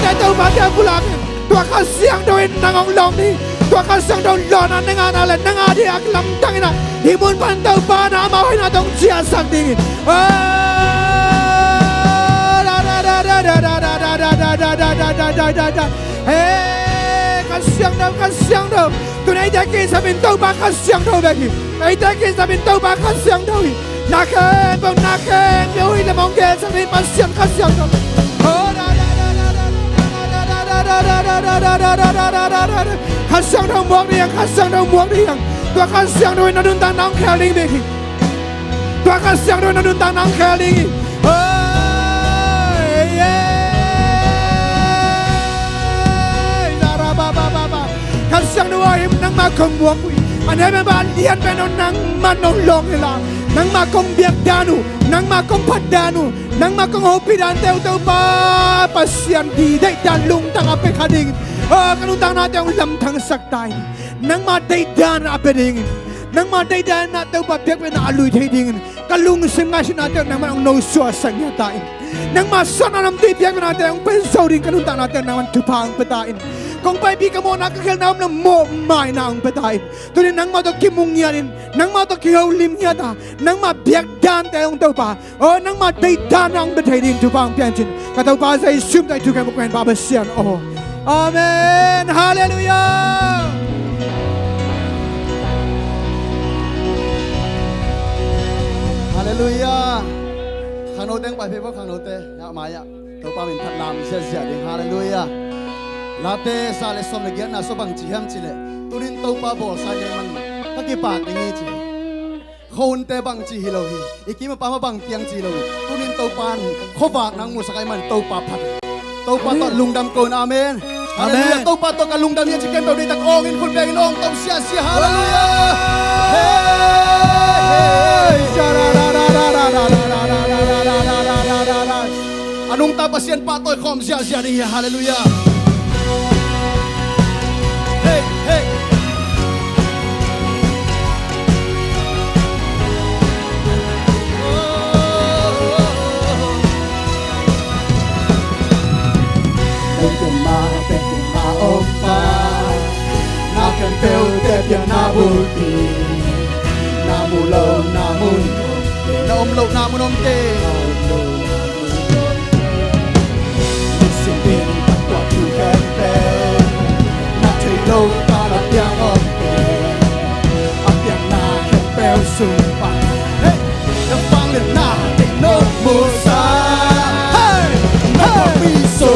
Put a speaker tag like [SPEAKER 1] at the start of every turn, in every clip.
[SPEAKER 1] tay tàu ba tay pulang tua kasiang doin nangong long ni tua kasiang doin lona nengan ala nenga di aklam tangina himun pantau ba na mawin na dong cia sang dingin kasiang dong tunai daki sabin tau ba kasiang dong bagi ai daki sabin tau ba kasiang dong naken bang naken yoi le mongge sabin pasiang kasiang dong kasiang dong muak diang kasiang dong muak diang tua kasiang dong nadun tanang kali bagi tua kasiang dong nadun tanang kali kasiang dong ayam nang makom muak anh em bạn liên bên nó nang mà nó lông là nang mà công việc danu nang mà công phát danu nang mà công hobi dan teu teu pa pasien di dai dan lung tang ape kading kanung tang na teu lam thang sak tai nang mà dai dan ape ding nang mà dai dan na teu pa pek na alui thei ding kalung sim nga sin na teu nang ma no so sang ya tai nang mà son nam ti pek na teu pen so ding kanung tang na teu nang tu pang petain kung pai bi kamo nakakil na na mo mai na ang patay tunin nang mato kimungyanin nang mato kihaulim niya ta nang mabiyak dan tayong tau pa o nang matay dan ang patay din tu pang pianchin kataw pa sa isum tayo tukay mukhain babasyan o amen hallelujah
[SPEAKER 2] hallelujah khang nô teng pai phe khang nô te ya maya tau pa min that lam sia sia ding hallelujah late sale som le gian na so bang chi ham chi le turin to pa bol sa ye man taki pa ke ni chi khon te bang chi hi lo hi ikim pa ma bang tiang chi lo turin to pan kho bak nang mu sakai man to pa phat to pa to lung dam kon amen hallelujah to pa to ka lung dam ye chi kem do ni tak ong in khun be in ong to sia sia hallelujah hey anung ta pasien pa toy khom sia sia ni hallelujah hey hey Pekema opa nakan peu tepya nabuti namulo namun naomlo namun omte sipin patwa tu kempe natilo para piang omte apiang na kempe sumpa hey the fang le na te no musa hey na piso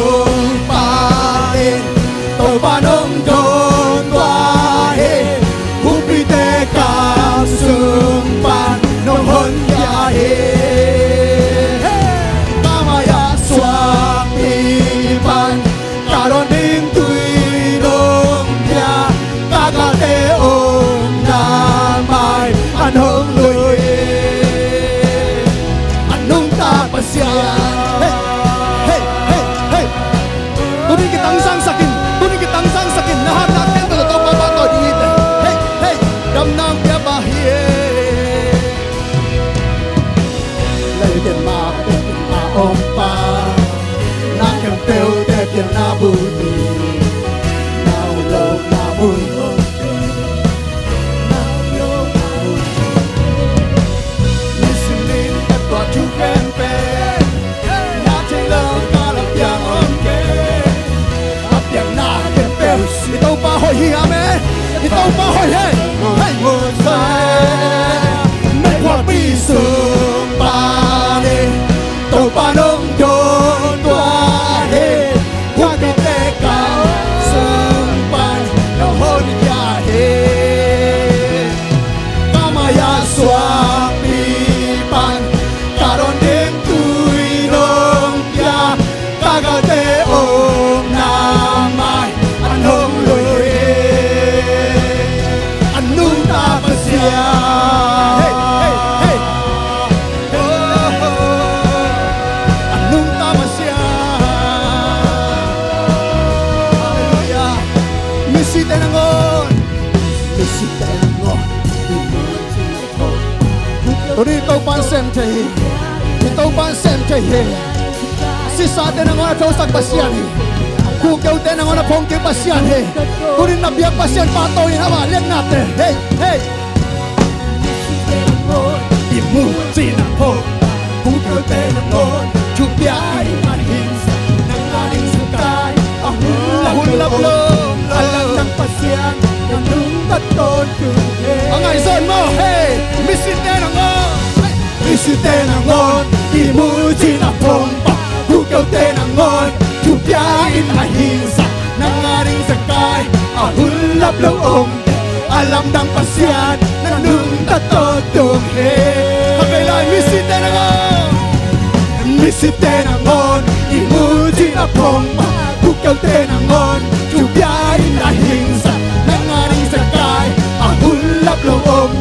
[SPEAKER 2] ba nông thôn qua he hupi te kam sung pan nông hôn ya he tamaya swati pan karon ding tui nông ya kaga te om na mai an hong lui an nung ta pasya hey hey hey hey tuni kitang sang sakin tang sang sakin lahat natin to to pa to dito hey hey dam nam ya bahie lai den ma om pa na kem teu te pian na buti now lo na mun listening at what you can pay na te lo ka la piang om ke apiang na ito pa hoy hi amen ito pa hoy hey hey mo sai me kwa piso pa ni to pa nong do tua he kwa bi te ka sung pan no hon ya he kamaya swa pi pan karon dem tui nong ya kaga te om na mai an hong hey hey hey oh anung tamasya hallelujah misi tenangon tuni tau pan sem thei si sa tenangon thau sak pasya ni Ku kêu tên ang ona phong kêu pasian he. Turin na biak pasian patoy na ba lek nate. Hey hey. Imu sinapong ku kêu tên ang on. Chupiay manhins nang aning sakay. Ahun laplo.
[SPEAKER 1] Alam ng pasyan ng nung tatutuhe.
[SPEAKER 2] Ang ay son mo hey. Misin tên ang on.
[SPEAKER 1] Isite ng ngon, imuji na pompa. Hugaw te ng ngon, tupiain mahinsa.
[SPEAKER 2] Nangaring sakay.
[SPEAKER 1] Ahulap loong, alam ng pasyan ng nung tatutuhe.
[SPEAKER 2] Pagkailan misite na nga.
[SPEAKER 1] Misite ng ngon, imuji na pompa. Hugaw te ng ngon, tupiain mahinsa.
[SPEAKER 2] Nangaring sakay.
[SPEAKER 1] Ahulap loong,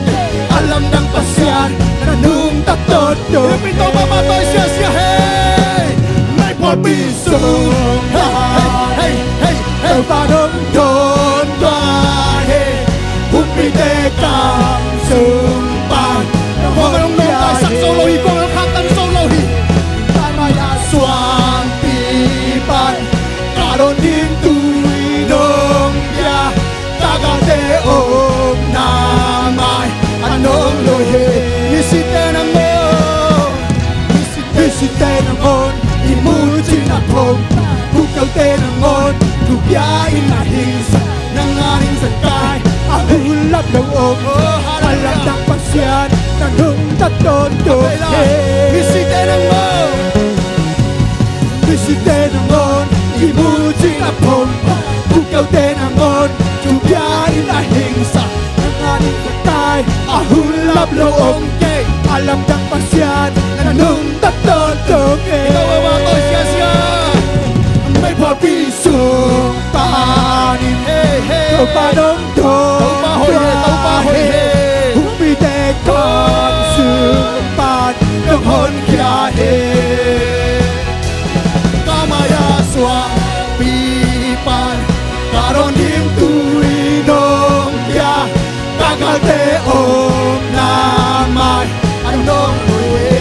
[SPEAKER 1] alam ng pasyan ng nung tatutuhe.
[SPEAKER 2] Ipito mamatoy siya siya hey. May papiso. Hey hey hey hey.
[SPEAKER 1] Ang tanong doon bahe, humide kang sumpan.
[SPEAKER 2] Huwag nung tayo sa solohi ko. Ang hatang solohi.
[SPEAKER 1] Tamaya swang pipan, karon din tuwinong biya. Kagate om namay, anong lohe.
[SPEAKER 2] Misite na mo.
[SPEAKER 1] Isite ng on, imuji na pong. Hugaw te ng on, tubiyain na hinsa.
[SPEAKER 2] Nangaring sakay.
[SPEAKER 1] Ahulap ng om, alam ng pasyan ng nung tatutuhe.
[SPEAKER 2] Misite na mo.
[SPEAKER 1] Visite ng on, imuji na pompa. Hugaw te ng on, tubiyain na hinsa. Ng ating katay, ahulap loong kay. Alam ng pasyan ng nung tatutuhe.
[SPEAKER 2] Mamatoy siya siya.
[SPEAKER 1] May papisong panin.
[SPEAKER 2] Hey hey.
[SPEAKER 1] Panong
[SPEAKER 2] Taupahoy he, taupahoy he.
[SPEAKER 1] Humide kang sumpan ng hon kiyahe.
[SPEAKER 2] Kamaya swang pipan.
[SPEAKER 1] Karon din tuwinong biya. Kagate om namay, anong uwi.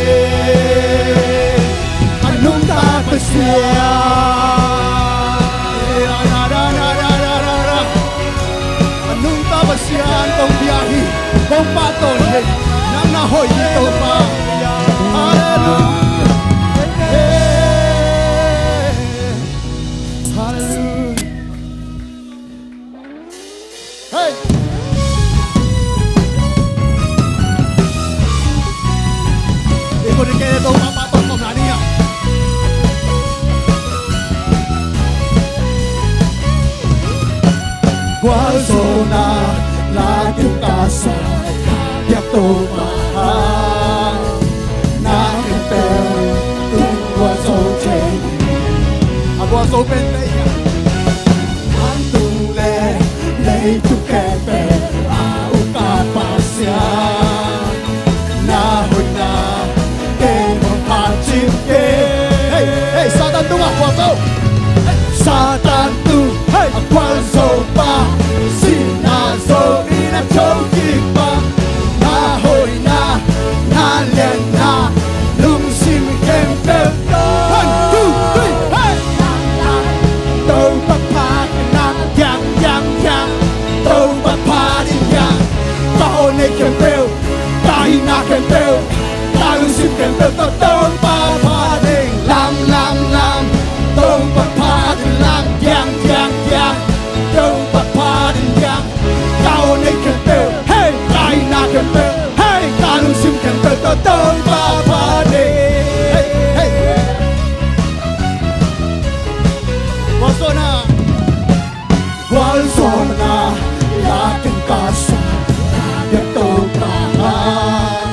[SPEAKER 1] Anong tapasya.
[SPEAKER 2] Anong tabasyan tong biyahe? Kung patoy nang nahoy dito pa. Hallelujah. Hallelujah. Hey. Ikaw rin kayo itong papatok ko na niya.
[SPEAKER 1] Guasona lagi kasa yato mahal na kempel tungwa so chen
[SPEAKER 2] Ako ang open tayo.
[SPEAKER 1] antung le tu kepe au kapasya na huna demo pachim ke
[SPEAKER 2] Hey, hey, satan tu nga, waso.
[SPEAKER 1] Satan tu hey akwal so pa sinazo ina choki pa nahoy na nalian na lumsim kempel to
[SPEAKER 2] 1, 2, 3, hey.
[SPEAKER 1] tâu pa pa na yang yang yang tâu pa pa din yang tao ne kempel tahi na kempel ta lumsim kempel to tâu pa pa din lam lam lam tâu pa pa din lam yang yang yang tâu pa pa din yang tao ne kempel hey tahi na kempel hey ta lumsim kempel to tâu pa pa din
[SPEAKER 2] Hey, hey. Waso na.
[SPEAKER 1] Wal sona laking kasa yato pahan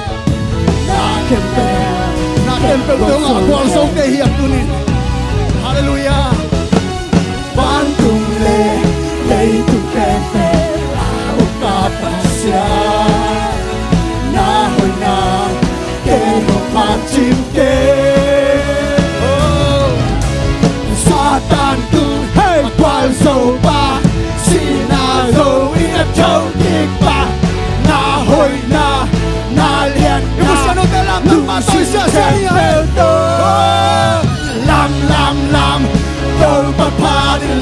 [SPEAKER 1] nakempel
[SPEAKER 2] Nakempel tu nga, ako ang song kay hiyak tunin. Hallelujah.
[SPEAKER 1] bantung le tu kepe au kapasya nahoy na kemo pachim ke
[SPEAKER 2] Oh.
[SPEAKER 1] Satan tu hey wal so pa sinazo ina choki pa nahoy na nalian na
[SPEAKER 2] Ibu siya no telam, nang matoy siya siya niya.
[SPEAKER 1] Lam lam lam, tol pa pa din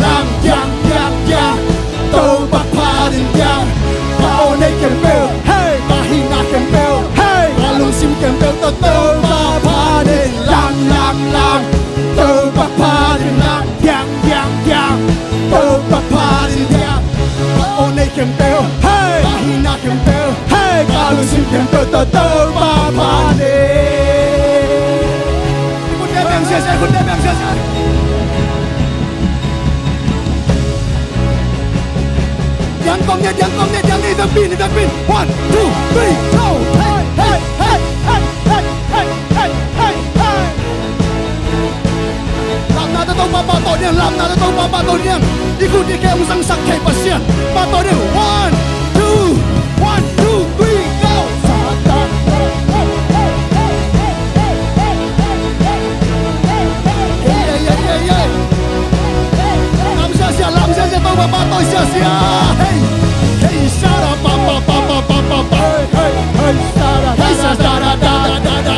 [SPEAKER 1] tâu ba ba đi. Ikut dia bang sia. Yang kong ni, the beat. 1, 2, 3, go. Hey. Làm nào cho tâu ba tổ niên, ikut dia kayak musang sakai pasien. Ba tổ niên, 1, 2, 3, go. Satan. Yeah. Làm sia tâu ba tổ sia. Hey, shara pa. Hey, shara da. Hey, shara pa.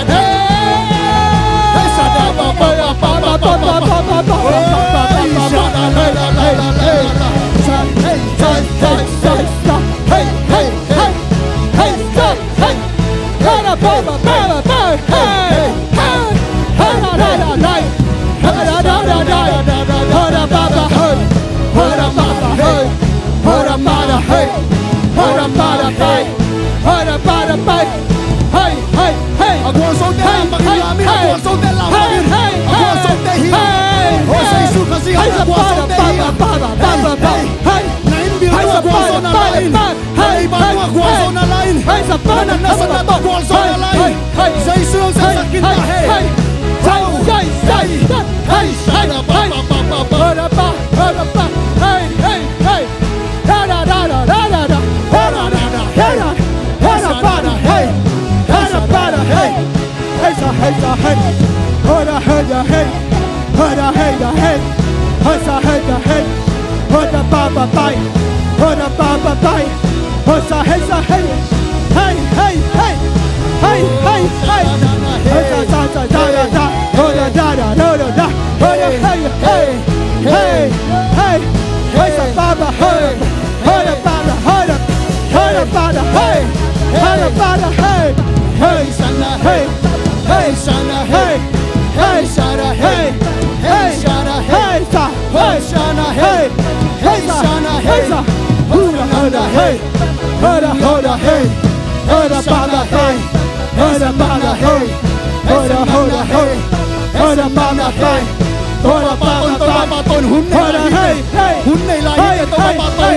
[SPEAKER 1] Hun này là những tàu ba tàu.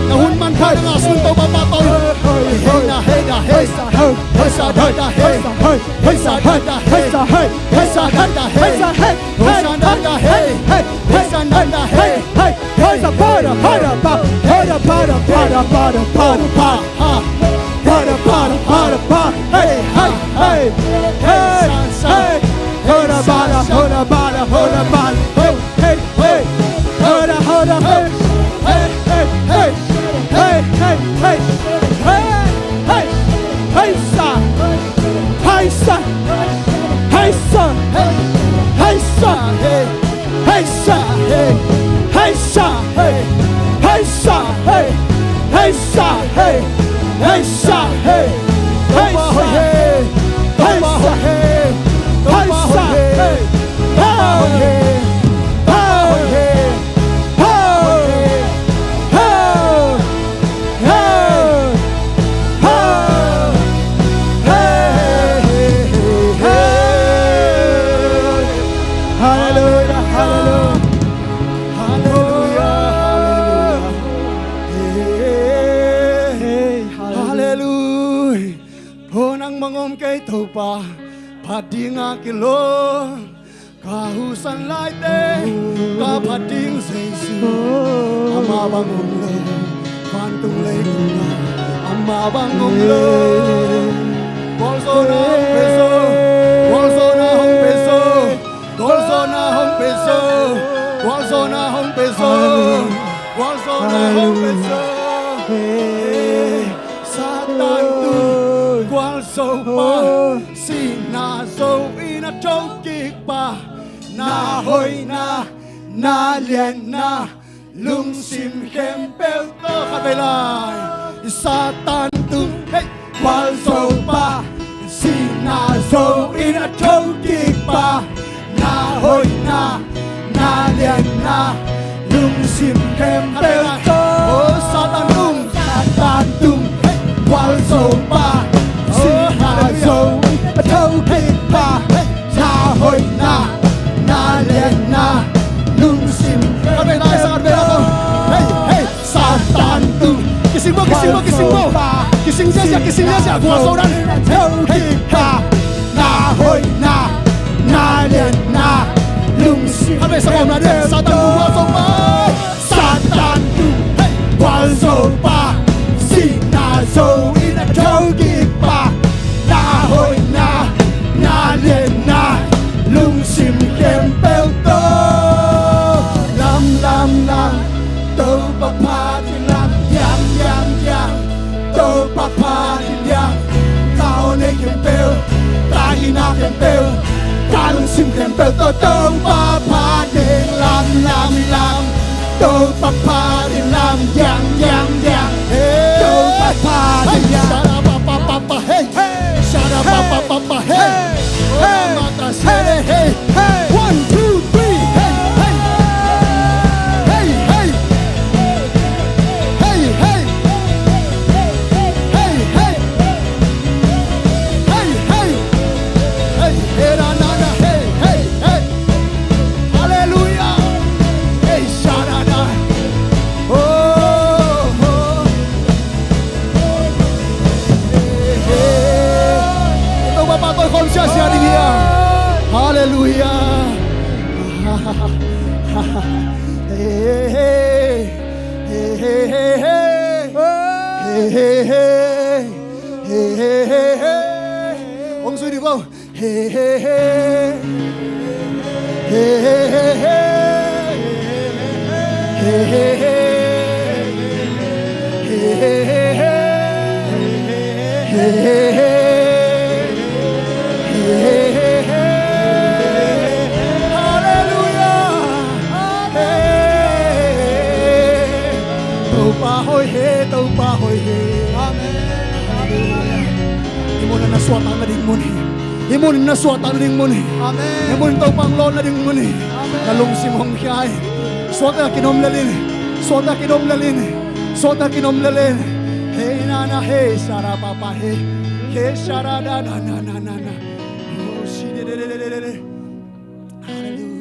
[SPEAKER 1] Na hun man phai na sun tàu ba tàu. Hey da. Hey sa da da hey. Hey sa da da hey. Hey sa da da hey. Hey sa da da hey. Hey sa da da hey. Hey sa para. Padinga kilo kahusan laite kapading seisu ama bangum lo pantung lekunga ama bangum lo bolsona hong peso Satan tu qual so pa na so ina trâu kiệt ba na hoi na liền na lung sim khem bel to khát về lại Satan tung hey qual so ba si na so ina trâu kiệt ba na hoi na liền na lung sim khem bel to Satan tung hey qual so ba si na
[SPEAKER 2] siya kisinya siya gua so dan
[SPEAKER 1] Hey pa na hoi na liền na lung sim
[SPEAKER 2] Abe sa om na de Satan gua so pa
[SPEAKER 1] Satan tu Qual so pa Si na so ina thâu kịp pa Na hoi na liền na lung sim kem beo to Lam Tô pa pa thì lam yang Tô pa pa thì yang Tao ne kem beo Ta hina kem beo Ta lung sim kem beo to Tô pa pa đen lam Tô pa pa thì lam yang Tô pa pa thì yang
[SPEAKER 2] Shara pa pa hey Shara pa pa hey Mata sere hey 1 2 3 hey hey hey hey hey hey hey hey hey hey hey era nana hey hey hey hallelujah hey shara na oh ito ba tôi không siya siya đi kia hallelujah hey hey hey hey hey hey hey hey hey ông suy đi không hey hey hey hey hey hey hey hey Tâu pa hoi he amen imo na naswata na ding mo ni imo na naswata na ding mo ni amen imo tau pang lo na ding mo ni nalung simong kay swata kinom lalin hey na hey sara papa hey sara na oh shi de hallelujah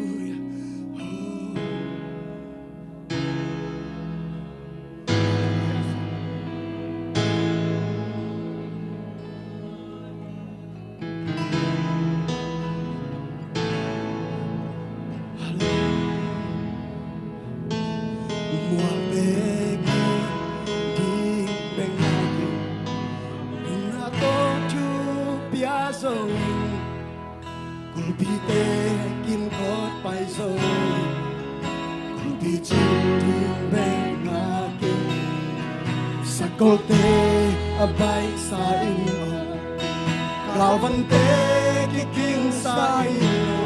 [SPEAKER 2] Cô tê bay sa ino Rao văn tê ki king sa ino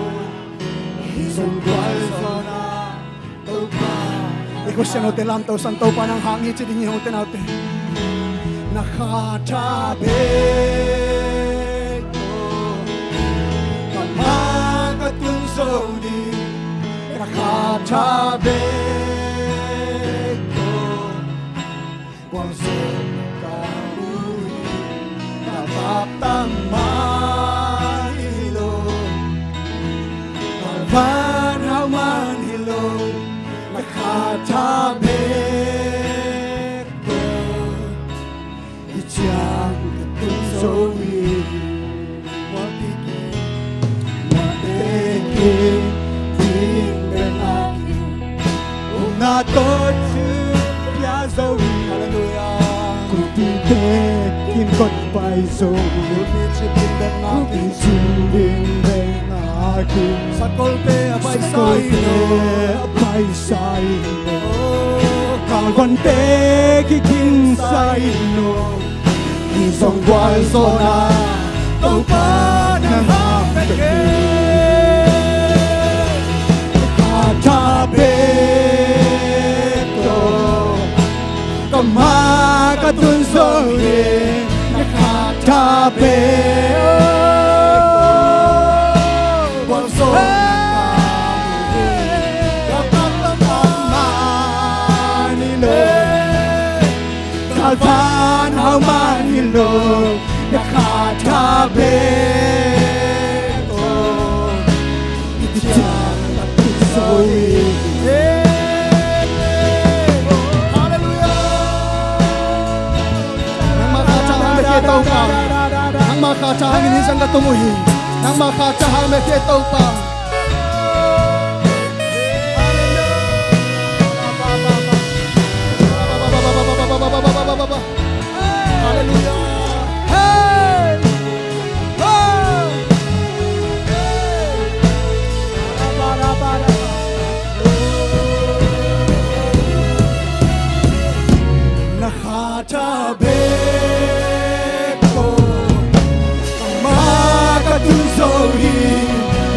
[SPEAKER 2] Isong kwal sa na tau pa Iko siya no te lam tau san tau pa ng hangit si ding yung tenaute Nakatabi ko Kamakatung sodi Nakatabi Tang mahilo Kalpan haman hilo Nakatabi ko Ijang katunsowi Watiki Tingben aki Unatot Piazowi Hallelujah Kutitek kot pai so Kutin ben aki Sakolte apai saino Kalvante kikin saino Isong kwal sona Tau pa ng hapeke Katabi ko Kamakatun sore Nakatabi Bonso Manilo Kalpan how Manilo Nakatabi Itiyang Napusowi kha chang in sang ka tumuhi nang ma kha chang me ke to pa hallelujah hey oh nakatabi ko makatulsohi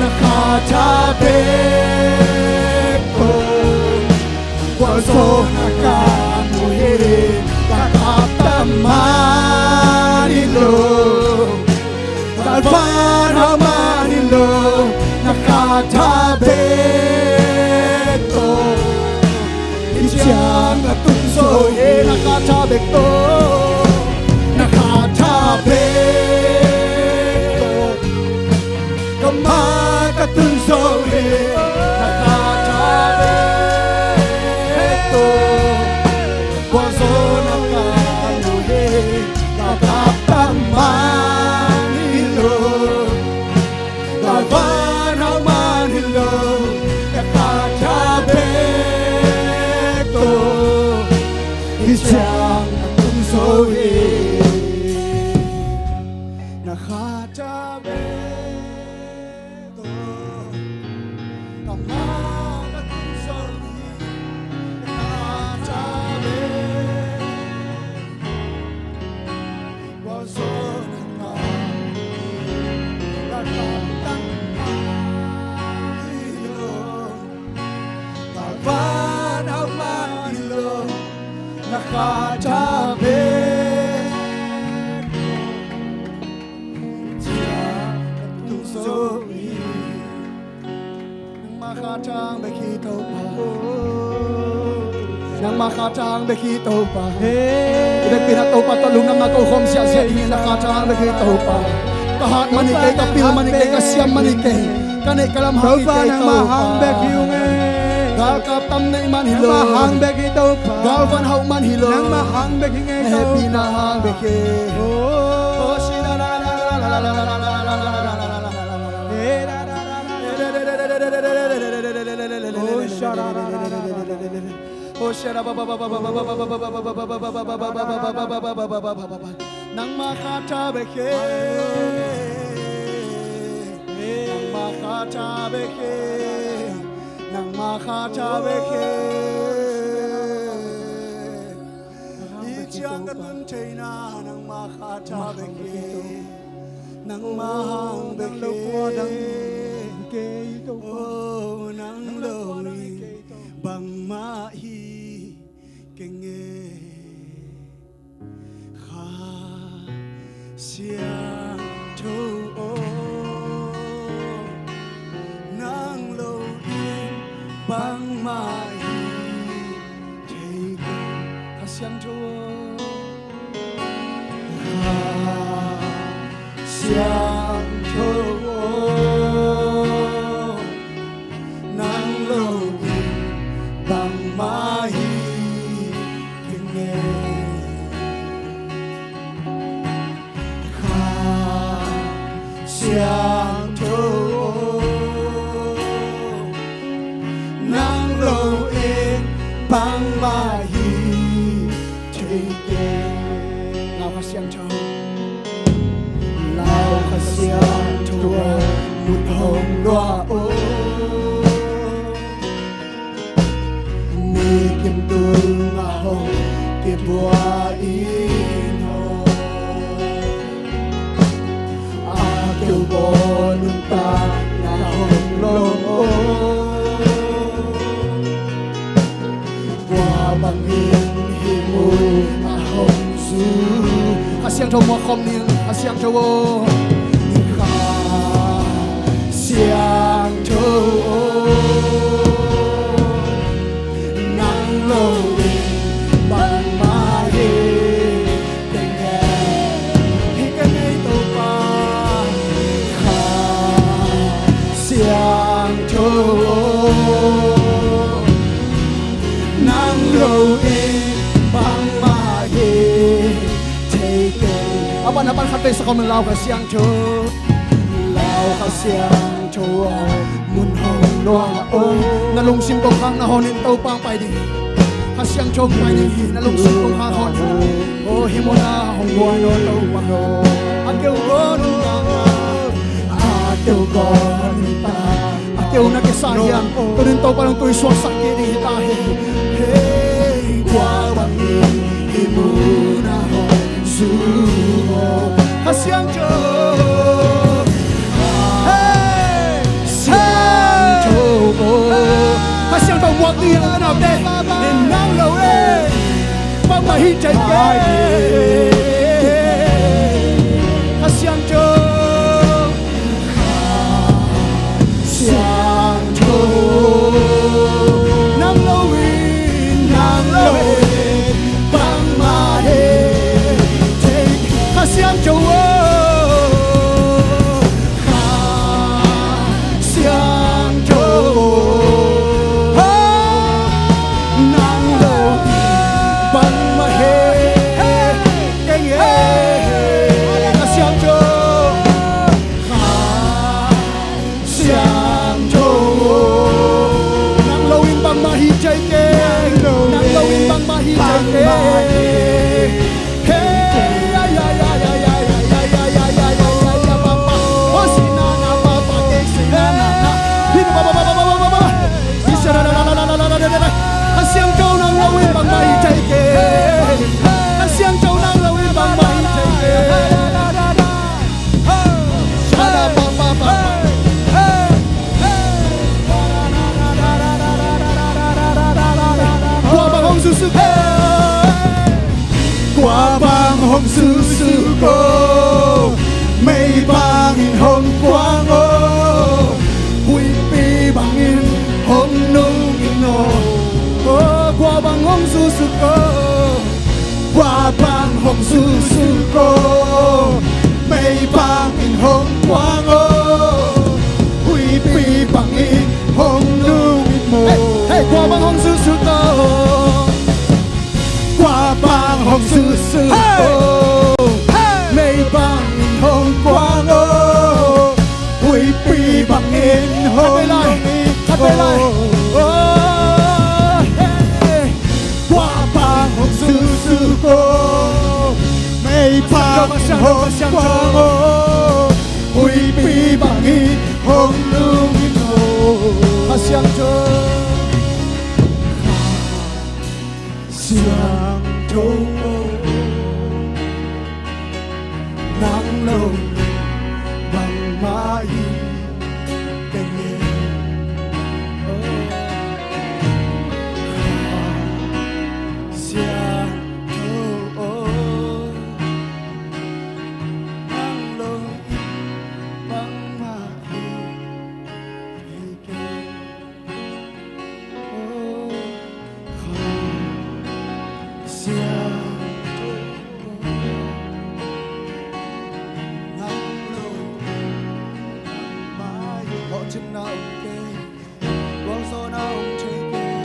[SPEAKER 2] nakatabi ko waso nakamuhiri kakaptamanilo kalpanamanilo nakatabi ko Iyang atunsoy nakatabik to nakatabik to kamakatunsoy nakatabik to waso nakamuhi kakaptamanilo kalpanamanilo nakatabik Isang tungsoy nakatabi to kamakatungsoy nakatabi waso nakatangilo kalpanamanilo nakatabi Tiyak tungsoy nang makatang bekito pa nang makatang bekito pa ibig pinataw pa talong na makukom siya ingin nakatang bekito pa kahat manikay kapil manikay kasyam manikay kanay kalamhang ikay tao pa Galkap tam na iman hilo mahang beki tau pa Galvan hau man hilo nang mahang beki ngay tau pa Pinahang beki Oh shina la la la la la la la la la la Oh shara la la la Oh shara ba ba ba ba ba ba ba ba ba ba ba ba ba nang makata beki nang makata beki nang makatabi Iyang katuntay na nang makatabi nang mahang beki Oh nang lori bang mahi kenge Kha siyang to nang lori bang mahi take kasyang to kasyang to nang logi bang mahi kenge kasyang to bang mahi take lao kasyang to lao kasyang to một hồng loa ô mi kim tương mà hồng kim bùa in hồ kêu bò nung ta là hồng lông ô bằng hiền himu mà hồng du siang thâu mua không niên siang thâu ô siang thâu ô nắng lâu bằng mai tình khi cái ngày tàu pa siang thâu ô nắng lâu bằng mai apa na pan khát sa kom lao ka siang cho lao ka siang cho mun hong noa o na lung sim kong hang na honin tau pang pai ding ka siang cho pai ding na lung sim kong hang hon o himona hong bua no tau pang no akeu gon na akeu gon ta akeu na ke sa hiang turin tau parang tui suak sak ke di ta he hey kwa bang himona hon su ka siang cho hãy một đi ở nào đây nên nắng lâu đây băng mà hít chạy kế hãy cho xiang cho nắng lâu băng mà hít hãy cho hồng sư sư cô mây bangin hồng quang ô huy pi bangin hồng nung ino qua bang hồng sư sư cô qua bang hồng sư sư cô mây bangin hồng quang ô huy pi bangin hồng nung ino qua bang hồng sư sư cô qua bang hồng sư sư cô mây bang hồng quang ô huy pi bang in hồng qua bang hồng sư sư cô mây bang hồng quang ô huy pi bang in hồng nung ino siang cho siang cho nắng lâu bằng mãi tình yêu siang cho nắng lâu bằng mãi tình yêu siang chừng nào kê quang gió nào chơi kê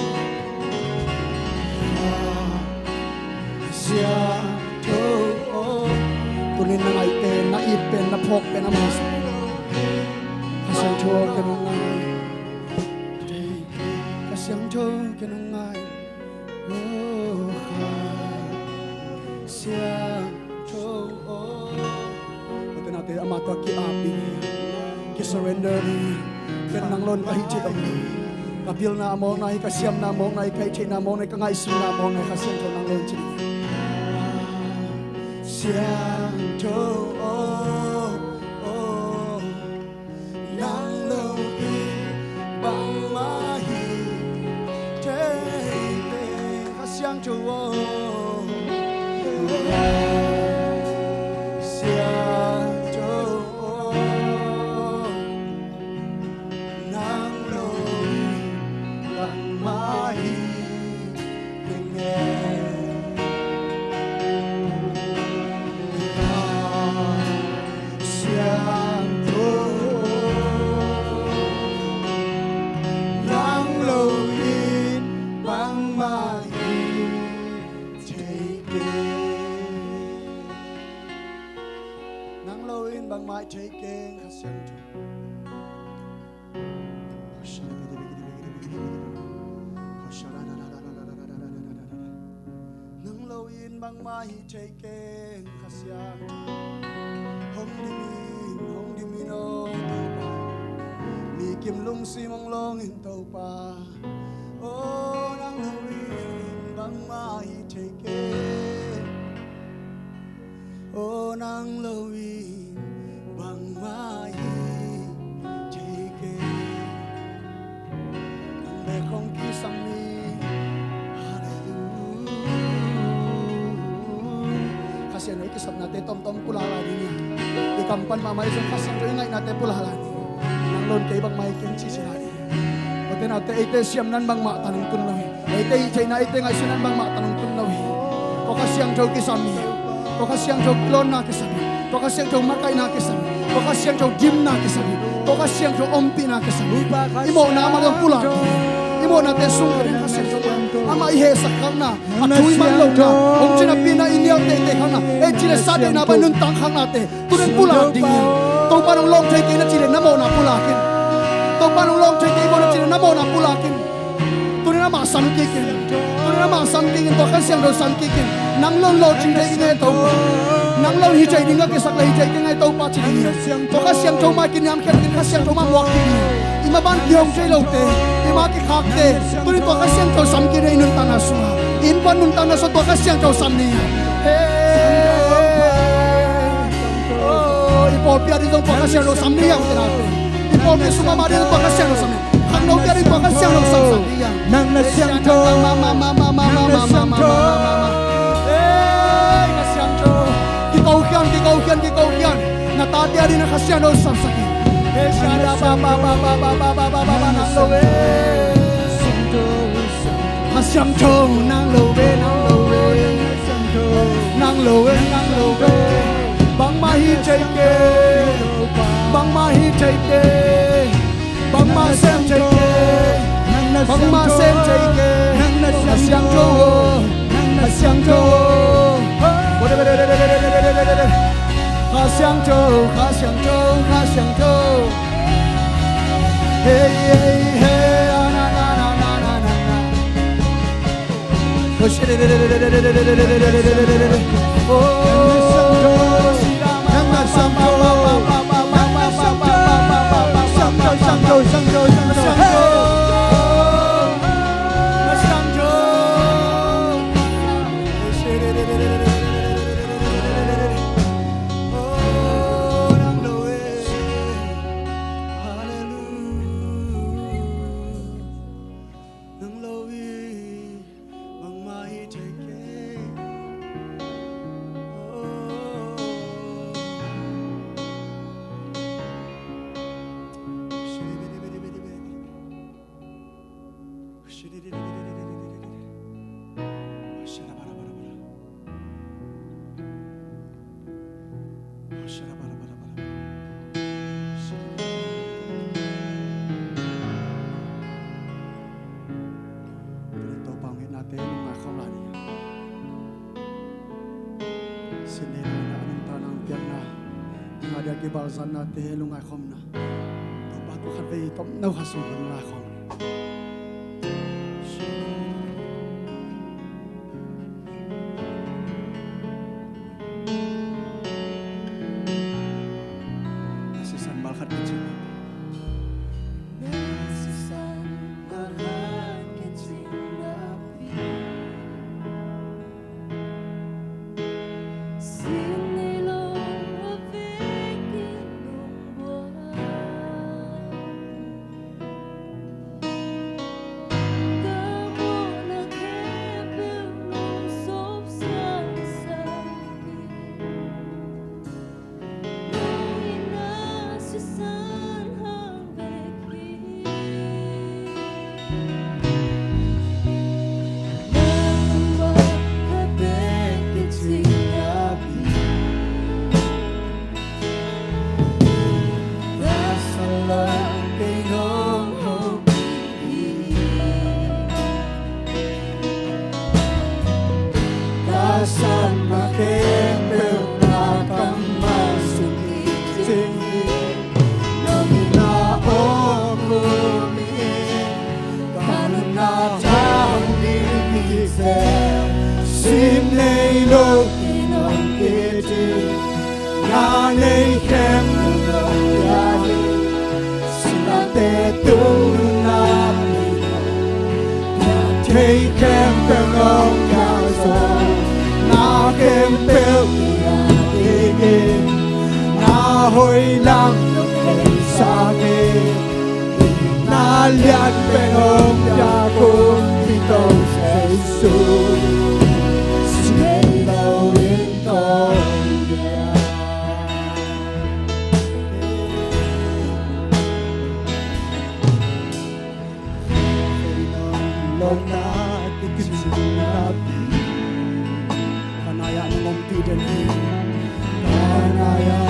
[SPEAKER 2] sia cho tu nên na ai tên na ít tên na phok tên na mas hasiang cho cái nông ai hasiang cho cái nông ai sia cho tên nào tên amata ki api ki surrender ni ken nang lon kai chi tam kapil na mo nai ka siam na mo nai kai chi na mo nai ka ngai su na mo nai ka siam cho nang lon chi siam cho nang lo i bang ma hi te ka siam cho chạy keng khát xiang cho nâng lâu in băng mai chạy keng khát xiang hong đi min ô tàu pa mi kim lung si mong long in tàu pa ô nâng lâu in băng mai chạy keng ô nâng lâu in băng mai chạy keng nâng lệ không kỳ sang mi kasi ano ikisap natin tom pulala niya ikampan mamay sa kasang rin ngay natin pulala niya nang lon kay bang may kinsi sila niya pati natin ite siyam nan bang matanong tunawi ite itay na ite ngay sinan bang matanong tunawi o kasiyang jaw kisami o kasiyang jaw klon na kisami o kasiyang jaw makay na kisami o kasiyang jaw dim na kisami o kasiyang jaw ompi na kisami imo na magang pulala imo natin sungkirin kasiyang jaw ama ihe sakang na atui manglong na om china pina inyaw te khang na e chile sade na ba nun tang khang na te turen pula ding to pa nong long thai ke na chile namo na pula kin to pa nong long thai ke mo na chile namo na pula kin turen na ma sam ki kin turen na ma sam ki kin to kan siang do sam ki kin nang long lo ching dei nge to nang long hi chai ding ke sak lai chai ke ngai to pa chile to ka siang to ma kin yam khen kin ka siang to ma wak ki ima ban kiong chai lo te ima ki khak te turen to ka siang to sam ki nei nun ta na sunga in pan nun tang na so to ka siang to sam ni ipo pia di to ka siang to sam ni yang te na ipo me suma ma di to ka siang to sam ni hang no pia di to ka siang to sam ni yang
[SPEAKER 1] nang na siang to
[SPEAKER 2] ka siang to ki kau kian na ta dia di na ka siang to sam sa ki shara ba na lo we Hasiang cho nang lo ve bang ma hi chai ke bang ma hi chai ke bang ma sem chai ke bang ma sem chai ke hasiang cho hasiang cho hey hey hey na na na na na na ada kibal sana te lungai khom na to ba ko khat ve tom nau hasu lungai khom asisan bal khat kecil Sama kembel na kamasuki
[SPEAKER 1] xin lấy lô nông kia đi na lấy khem nông ya xin la te tu na thấy khem nông ya so na khem pel ya đi na hồi lăng sa nghe na lian bên ông cha con Kitô Giêsu xin hãy lâu đến tôi lòng na kinh na kanaya ng tidan kanaya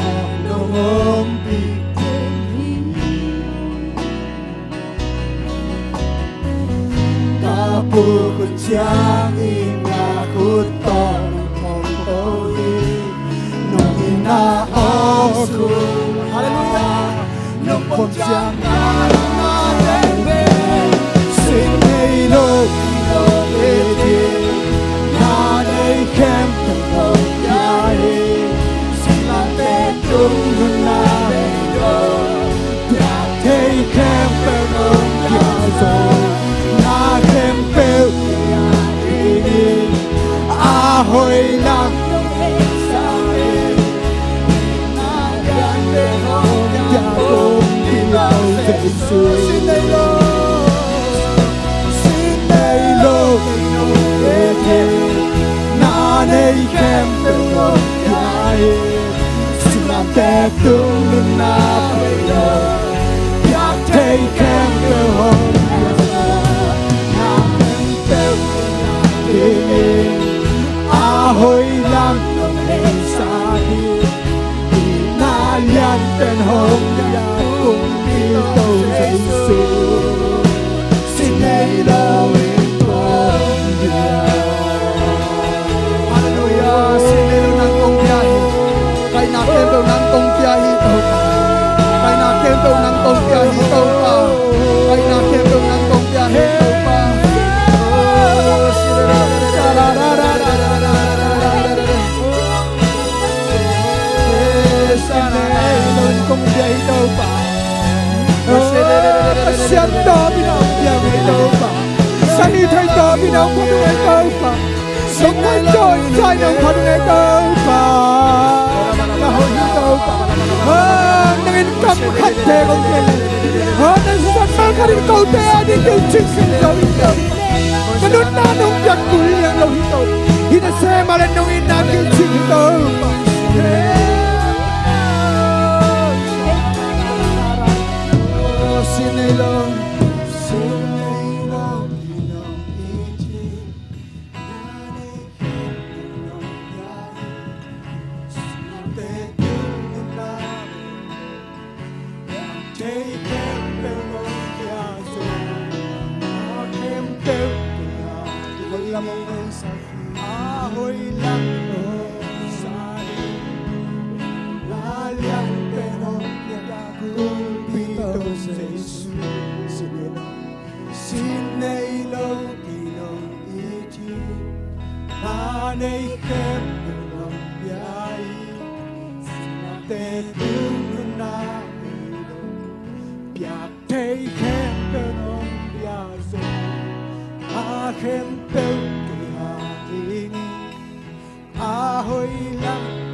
[SPEAKER 1] ng Pukul siang ina kutong kongkoi nong ina osu haleluya nong pom siang na tembe sing lo edi na nei kem to yae silate tung na yo ya tei kem to ya so kem pel hồi lăng sa na gan be hong ya con Kitô Giêsu xin đây lo na nei kem pel ya xin làm te tung na pe ya thấy kem pel hong hồi lăng xa đi na lian tên hồng ya cùng Kitô Giêsu xin hãy lâu in tuần hallelujah xin hãy lâu nang công biyahe kay na kem daw nang công biyahe daw pa kay na kem daw nang công biyahe daw pa kay na kem daw nang công biyahe daw pa công biay đâu ba sian to binong biay đâu ba sani thay to binong con người đâu ba sống quay trôi trai nông con người đâu ba là hồi đâu ba nên cầm khách thế con kia nên sẵn sàng khá đến câu thế đi điều chỉnh sinh đâu mà đốt na nông giặc cùi liang đâu đâu hi ta xe mà lên nông in na điều chỉnh đâu ba xin hãy lo lòng ý chí na đây lòng ya xin te tung na thấy kem pel lòng ya so kem pel ya hồi lăng sa hồi lăng sa đi la lian pel ya cùng Kitô Giêsu xin hãy lâu kỳ lòng ý chí ta nay khem lòng biai te tung na bia thấy khem lòng bia zo a khem teu kỳ ha ini a hồi lăng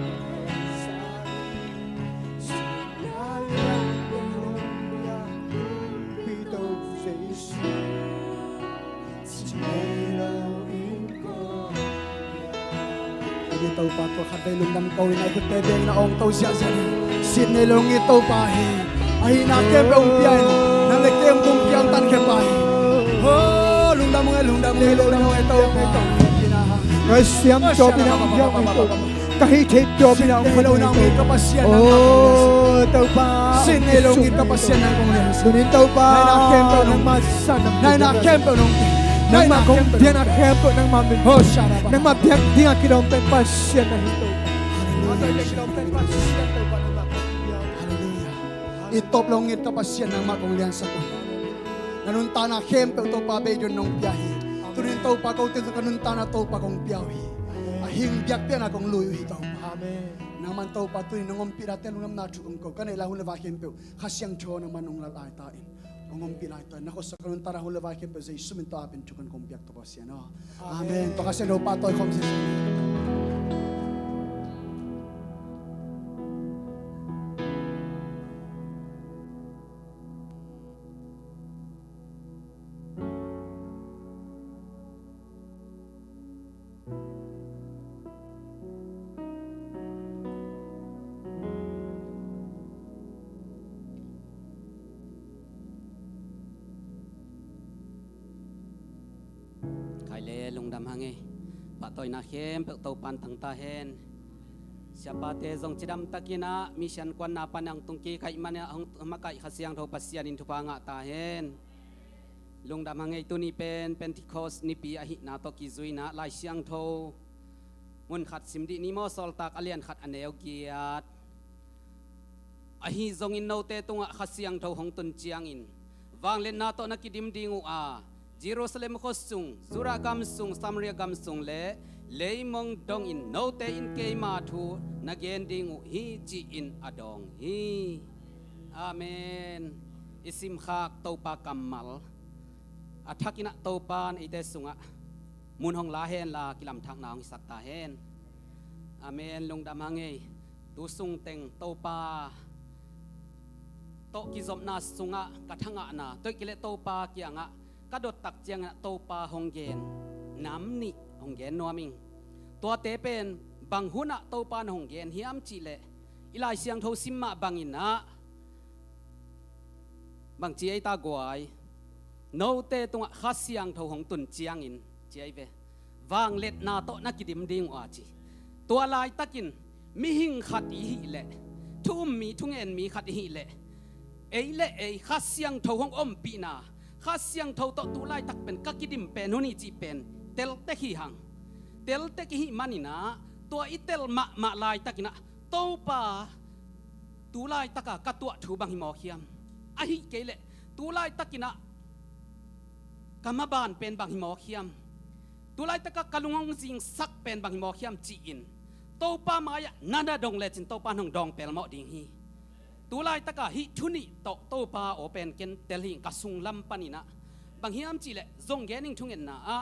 [SPEAKER 1] tàu pa to khát lùng đâm câu này cứ tê beng na ong tàu xia xia xin này lùng tàu pa hi ai na kem bông pian na le kem bông pian tan kem pa hi ho lùng đâm nghe tàu pa nói xiêm cho bên ông giao mình tàu cái thế cho bên ông phải đâu nào mình có pasien tàu pa xin này lùng có pasien nang kong lian xin tàu pa na kem bông nang masan na kem bông nang ma kong dia na kem bông nang ma min nang ma biak dia kidong pen pasien na hito itop longit ka pasien nang ma kong lian sa ko nanunta na kem pe to pa be yon nong biyahe
[SPEAKER 2] tunin tau pa kau tin kanun tana tau pa kong piawi ahing biak te na kong lui hi tau
[SPEAKER 1] Amen.
[SPEAKER 2] naman tau pa tunin ngom pirate lungam na chukong ko kanai la hula vakin pe khasyang cho na manung la lai ta in ngom pilai ta na ko sa kanun tara hula vakin pe zai sumin ta apin chukon kong biak to pasya no amen to kasi no pa toy khom si
[SPEAKER 3] khai lệ lùng đam hàng ấy bạn tôi na khem bẹo tàu pan thằng ta hen siapa te zong cidam takina mission kwan na panang tungki kai mana hong makai khasiang tho pasian in thupa nga ta hen lùng đam hàng ấy tu ni pen Pentecost ni pi ahi na to ki zui na lai siang tho mun khat simdi ni mo sol tak alian khat aneu kiat ahi zong in no te tunga khasiang tho hong tun chiang in wang len na to na kidim dingu a Jerusalem khosung zura gamsung Samaria gamsung le leimong dong in no te in ke ma thu nagen dingu hi chi in adong hi amen isim khak topa kamal athakina topan ite sunga mun hong la hen la kilam thak naong sak ta hen amen lung dam hange tu sung teng topa to ki zom na sunga kathanga na to kile topa kianga kadot tak chiang topa honggen namni honggen noming tua te pen bang huna topa honggen hiam chile ilai siang tho simma bangina bang chi ai ta guai no te tunga khasiang tho hong tun chiang in chi ai ve wang let na to na kidim ding wa chi tua lai takin mi hing khat hi le thum mi thung en mi khat hi le ei le ei khasiang tho hong om pi na khasiang tho to tu lai tak pen kakidim pen huni chi pen tel te hi hang tel te ki manina tua itel ma lai takina to pa tu lai taka ka tua thu bang hi mo khiam a hi kele tu lai takina kamaban pen bang hi mo khiam tu lai taka kalungong jing sak pen bang hi mo khiam chi in to pa maya nana dong le chin to pa nong dong pel mo ding hi tu lai taka hi thuni to pa open ken tel hi kasung lam panina bang hiam chi le zong gening thungen na a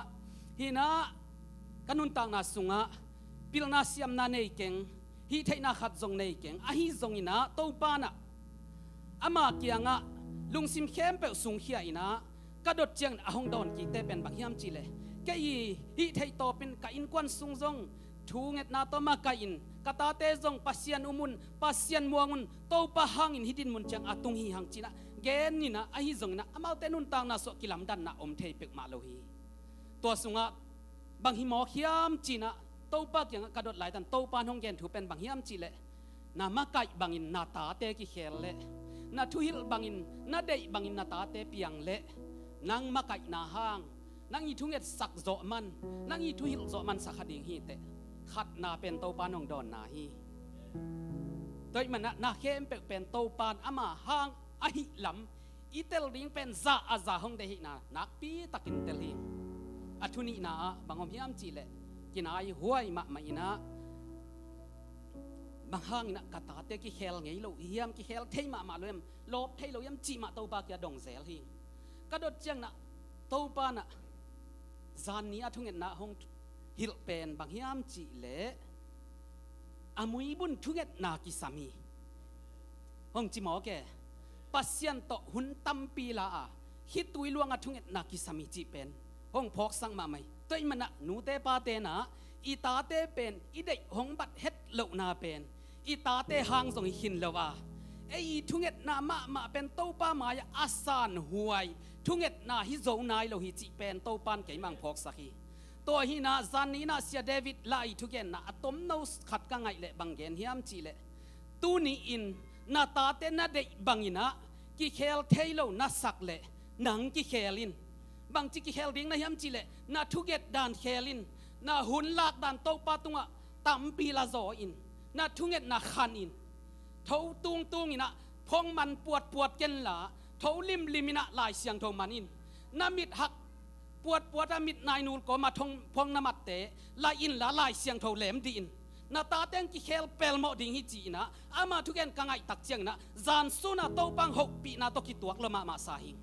[SPEAKER 3] hi na kanun tang na sunga pilna siam na nei keng hi theina khat zong nei keng a hi zong ina to pa na ama kianga lungsim khem pe sung khia ina kadot chiang ahong don ki te pen bang hiam chi le ke hi thei to pin ka in kwan sung zong thunget na to ma ka in kata te zong pasian umun pasian muangun to pa hangin hidin mun chang atung hi hang china gen ni na a hi zong na amal te nun tang na so kilam dan na om thei pek ma lo hi to sunga bang hi mo khiam china to pa kyang kadot lai tan to pa hong gen thu pen bang hiam chi le na ma kai bangin na ta te ki khel le na thu hil bangin na dei bangin na ta te piang le nang ma kai na hang nang i thunget sak zo man nang i thu hil zo man sa khading hi te khat na pen to pa nong don na hi toy man na khem pe pen to pan ama hang a hi lam itel ring pen za aza hong de hi na nak pi takin tel hi athuni na bangom hiam chi le kinai huai ma ina bang hang na kata te ki khel ngei lo hiam ki khel thei ma lem lop thei lo yam chi ma to pa kya dong zel hi kadot chang na to pa na zan ni athungen na hong hil pen bang hiam chi le amui bun thuget na ki sami hong chi mo ke pasien to hun tampi la a hitui luang athunget na ki sami chi pen hong phok sang ma mai toy mana nu te pa te na i ta te pen i dei hong bat het lo na pen i ta te hang zong hin lo wa ei thunget na ma pen to pa ma ya asan huai thunget na hi zo nai lo hi chi pen to pan ke mang phok sakhi to hi na zan ni na sia David lai thugen na atom no khat ka ngai le bangen hiam chi le tu ni in na ta te na dei bangina ki khel thailo na sak le nang ki khelin bang chi ki khel ding na hiam chi le na thuget dan khelin na hun lak dan to pa tunga tam pi la zo in na thunget na khan in tho tung ina phong man puat ken la tho lim ina lai siang tho manin na mit hak ปวดมิดนายนูลก็มาทงพงนมัดเตะลายอินละลายเสียงเท่าแหลมดินนาตาเต็งกิเคลเปลโมดิงฮิจีนะอามาทุกแกนกังไอตักเจียงนะจานสุนาโตปังหกปีนาโตกิตัวกลมาสาหิง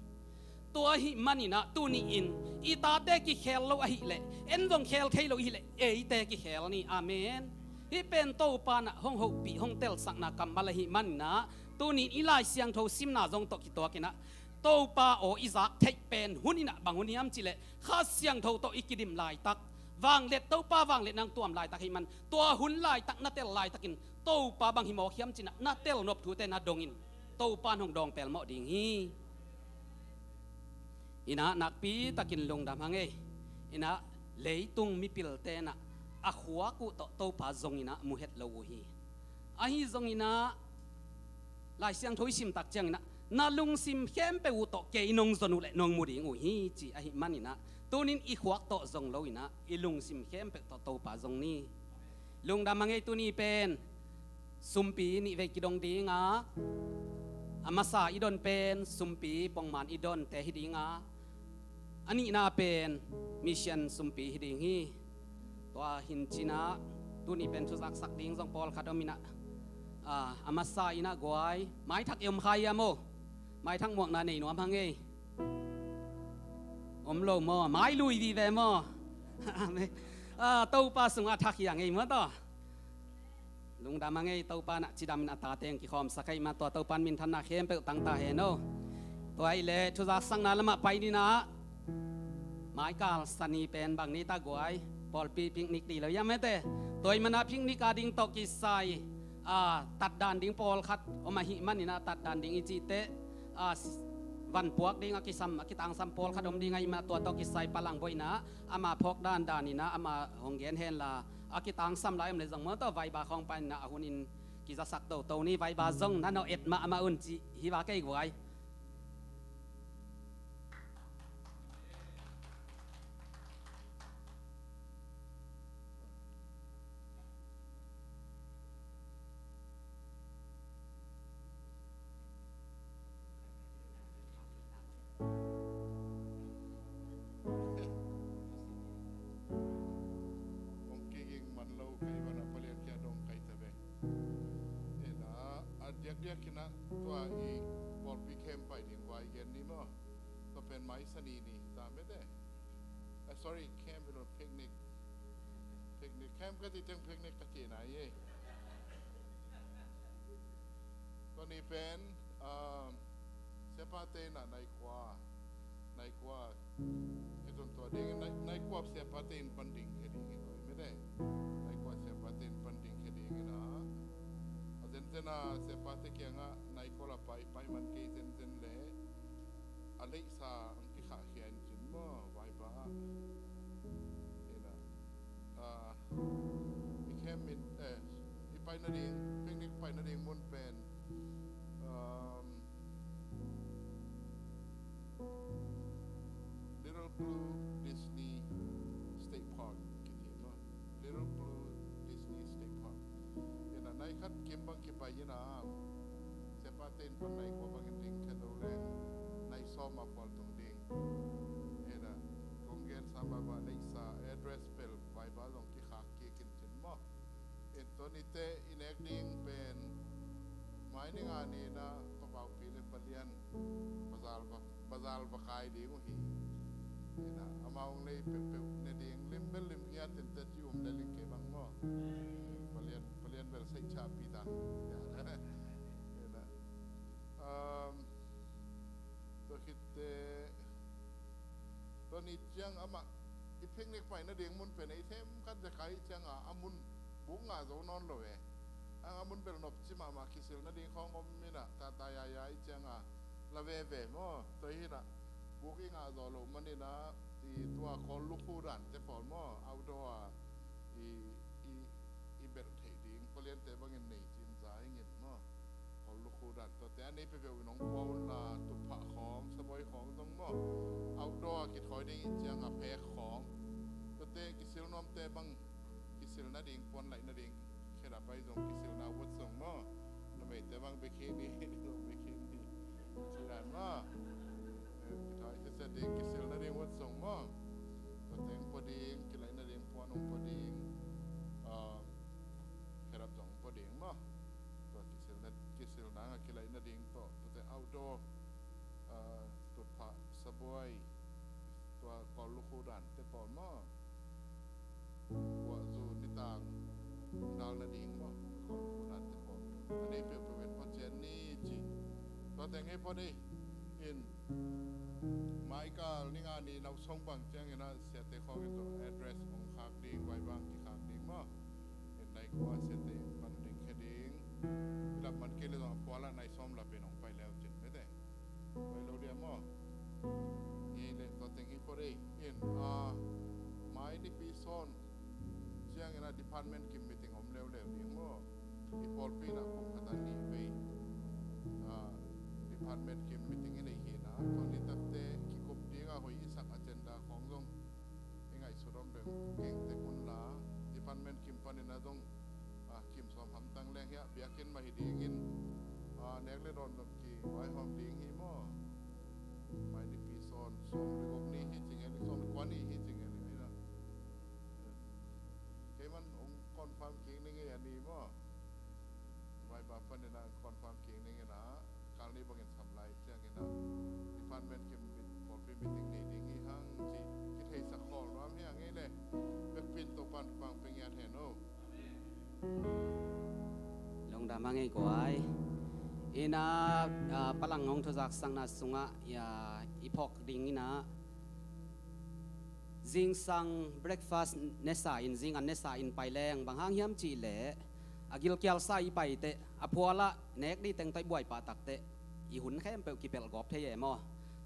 [SPEAKER 3] ตัวหิมันนี่นะตัวนี้อินอีตาเตกิเคลโลหิเลเอ็นดงเคลเทโลหิเลเอเตกิเคลนี่อาเมนฮิเป็นโตปานะห้องหกปีห้องเตลสักนากัมมาลหิมันนะตัวนี้อีลายเสียงเท่าซิมนาจงโตกิตัวกินะโตปาโออิซักเทเป็นหุนินะบางหุนิยามจิเลข้าเสียงเท่าโตอิกิดิมลายตักวางเล็ดเต้าป้าวางเล็ดนางตัวมลายตักให้มันตัวหุ่นลายตักนาเตลลายตักินเต้าป้าบางหิมอเขียมจินะนาเตลนบถูเตนาดงอินเต้าป้าหงดองเปลหมอดิงฮีอินะนักปีตักินลงดำหังเออินะเลยตุงมิปิลเตนะอาขัวกูเต้าป้าจงอินะมุเฮตโลฮีอาฮีจงอินะลายเสียงถอยซิมตักจังอินะนาลุงซิมเข้มไปอุตเกยนงจนุเลนงมุดิงอุฮีจีอาหิมันอินะตัวนี้อีขวักโตจงโลอินะอีลุงซิมเข้มไปโตป่าจงนี้ลุงดำมังไงตัวนี้เป็นสุมปีนี่เวกิดงดีงาอามาซาอีดอนเป็นสุมปีปองมันอีดอนแต่ฮิดีงาอันนี้น่าเป็นมิชชั่นสุมปีฮิดีงีตัวหินจีนะตัวนี้เป็นชุดสักดิ้งจงปอลคาดมินะอามาซาอีน่ากวยไม้ทักเอ็มไฮยาโมไม้ทั้งหมวกนาในหนวมพังเงอมโลมอไม้ลุยดีเวมอเต้าปลาสุงอาทักอย่างไงเมื่อต่อลุงดำมังไงเต้าปลาหนักจีดำมินตาเตงกิคอมสักไอมาตัวเต้าปลามินทันนาเข้มไปตั้งตาเฮโนตัวไอเล่ชุดสังนาละมาไปนี่นะไม้กาลสนีเป็นบางนี้ตากวยปอลปีพิกนิกดีแล้วยังไม่เตะตัวมันนะพิกนิกอาดิงตกิไซตัดดานดิ้งปอลคัดอมาหิมันนี่นะตัดดานดิ้งอิจิเตวันพวกดิ้งอากิซัมอากิตังซัมปอลคัดอมดิ้งไงมาตัวตกิไซพลังบ่อยนะอามาพกด้านนี่นะอามาหงเกียนเฮนละอากิตังซัมไลม์เลยจังเมื่อตัวไวบาของไปนะอาหุนินกิจะสักโตนี่ไวบาจงนั่นเอาเอ็ดมาอุ่นจีฮิวาเกยกวย
[SPEAKER 4] เรียกนะตัวอีบอลปีเข้มไปถึงวัยเย็นนี้มั้งก็เป็นไม้สนีนี่ตามไม่ได้sorry เข้มเป็นเทคนิคเข้มก็ที่จังเทคนิคกะทิไหนเย่ตัวนี้เป็นเซปาเตน่ะในกว่าที่ตัวเด้งในกว่าเซปาเตนปันดิ่งแค่ดีกันเลยไม่ได้ในกว่าเซปาเตนปันดิ่งแค่ดีกันนะZena sepate kianga nai kola pai man ke zen le alei sa angki kha hian chin mo vai ba ena ikem mit I pai na ding picnic pai na ding mon pen Little Blue Disney State Park kiti mo Little Blue Disney State Parkนายคัดเก็บบางเก็บไปยันเซปาเต้นปันนายก็บางดิ่งแค่ดูแลนายซ้อมมาพอตรงดิ่งกงเงินสามบาทในสา address เป็นไว้บ้านลงที่ขาเกี่ยกินถึงมั้งตัวนี้เตอินเอกดิ่งเป็นไม้ในงานนี้นะกระเป๋าปีนปเลียนบาซาลบขายดิ่งหีเอามาองในเป็นในดิ่งลิมเกียร์เต็มเต็มยุ่มในลิงเก็บบางมั้งปเลียนเวลใส่ชาปีตันตัวคิดตัวนี้จังอามาอีเพ่งเล็กไปนะเดียงมุนเป็นไอเทมกันจะขายจังอามุนบุ้งอาโซนอนเลยอามุนเป็นนบจิมาคิสิลนะเดียงของอมมินะตายายจังละเวมั้งตัวนี้นะบุกิ้งอาโซลมันนี่นะตัวคนลูกคู่ดันจะปอดมั้งเอาตัวอีเบลเทดิ้งเรียนแต่บางอย่างในจินใจเงินมั้งคนลูกคู่ดันแต่อันนี้เป็นแบบน้องปอนลาตุผะของสบายของต้องมั้งเอาตัวกิดคอยได้จังแพ้ของตัวเตะกิสิลน้อมเตะบางกิสิลนาดิ่งปอนไหลนาดิ่งแค่ดับไปตรงกิสิลนาวัดส่งมั้งทำไมแต่บางเบคีนี่ลงเบคีนี่สิได้มั้งกิดคอยจะเสด็จกิสิลนาดิ่งวัดส่งมั้ง pateng poding kilai na ding puan poding herap jong poding mo to kisil na nga kilai na ding to te outdoor to pa saboy to kolukudan te pol mo wa zu nitang dal na ding mo kolukudan te pol ane pe pen po chen ni ji to te ngai po di in Michael ni nga ni nau song bang chang ina se te khong to address ong khak ding wai bang ki khak ding mo in nai ko se te pan ding kheding la man ke le dong pwala nai som la pe nong pai leo chin me te pai lo dia mo ni le to teng hi pore in mai ni pi son chang ina department ki meeting om leo leo ding mo i pol pi na ko khatan ni ve department ki meeting ina hi na to ni tapte ki kop dinga hoi isak agenda khong dong ingai sodom be keng te kun la department kim pan na dong kim som ham tang leng ya biakin ma hi dingin nek le don ki wai hom ding hi mo mai ni pi son som le gop ni hi ching eli som kwan ni hi ching eli na ke man ong confirm king ni nge ani mo wai ba pan na confirm king ni na kal ni bangin samlai chang ina department kim for meeting ni ding hi hang chi ki thei sa khol ram hi ang le bek pin to pan pang peng yan he no
[SPEAKER 3] long da mangai kwai ina palang ngong thozak sang na sunga ya ipok ding ina jing sang breakfast nesa in jing an nesa in paileng bang hang hiam chi le agil kyal sa i pai te aphuala nek di teng tai buai pa tak te i hun khem pe ki pel gop the ye mo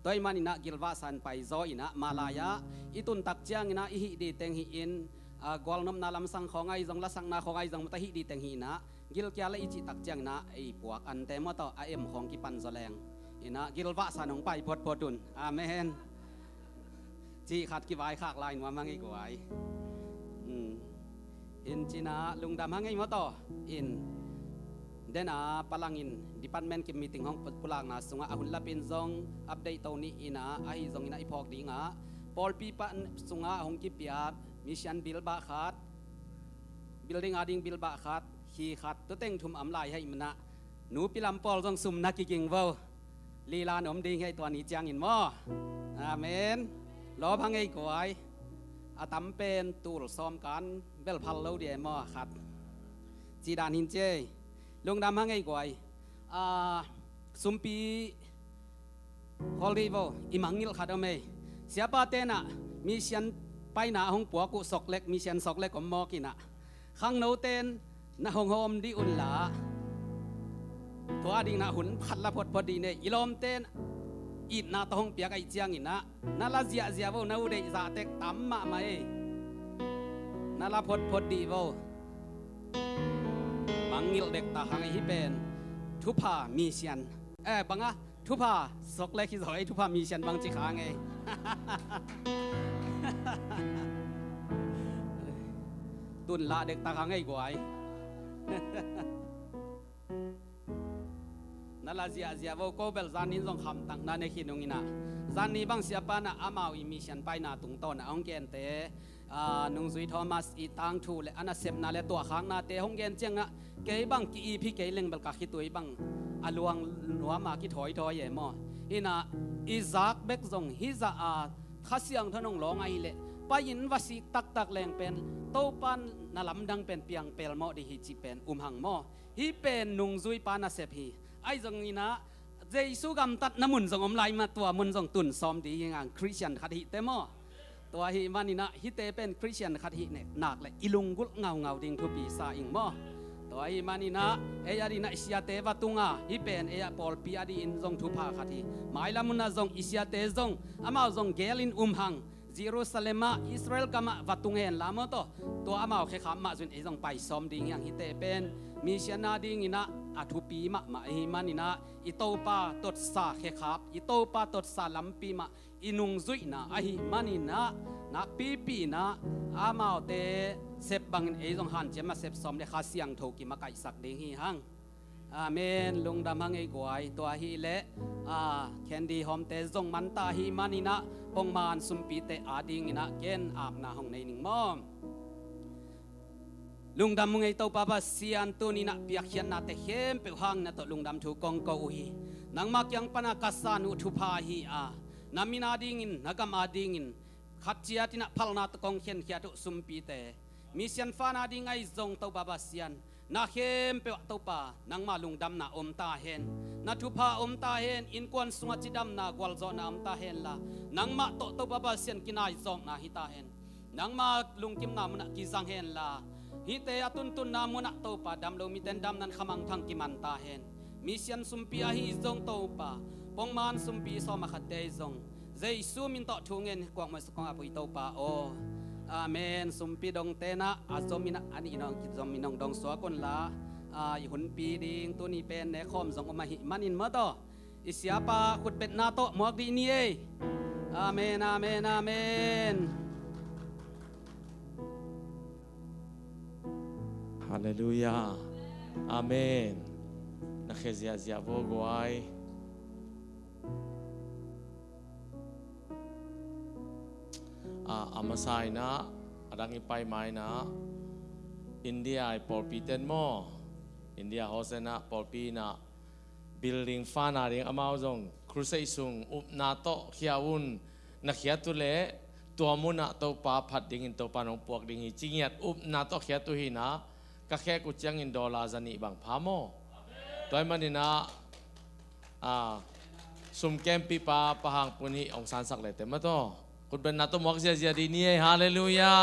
[SPEAKER 3] toy manina gilwa san pai zo ina malaya itun tak chiang ina i hi di teng hi in gol nom na lam sang khongai jong la sang na khongai jong ta hi di teng hi na gil kya la i chi tak chiang na ei puak an te mo to a em khong ki pan zo leng ina gilwa san ong pai phot photun amen chi khat ki vai khak lai nwa mangi gwai in china lungdam hangai mo to in dena palangin department ki meeting hong pulang na sunga ahun lapin zong update to ni ina ahi zong ina ipok dinga pol pi pa sunga hong ki piat mission bil ba khat building ading bil ba khat hi khat to teng thum am lai hai mna nu pilam pol zong sum na ki king wo lila nom ding hai to ni chang in mo amen lo bhangai koi atam pen tul som kan bel phal lo dia mo khat chi dan hin che lung dam hangai koi sumpi holivo imangil khadome siapa tena mission paina hong puaku soklek mission soklek kom mo kina khang no ten na hong hom di unla to ading na hun phatla phot phodi ne ilom ten it na to hong piak ai chiang ina na la zia zia vo na u de za tek tam ma mai na la phot phodi vo mangil dek ta hang hi pen thupa mission banga thupa soklek hi zoi thupa mission bang chi khang e tuần lạ được ta kháng ấy của ai nà là gì vô cô bel gian nín dòng khăm tặng na này khi nông ina gian ní bang siapa na amau emission pai na tung to na ông gen te nung zui Thomas i tang thu le ana sep na le to khang na te hong gen cheng na ke bang ki i phi ke leng bel ka khi tuai bang aluang nuwa ma ki thoi thoi ye mo ina Isaac bek zong hi za a khasiang thanong long ai le payin wasi tak tak leng pen to pan na lam dang pen piang pel mo di hi chi pen hang mo hi pen nung zui pa na sep hi ai zong ina Jesu gam tat namun zong om lai ma tua mun zong tun som di yang Christian khat hi te mo tua hi manina hi te pen Christian khat hi ne nak le ilungul ngau ding thu pi sa ing mo tua hi manina e ari na isia te watunga hi pen e pol pi adi in zong thu pha khat hi mai lamuna zong isia te zong amao zong gelin hang Jerusalema Israel kama watungen lamo to amao khe kham ma jun e jong pai som ding yang hi te pen missionary ding ina athupi ma hi manina itopa tot sa khe khap itopa tot sa lampi ma inung zui na ahi manina nak pi na amao te sep bangin e jong han chema sep som le kha siang tho ki ma kai sak ding hi hang อาเมนลุงดำหังไอ้กวยตัวฮีเละแคนดี้หอมเตจงมันตาฮีมานินะปงมานสุมปีเตอาดิงนะเกนอาบนาห้องในหนึ่งมอมลุงดำมึงไอ้ตัวป้าป้าเสียนตัวนี้นะเปียกเขียนนาเตเข้มเปียกหางนะตัวลุงดำถูกกองเกาฮีนังมักยังปนักสานุทุพาฮีนามินาดิ่งนักมาดิ่งขัดเจียตินะพัลนาตกองเขียนเขียตุสุมปีเตมิเซียนฟ้านาดิ่งไอ้จงตัวป้าป้าเสียนนาเข้มเปียกตัวป้านังมาลุงดำนะอมตาเห็นนาทุพาอมตาเห็นอินกวนสุงจิดำนากวลโจนาอมตาเห็นละนังมาโตตัวป้าป้าเสียนกินไอ้จงนาฮิตาเห็นนังมาลุงกิมนามุนักกิจังเห็นละฮิเตอตุนตุนนามุนักตัวป้าดำโลมิเตนดำนันขมังทังกิมันตาเห็นมิเซียนสุมปีอาฮิจงตัวป้าปงมันสุมปีสอมาขัดเดจงเจสุมินต่อทุ่งเงินกวางมาสกองอาปุยตัวป้าโออาเมนสุมปีดงเตนะอาจอมินะอันนี้น้องคิดจอมินองดงสวกุนละหุ่นปีดิงตัวนี้เป็นในคอมจงออกมาหิมันอินมาต่ออิสยาปาขุดเป็ดนาโตหมวกดีนี่เออาเมนอาเมนอาเมน
[SPEAKER 5] ฮาเลลูยาอาเมนนักเขียนเสียโบกไว้อามาไซนะดังอีไปไม้นะอินเดียปอลปีเตนโมอินเดียโฮเซนะปอลปีนะบิลดิ้งฟ้านาเรียงอามาจงครูเซซุงอุปนาโตเขียวุนนักเขียตุเล่ตัวมุนะตัวปาพัดดิ่งตัวปานองปวกดิ่งจริงเหตุอุปนาโตเขียตุหินะก็แค่กุจังอินดอลาจันิบังพาโมตัวมันนี่นะสุมเกมปีปาปะหังปุนิองสันสักเลยเต็มตัวคุณเป็นนัตโมกเสียดีนี่ฮาเลลูยา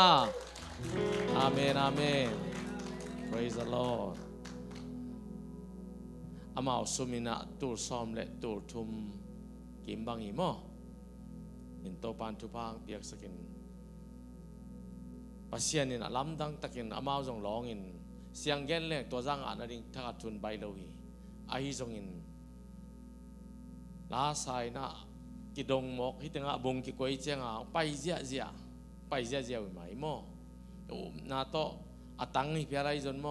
[SPEAKER 5] อาเมนอาเมน praise the Lord อามาสุมินะตูซ้อมและตูทุมกิมบังอีโมอินโตปานทุพังเปียกสกินปัสยานินะลำดังตะกินอามาจงร้องอินเสียงเกนเล็กตัวจังอันนั้นทักทุนใบโลหีอาฮิจงอินลาไซนะกิดงมกฮิตงะบงกิกวยเจียงอ่ะไปเจียเจียวิมายโมนาโตอตังฮิพิอะไรจนโม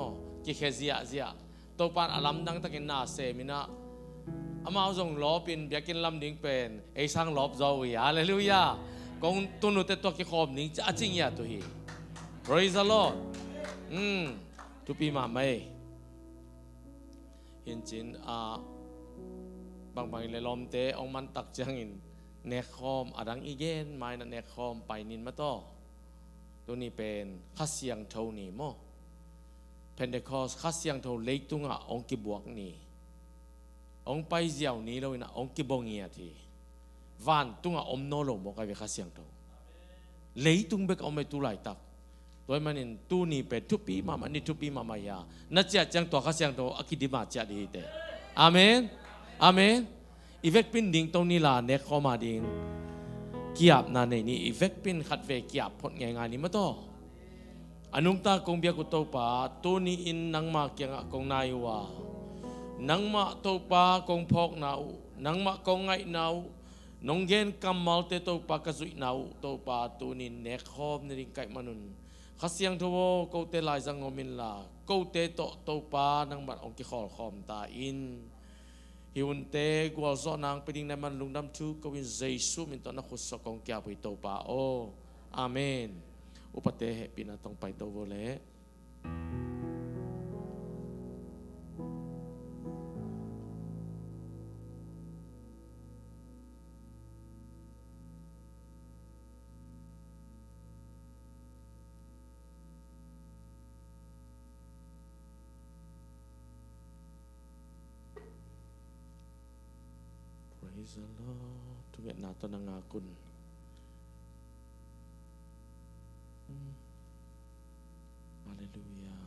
[SPEAKER 5] กิเคเจียโตปานอลัมดังตะกินนาเซมินะอามาจงล้อปินเบียกินลำดิ้งเป็นไอช่างลอบจาวิฮาเลลูยากงตุนุเตตัวกิขอบนิ่งจะจริงยาตัวฮี praise the Lord ทุปีมาไม่เห็นจินบางเลยลมเตะองมันตักจังอินเนคอมอดังอีเกนไม่นั่นเนคอมไปนินมาต่อตัวนี้เป็นข้าเสียงเท่านี้โมเพนเดคอสข้าเสียงเท่าเล็กตุงอ่ะองกิบวกนี่องไปเจียวนี้เราเนี่ยองกิบงเงียทีวันตุงอ่ะอมโนโลมอกไปข้าเสียงเท่าเล็กตุงเบกอมไปตุไหลตักตัวมันนี่ตัวนี้เป็นทุปีมามันนี่ทุปีมามายานัดเจ้าจังตัวข้าเสียงเท่าอคิดิมาเจ้าดีเตอาเมนอาเมนอีเวกปินดิ่งตรงนี้ล่ะเนคเข้ามาดิ่งเกียบนั่นนี่อีเวกปินขัดเวกเกียบพดง่ายๆนี่มาต่ออนุตากงเบียกุตปาตัวนี้อินนังมาเกียงกงนายวานังมาตปากงพอกนาวนังมากงไงนาวนงเย็นกำมัลเตตปากสุยนาวตปาตัวนี้เนคเข้าในดิ่งไก่มนุนข้าเสียงทัวโกเตลายจังงมินลาโกเตตปานังบัดองกิขอลคอมตาอินฮิวันเตกวลโซนางไปดิ้งในมันลุงดำทูกวินเจสุมินตอนนักขุดสกองเกียบไปโตปาโออาเมนอุปเตเหปินาต้องไปโตโวเล Praise the Lord ทุกอย่างนาตนางาคุณฮาเลลูยา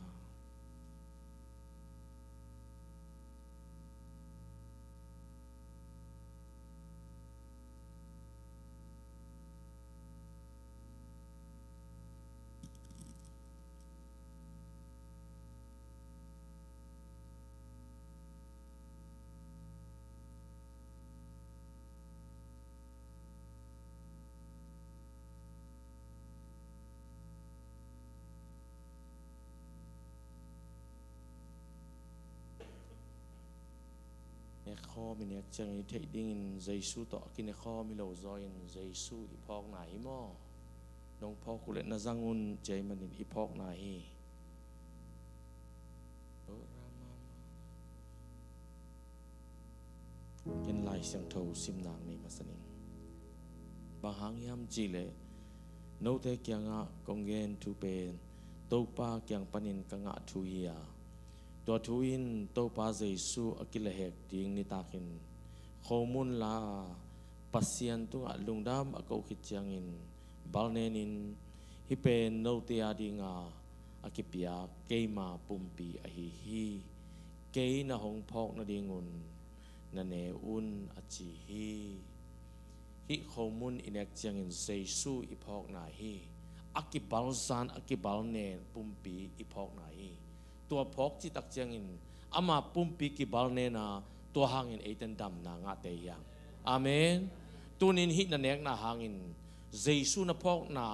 [SPEAKER 5] ข้อมีเนี่ยจังอิเทดิ้งอินเจสูต่อกินในข้อมีเราจอยอินเจสูอีพอกไหนมั่วน้องพ่อกุเลนจังอุนใจมันอินอีพอกไหนกินลายเสียงเท่าซิมนางนี่มาสนิงบางหางยามจีเลโนเตเกียงะกงเกนทูเป็นตัวป้าเกียงปนินกังะทูเฮียตัวทูอินตัวป้าเจสูอกิเลเหกดิ้งนิตากินข้อมูลลาปัสยันตุงะลุงดามอากาคิดจังอินบาลเนนินฮิเป็นโนเตียดิงาอากิปยาเกมาปุ่มปีอหิฮีเกยนะหงพอกนะดิงุนนันเนอุนอจิฮีฮิข้อมูลอินเอกจังอินเซซูอีพอกนาฮีอากิบาลซานอากิบาลเนปุ่มปีอีพอกนาฮีตัวพอกจิตักจังอินอามาปุ่มปีกิบาลเนนาตัวหางอินเอตันดำนางาเตยังอาเมนตัวนินฮินันเอกนาหางอินเจสูนะพอกนา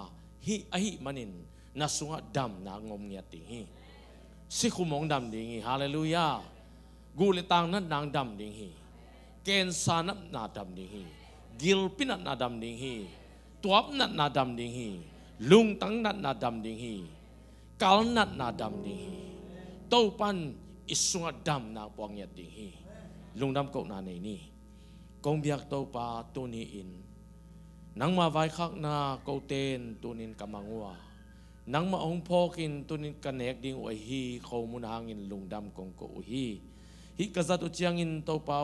[SPEAKER 5] ฮิอหิมันินนาสุงะดำนางมเงียติฮีสิคุมองดำดิงีฮาเลลูยากูเลตังนั้นนางดำดิงีเกณฑ์สานับนาดำดิงีกิลปินัดนาดำดิงีตัวบนัดนาดำดิงีลุงตังนัดนาดำดิงีกาลนัดนาดำดิงีเต้าปันอิสุงะดำนาปองเงียติงีลุงดำกนาในนี้กงเบียกเต้าปาตัวนี้อินนังมาไว้ข้างนาเกาเตนตัวนินกำมังวานังมาองพอกินตัวนินกันเนกดิ่งอุฮีเขามุนหางินลุงดำกงโกอุฮีฮิกษัตริย์เจียงอินตัวเปา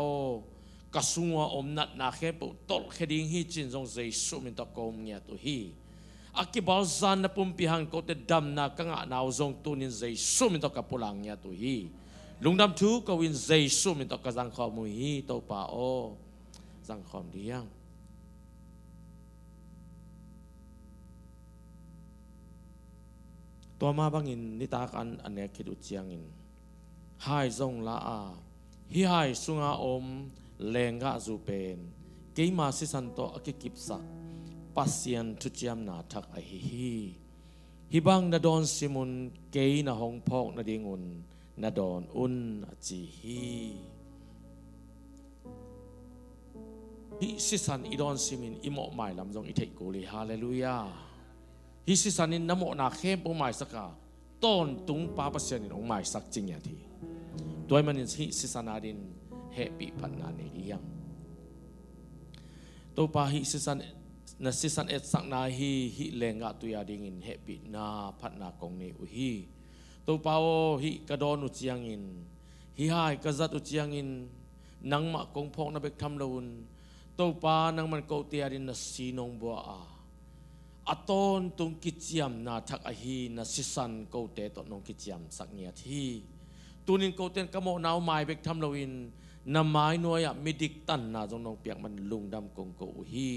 [SPEAKER 5] กสุงวาอมนัดนาเคปุตอลเคดิ่งฮิจินจงเจสุมินตะกอมเงียตุฮีอากิบาลซานนับปุ่มพิหังโกเตดำนากังอาณาวจงตัวนินเจสุมินตะกับปุลังเงียตุฮีลุงดำทูกวินเจสุมินตะกับจังขอมุฮีตัวเปาโอจังขอมดียังตัวมาบังอินนิตากันอันเนคิดอุจยังอินหายจงละอาฮิหายสุงอาอมเลงกะจูเป็นเกยมาสิสันโตอกิกิบสักปัสยันทุจยมนาทักอหิฮีฮิบังนาดอนซิมุนเกยนาหงพอกนาดิงุนนาดอนอุนอจิฮีฮิสิสันอีดอนซิมินอิโมไมลำจงอิเทกุลีฮาเลลูยาฮิสิสันินนโมนาเข้มองหมายสักาต้นตุงปาปัสยานินองหมายสักจริงอย่างที่ตัวมันฮิสิสันาดินเฮปีพันนาในเรียงตัวปาฮิสิสันนัสิสันเอสักนาฮิเลงะตุยาดิงินเฮปีนาพันนากงเนอุฮีตัวปาโอฮิกระดอนอุจยังอินฮิหายกษัตริย์อุจยังอินนังมะกงพงนับเบกทำลุนตัวปานังมันโกเตียดินนัสีนงบัวอาอัตอนตุงกิจยมนาทักอหีนาสิสันโกเตตนงกิจยมสักเงียทีตุนินโกเตนกโมนาวไม้เบกทำลวินนำไม้นวยมิดิกตันนาจงนงเปียกมันลุงดำกงโกอุฮี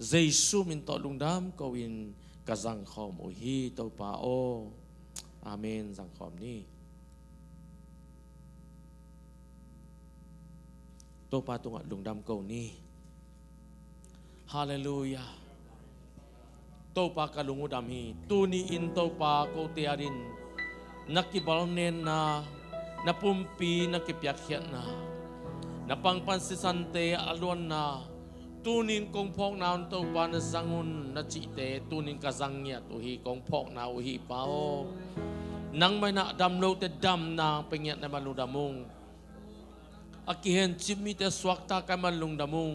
[SPEAKER 5] เจสุมินตอลุงดำกวินกะจังขอมอุฮีตปาโออาเมนจังขอมนี้ตปาตุงลุงดำโกนี้ฮาเลลูยาตัวปากลุงอุดามีตัวนี้อินตัวปากโกเตียดินนักกิบาลเนนนาปุ่มปีนักกิปยักเขียนนาปังปันสิสันเตอลวนนาตัวนี้กงพอกนาวตัวปานสังุนนาจิเตตัวนี้กะสังเงียตัวฮีกงพอกนาวฮีเปานังไม่นาดำโลเตดำนาเป็นเงียในมันลุงดามุงอากิเห็นจิมิเตสวักตากันมันลุงดามุง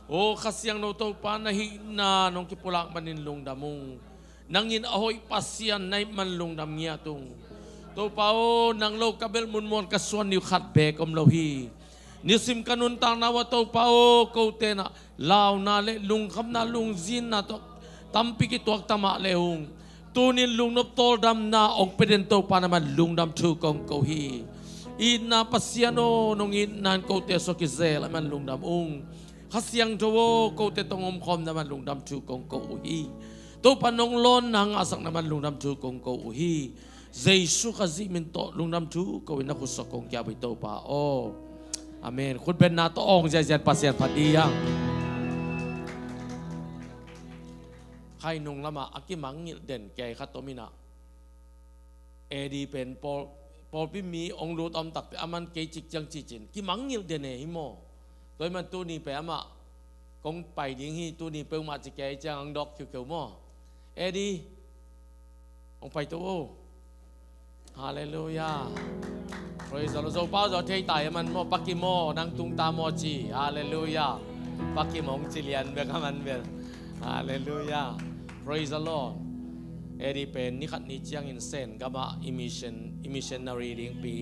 [SPEAKER 5] โอ้ขสิยังโนโตปานะฮินาน้องกิปุลักมันินลุงดามุงนังยินahoy pasyanในมันลุงดำเงียตุงโตปาโอนังโลกเบลมุนมวนกส่วนนิวขัดเบกอมโลฮีนิสิมกันุนตังนาวโตปาโอโกเตนะลาวนาเลลุงคำนาลุงจินนาตกตัมปิกิตวกตมะเลหุงตูนินลุงนบโตดำนาองเป็นโตปานะมันลุงดำทูกองโกฮีอินนาpasyanโนนงอินนานโกเตสกิเซลมันลุงดำอุงขัสยังโจโวโกเตตงอมคอมน้ำมันลุงดำชูกงโกอุฮีตัวปนงล้นนางอาศักน้ำมันลุงดำชูกงโกอุฮีเจสุขจิมินโตลุงดำชูก็วินาคุสกงแก้วไปตัวปาโออาเมนคุณเป็นนาโตองใจเจนปัสยันพัดดียังใครนุ่งละมาอากิมังเด่นแก่ขัตโตมินาเอดีเป็น ปอพี่มีองรูตอมตักแต่อามันเกจิกจังจีจินกิมังยิลเดเนฮิโมโดยมันตัวนี้ไปอามาคงไปดิ้งฮีตัวนี้เปิลมาจิเกจังดอกเขียวๆโมเอ็ดีองไปตัวฮาเลลูยา Praise the Lord โซป้าจะเทตายมันโมปักกิโมนังตุงตาโมจีฮาเลลูยาปักกิโมงจิเลียนเบกมันเบลฮาเลลูยา Praise the Lord เอดีเป็นนิขัดนิจังอินเซนกับมาอิมิชันนารีดิ้งปี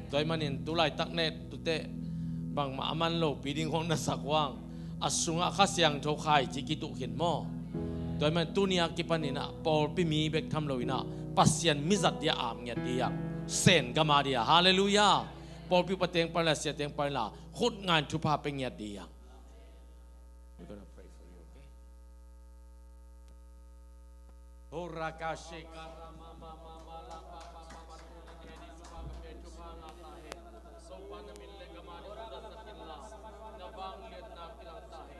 [SPEAKER 5] โดยมันอินตุไลตักเนตตุเตบางมามันโลปีดิ้งของนักสักว่างอสุงอาคาเสียงโทคายจิกิตุเห็นโมโดยมันตุเนียกิปันินะปอลปีมีเบกทำโลวินะปัสยันมิจัดเดียอามเงียดียเซนกับมาเดียฮาเลลูยาปอลปีปะเตงปะละเสียเตงปะละขุดงานทุพาเป็นเงียดีย We're gonna pray for you, okay? Ora kashika rama mama mala papa papa tuna kedi supa ke tupa na tahe sopa na mille gamani uda sakilla na bang let na kilang tahe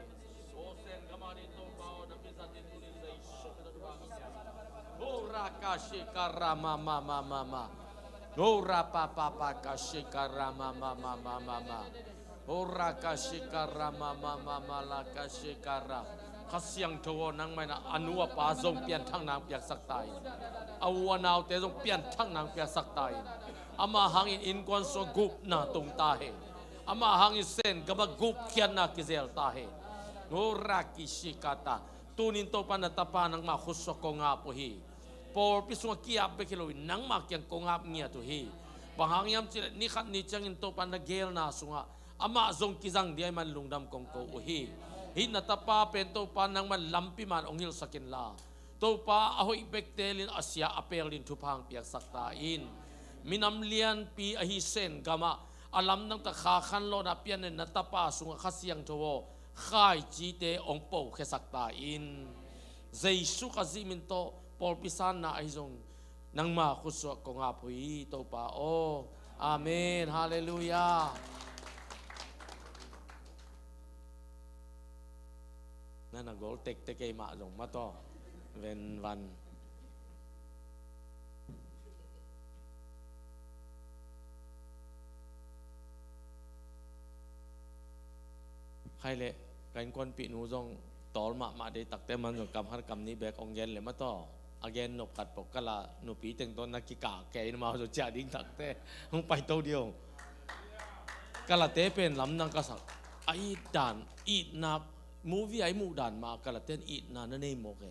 [SPEAKER 5] osen gamani to bao na bizatin tuli zai shuk na tupa ke ora kashika rama mama mama ora papa papa kashika rama mama mama ora kashika rama mama mala kashika ramaข้าเสียงทวนังไม่นะอนุวปาทรงเปลี่ยนทั้งนางเปียกสักตายอาวานาวเตทรงเปลี่ยนทั้งนางเปียกสักตายอามาหังอินกวนโซกุปนาตรงตาเหอามาหังอิเซนกับกุปเขียนนากิเซลตาเหโนรากิชิกาตาตูนินโตปานาตาปานังมาขุสกงาปุฮีปอปิสวกีอาเบคิโลวินังมาเกียงกงาเงียตุฮีบางหังยามจิเลนิขัดนิจังอินโตปานาเกลนาสุงะอามาทรงกิจังเดียมันลุงดำกงโกอุฮีหินตาปาเป็นตัวปานังมันลำปีมันองหิลสักินลาตัวปาอหอยเบกเตลินอาเซียอเปลินทุพังเปียกสักตาอินมินำเลียนปีอหิเซนกามะอาลัมนังตะขาขันโลนาเปียนนตาปาสุงขัสยังทวข่ายจีเตองโปเคสักตาอินเจสุขจิมินโตปอลปิสานนาไอซงนังมาขุสวกงอาพุยตัวปาโออาเมนฮาเลลูยานั่นน่ะโกลเต็กเตกไอมาลงมาต่อเวนวันใครเลยการคนปีนูจงตอลมาได้ตักแต่มันจงกำหันกำนี้แบกองเย็นเลยมาต่ออาเกนนบขัดปกกะละนูปีเต็งต้นนักกิกาแกนมาจนจ่าดิ้งตักแต่คงไปตัวเดียวกะละเตเป็นลำนังกษัตริย์ไอ้ด่านอีนับมูวี่ไอ้มูด่านมากระเต้นอีนานนั่นเองโมเก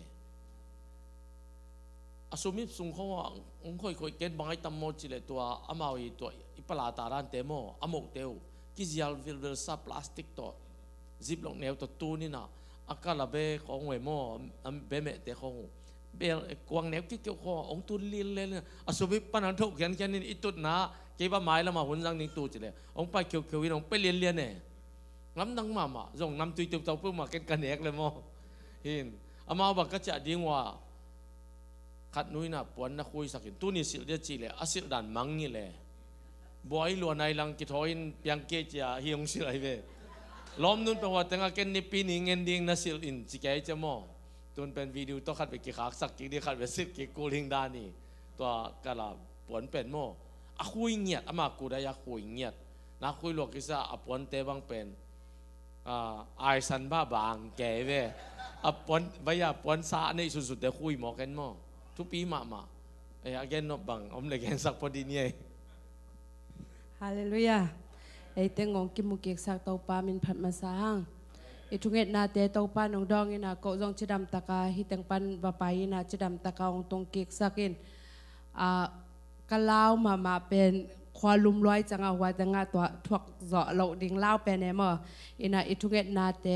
[SPEAKER 5] อสุมิสุงเขาว่าองค่อยเก็ตบางไอ้ตำโมจิเลตัวอามาอีตัวอีปลาตารันเตโมอามกเตวกิจยาลวิลซาพลาสติกตัวซิปลงแนวตัวตูนี่นะอากาลาเบของเวโมเบเมเตของเบลกวางแนวที่เกี่ยวข้ององตุลีเลนอสุมิปัญหาทุกอย่างแค่นี้อีตุดนะเกี่ยวกับไม้ละมาหุ่นสังนิงตูจิเลองไปเขียววินองไปเรียนเนี่ยน้ำนังมาส่งน้ำตุยตุยเตาเพื่อมาเก็ตกันเอกเลยมั้งเห็นอามาบอกก็จะดิ้งว่าขัดนุ้ยนะปวนนักคุยสักทีตู้นี่สิเดียจีเลยอาศิด่านมังนี่เลยบ่อยล้วนในลังกิทอยน์เปียงเกจอะฮิยงสิไรเว้ล้อมนู้นเป็นว่าแต่งกันในปีนี้เงินดิ้งน่าสิอินจิเกจมั้งตัวเป็นวิดีโอต้องขัดไปกี่ขากสักกี่เดียขัดไปสิกี่กูลิงดานี่ตัวกะลาปวนเป็นมั้งอาคุยเงียดอามากูได้ยาคุยเงียดนักคุยหลวกกิซ่าอาปวนเตบังเป็นไอซันบ้าบางแก่เว้ปอนใบยาปอนซาในสุดๆแต่คุยหมอกันมั้งทุกปีมาไอ้แกนนบังอมเลยแกนสักพอดีเนี่ย
[SPEAKER 6] ฮาเลลูยาไอ้เต็งงกิมุกิกสักเตาปามินผัดมาสางไอ้ทุกเอ็ดนาเตเตาปานองดองอินะก็จงจะดำตะกาฮิตังปันบาปายินะจะดำตะกาองตรงกิกสักอินกะลาวมาเป็นความลุ่มร้อยจังเอาไว้จังตัวทวกเจาะเหลาดิ่งเล่าเป็นไงมั้งอินะอิทุกเอ็ดนาเต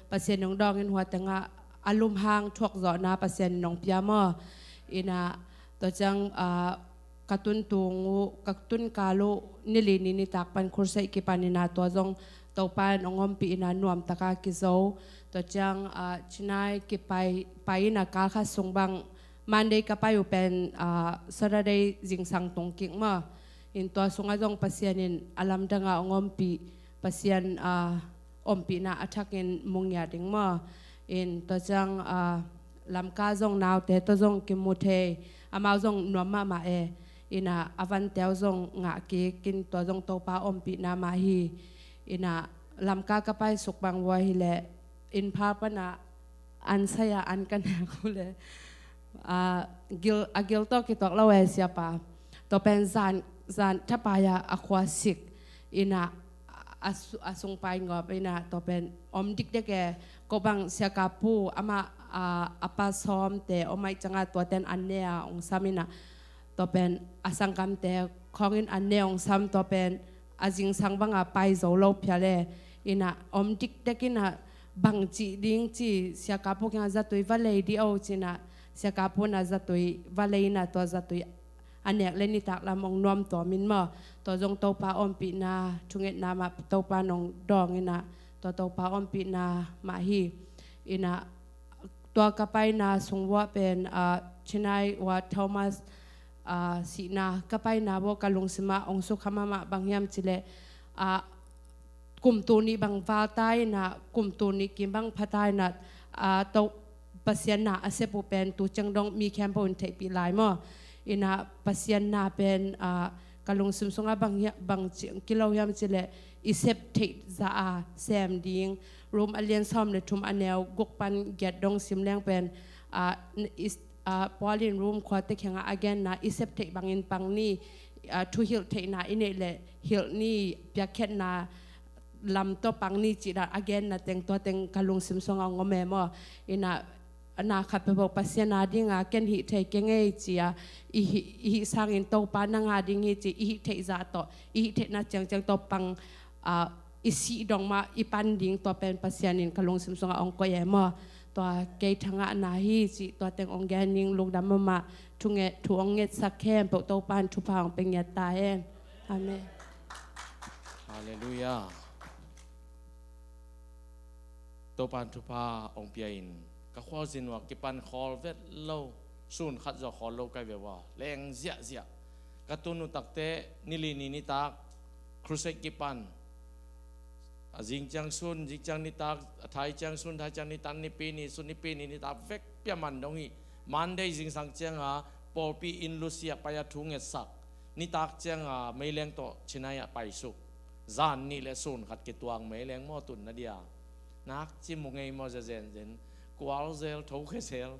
[SPEAKER 6] เปอร์เซ็นต์น้องดองอินหัวจังอารมณ์ห่างทวกเจาะนาเปอร์เซ็นต์น้องพิยามั้งอินะตัวจังกระตุ้นตุงกระตุ้นกาลุนิลินิตักปันคุรใส่กิปานินาตัวจงตัวปานองอมปีอินะนวมตะกากิโซตัวจังชินายกิไปอินะกาลข้าสงบังมันได้กับไปอยู่เป็นสระได้จิงสังตรงกิ่งมั้งอินตัวสงฆ์จงปัสยานินอลัมดังอองอมปีปัสยานอมปีน่าอัฐกินมุงยาดิงมาอินตัวจังลำกาจงนาวแต่ตัวจงกิมุเทอามาจงนวมมาเอ ina avan teo zong nga ki kin to zong to pa om pi na ma hi ina lam ka ka pai suk bang wa hi le in pa pa na an saya an kan ku le gil to ki tok la we sia pa to pen zan tapaya aquasik ina asung pai ngop ina to pen om dik de ke ko bang sia ka pu ama apa som te omai changa to ten an ne ong samina to pen asangkam te khongin an ne ong sam to pen ajing sang banga pai zo lo phale ina om dik de kina bang chi ding chi sia ka pu kya za toi vale di o china sia ka pu na za toi vale na to za toi anek le ni tak lam ong nom to min mo to jong to pa om pi na thunget na ma to pa nong dong ina to pa om pi na ma hi ina to ka pai na sungwa pen chinai wa Thomas si na ka pai na bo kalung sima ong su khama ma bangyam chile kum tu ni bang va tai na kum tu ni kim bang phatai na to pasien na ase pu pen tu chang dong mi kham pon thei pi lai mo ina pasien na pen kalung sim sunga bang kilo yam chile isep thei za sem ding room alien som le thum anel gok pan get dong sim leng pen Pauline room khwate khenga again na isep thei bangin pang ni thu hil thei na ine le hil ni pyakhet na lam to pang ni chi da again na teng to teng kalung sim songa ngome mo ina na khat pe bo pasien na dinga ken hi thei kenge chia i sangin to pa na nga ding hi chi i thei za to i thei na chang to pang isi dong ma ipan ding to pen pasien in kalung sim songa ong ko ye mo to ke thanga na hi chi to teng ong gan ning lung dam ma thunge thuong nge sakhem po to pan thu phang peng ya ta en amen
[SPEAKER 5] Hallelujah ตัวปันทุพาองเปียนก็ข้อสินว่ากิปันคอลเวทโลส่วนขัดจะคอลโลกไกเบว่าแรงเสียกระตุนุตักเตนิลินินิตากครุเซกิปันจิงจังซุนจิงจังนิตากไทยจังซุนไทยจังนิตันนิปีนิซุนนิปีนินิตากเวกเปียมันดงฮีมันได้จิงสังเจียงหาปอปีอินลุเซียไปยทุงเอสักนิตากเจียงหาไม่แรงโตชินายไปสุกจานนี่และส่วนขัดกิตวงไม่แรงมอตุนนาเดียนักจิมงไงมอจะเจนกวาลเซลทุกเซล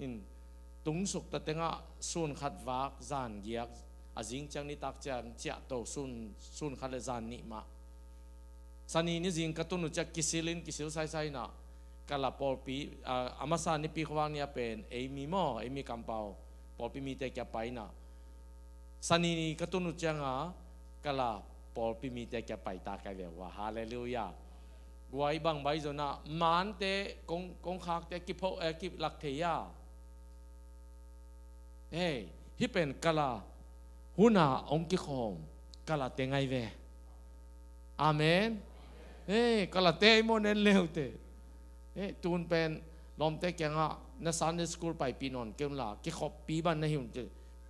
[SPEAKER 5] อินตุงสุกแต่เงาส่วนขัดวักจานเยียกอาจิงจังนิตักจังเจ้าโตส่วนขัดจานนี่มาสันนี้นี่จิงกระตุ้นจะกิสิลใส่นะกะลาปอลปีอามาสานี่ปีขวางเนี่ยเป็นเอมีมอเอมีกัมเปาปอลปีมีแต่แกไปนะสันนี้กระตุ้นจังกะลาปอลปีมีแต่แกไปตาไกลเลยว่าฮาเลลูยาไว้บางใบจนะมันเตะกงขากเตะกิพกิลักเทียเฮ้ที่เป็นกะลาหุนาองกิคองกะลาเตงไงเวอาเมนเฮ้กะลาเตโมเนเลวเตเฮ้ตูนเป็นลมเตะแกงะนักสันนิสกูลไปปีนนเกมละกิขบปีบ้านในหิวเต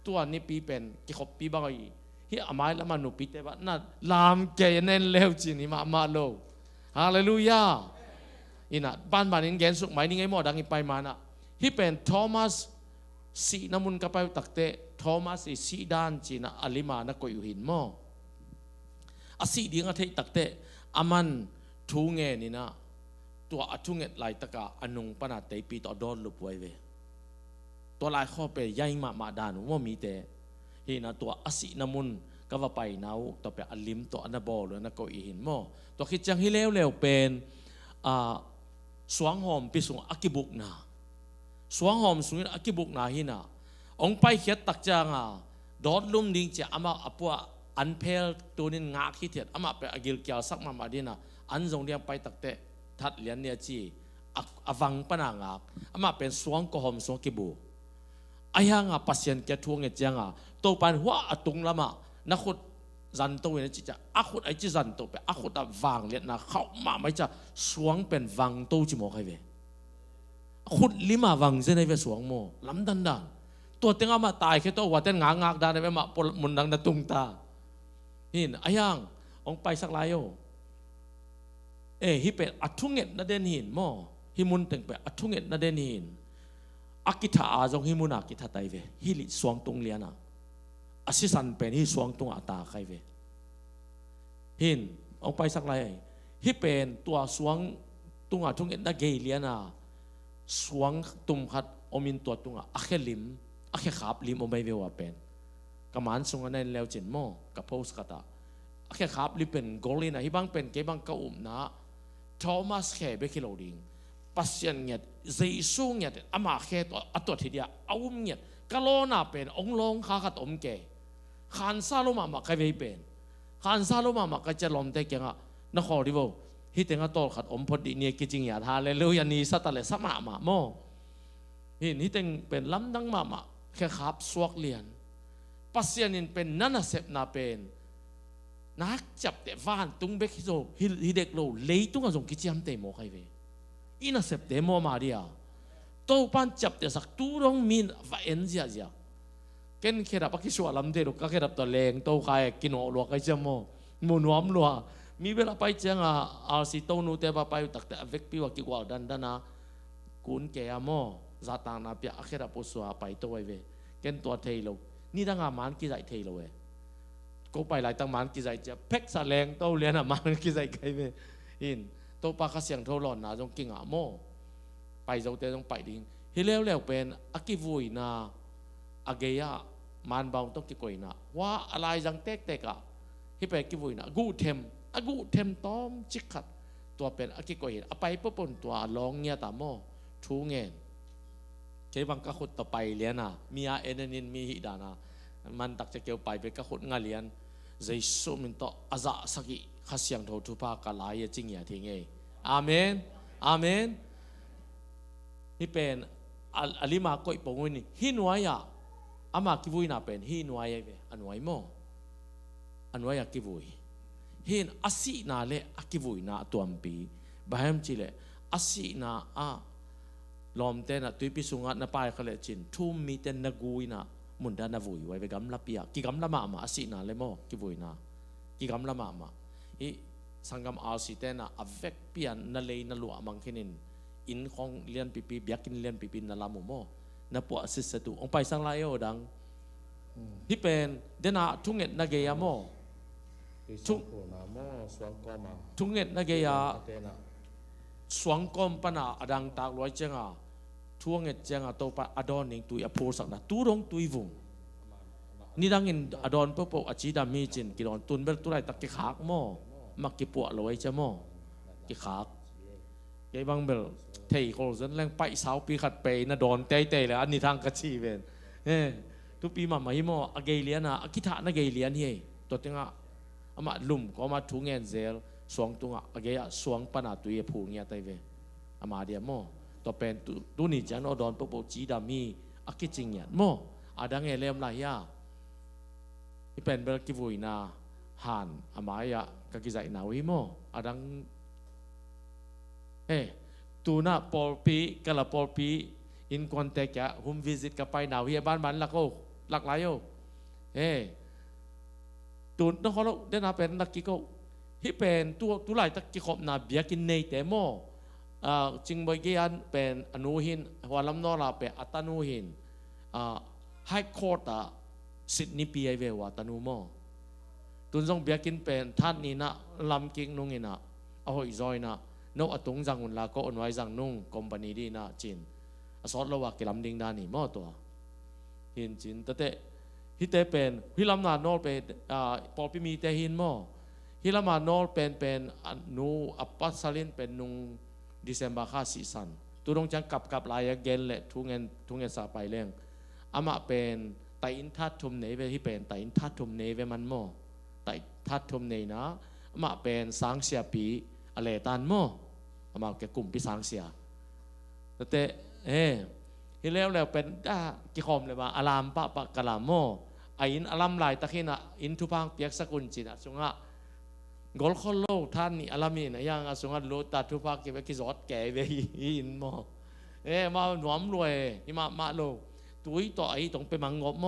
[SPEAKER 5] ตัวนี้ปีเป็นกิขบปีบ้างอีที่อามาละมันนุปีเตบ้านนั่นลามเกยเนเลวจีนี่มาโลฮาเลลูยาอินะบ้านอินแกนสุกหมายนี่ไงหมอดังอีไปมานะที่เป็นโทมัสสีน้ำมุนกับไปตักเตะโทมัสสีด้านจีนะอลิมานะก็อยู่หินหม้ออาสีดีงาเทตักเตะอามันทูเงนี่นะตัวอทุเงไหลตะกาอนุงปนาเตปีต่อดอนลุปไว้เวตัวลายข้อไปย่ายมาดานุว่ามีแต่เห็นนะตัวอาสีน้ำมุนก็ว่าไปน้าต่อไปอลิมตัวอนาบอลเลยนะก็อีหินหม้อตัวคิดจังให้เร็วเป็นสวงหอมไปส่งอักิบุกนาสวงหอมส่งอักิบุกนาหินะองไปเขียนตักจางดอดลุ่มดิ่งจะอามาอปัวอันเพลตัวนี้งาขี้เถียดอามาไปอกิลเกียวสักมาดีนะอันทรงเดียงไปตักเตะทัดเลียนเนี่ยจีอวังปนางอามาเป็นสวงกหอมสวงกิบุอายังปัสยันแกทวงเงจังตัวปันหัวตุงละมานักขุดจันตัวนี้จะอักขุดไอจีจันตัวไปอักขุดวางเลียนนะเขามาไม่จะสวงเป็นวังตัวจิโมใครเวขุดลิมาวังเจนไอเวสวงโมลำดันตัวเต็งอามาตายแค่ตัวว่าเต็งงากดานไอเวมาปนมุนดังนาตุงตานี่อายังองไปสักลายโอฮิเป็นอัทุเงตนาเดนหินโมฮิมุนเต็งไปอัทุเงตนาเดนหินอักิธาอาจงฮิมุนอักิธาไตเวฮิลิสวงตรงเลียนะ อาศิสันเป็นฮิสวงตุงอาตาใครเวหินเอาไปสักไรฮิเป็นตัวสวงตุงอาทุงเอ็นดาเกลียนาสวงตุมขัดอมินตัวตุงอาเคลิมอาเคขับลิมอไม่เววเป็นกำมันสงในเลวจินโมกับโพสกตาอาเคขับลิเป็นโกลีนะฮิบังเป็นเกบังกะอุมนะทอมัสเคเบคิโลดิงปัสยันเงียดเจซูเงียดอามาเคตัวอัตัวทีเดียอาวุมเงียดกะโลนาเป็นองลงข้าขัดอมเกขานซาโลมามาใครเวเป็นขานซาโลมามาก็จะลมเตเกงะนครดิโวฮิตเองก็โตขัดอมพอดีเนี่ยกิจริงอย่าทาเลยเร็วยันนี้สัตว์เลยสมามาโมฮิตเองเป็นล้ำดังมาแค่ขับสวกเลียนปัสยานินเป็นนั่นเสพนาเป็นนักจับเตวานตุงเบคิโซฮิเด็กโลเลยตุงก็ส่งกิจยามเตโมใครเวอินาเสพเตโมมาเดียโตปันจับเตสักตูรงมินว่าเอ็นเจียเกินเคดับกิจวัตรลำเดรุกก็เคดับตัวเลงโตใครกินหัวลัวใครจะโมมุนวมลัวมีเวลาไปเจ้าอาสิโตนูเตปไปตักแต่เวกปีว่ากิกว่าดันดานะกุนเกียโมซาตานาเปียอาเคดับปุสวาไปตัวเวเกินตัวเทโลนี่ตั้งอามันกิใจเทโลเวก็ไปหลายตั้งมันกิใจจะเพ็กสแลงโตเรียนอามันกิใจใครเวอินโตปากเสียงโทรหลอนนะจงกิงอาโมไปเจ้าเตต้องไปดิ้งฮิเลวเลวเป็นอากิวุยนาอาเกียมันเบาต้องกิโกยนะว่าอะไรจังเตกอะฮิเปกิวุยนะกูเทมอากูเทมต้อมจิกขัดตัวเป็นอากิโกยนะไปปุ๊บปนตัวลองเงียตามโมทูเงินเกี่ยบังกะขุดต่อไปเลียนะมีอาเอเนนินมีฮิดานะมันตักจะเกี่ยวไปเป็นกะขุดงาเลียนใจสุมินต่ออาซาสกิข้าเสียงโททุพากะลายจริงอย่าทิ้งเออาเมนอาเมนนี่เป็นอาลิมาก็อีปงวินี่ฮินวายะอามากิวุยน่าเป็นฮินวายเวอันวายโมอันวายกิวุยฮินอาศินาเลอากิวุยนาตัวมปีบางทีเลอาศินาลอมเตนะตุยพิสุงัดนาไปเขาเลจินทุ่มมีเตนนกุยนะมุนดานาวุยไว้ไปกำลับเปียกิกำละมาอาศินาเลโมกิวุยนากิกำละมาอีสังกมอาศิเตนะอเวกเปียนนาเลนลัวมังคินินอินของเลียนปีเบียกินเลียนปีนาลามุโมนับปวดสิสตุองไปสังไลโอดังที่เป็นเดน่าทุ่งเงินนาเกียโมทุ่งเงินนาเกียสวงกอมปนาอดังตากลอยเจงาทุ่งเงินเจงาโตปะอดอนนิงตุยอโพสักนะตูรงตุยวุงนี่ดังเงินอดอนเปออาจีดามีจินกิโลตุนเบลตุไรตะกิขากโมมักกิปวดลอยเจโมกิขากไอ้บางเบลเทยโคลซันแรงไปสาวปีขัดไปนะดอนเตยเลยอันนี้ทางกระชีเวนทุกปีมาไม่โมอเกลียนะอกิทานะเกลียนเฮตัวติงะอามาลุ่มก็มาทุ่งเงินเซลสวงตุงะอเกียสวงปนาตุยผูเงียไตเวอามาเดียโมตัวเป็นตุนี่จันอดอนปปจีดามีอกิจิงเงียโมอาดังเอเลมลายาที่เป็นเบลกิวุยนาฮันอามายะกกิใจนาวิโมอาดังตูน่าปอลปีกะละปอลปีอินคอนแทคอะหุมวิสิตกับไปนาวิบ้านมันลักโอลักหลายโอตูนต้องเขาเดินหน้าเป็นนักกิโกที่เป็นตัวไหลตะกิขบนาเบียกินในแต่โมจึงบางอย่างเป็นอนุหินหัวลำนอราเป็นอัตโนหินไฮคอร์ตสิทธิปีไอเววอัตโนโมตุนทรงเบียกินเป็นท่านนี่นะลำกิงนุ่งอินะเอาหอยซอยนะนกอตุงจังหุ่นลาก็อนไว้จังนุ่งคอมพานีดีนะจีนสอดระวักกิลำดิงดานี่มอตัวหินจีนแต่ฮิเตเป็นฮิลำนาโนเป็นปอลพิมีแต่หินมอฮิลำนาโนเป็นนูอัปปัสซาลินเป็นนุงดิเซมบาคาสีสันตัวดงจังกับลายเกนเละทุงเงินสาไปเลี้ยงอามาเป็นไตอินทัดทุมเนเวที่เป็นไตอินทัดทุมเนเวมันมอไตทัดทุมเนนะอามาเป็นสังเสียปีอะไรตันมออามาแกกลุ่มพิสังเสียแต่ฮิเลวแล้วเป็นกิคอมเลยว่าอารามปะกะลามโมอินอารามลายตะขินะอินทุพังเปียกสกุลจินะสุงะกอลคอลโลท่านนี่อารามีนะยังสุงะโลตัดทุพังเก็บกิจวัตรแก่เวอินโมมาหนวมรวยนี่มาโลตุยต่อต้องไปมังงบโม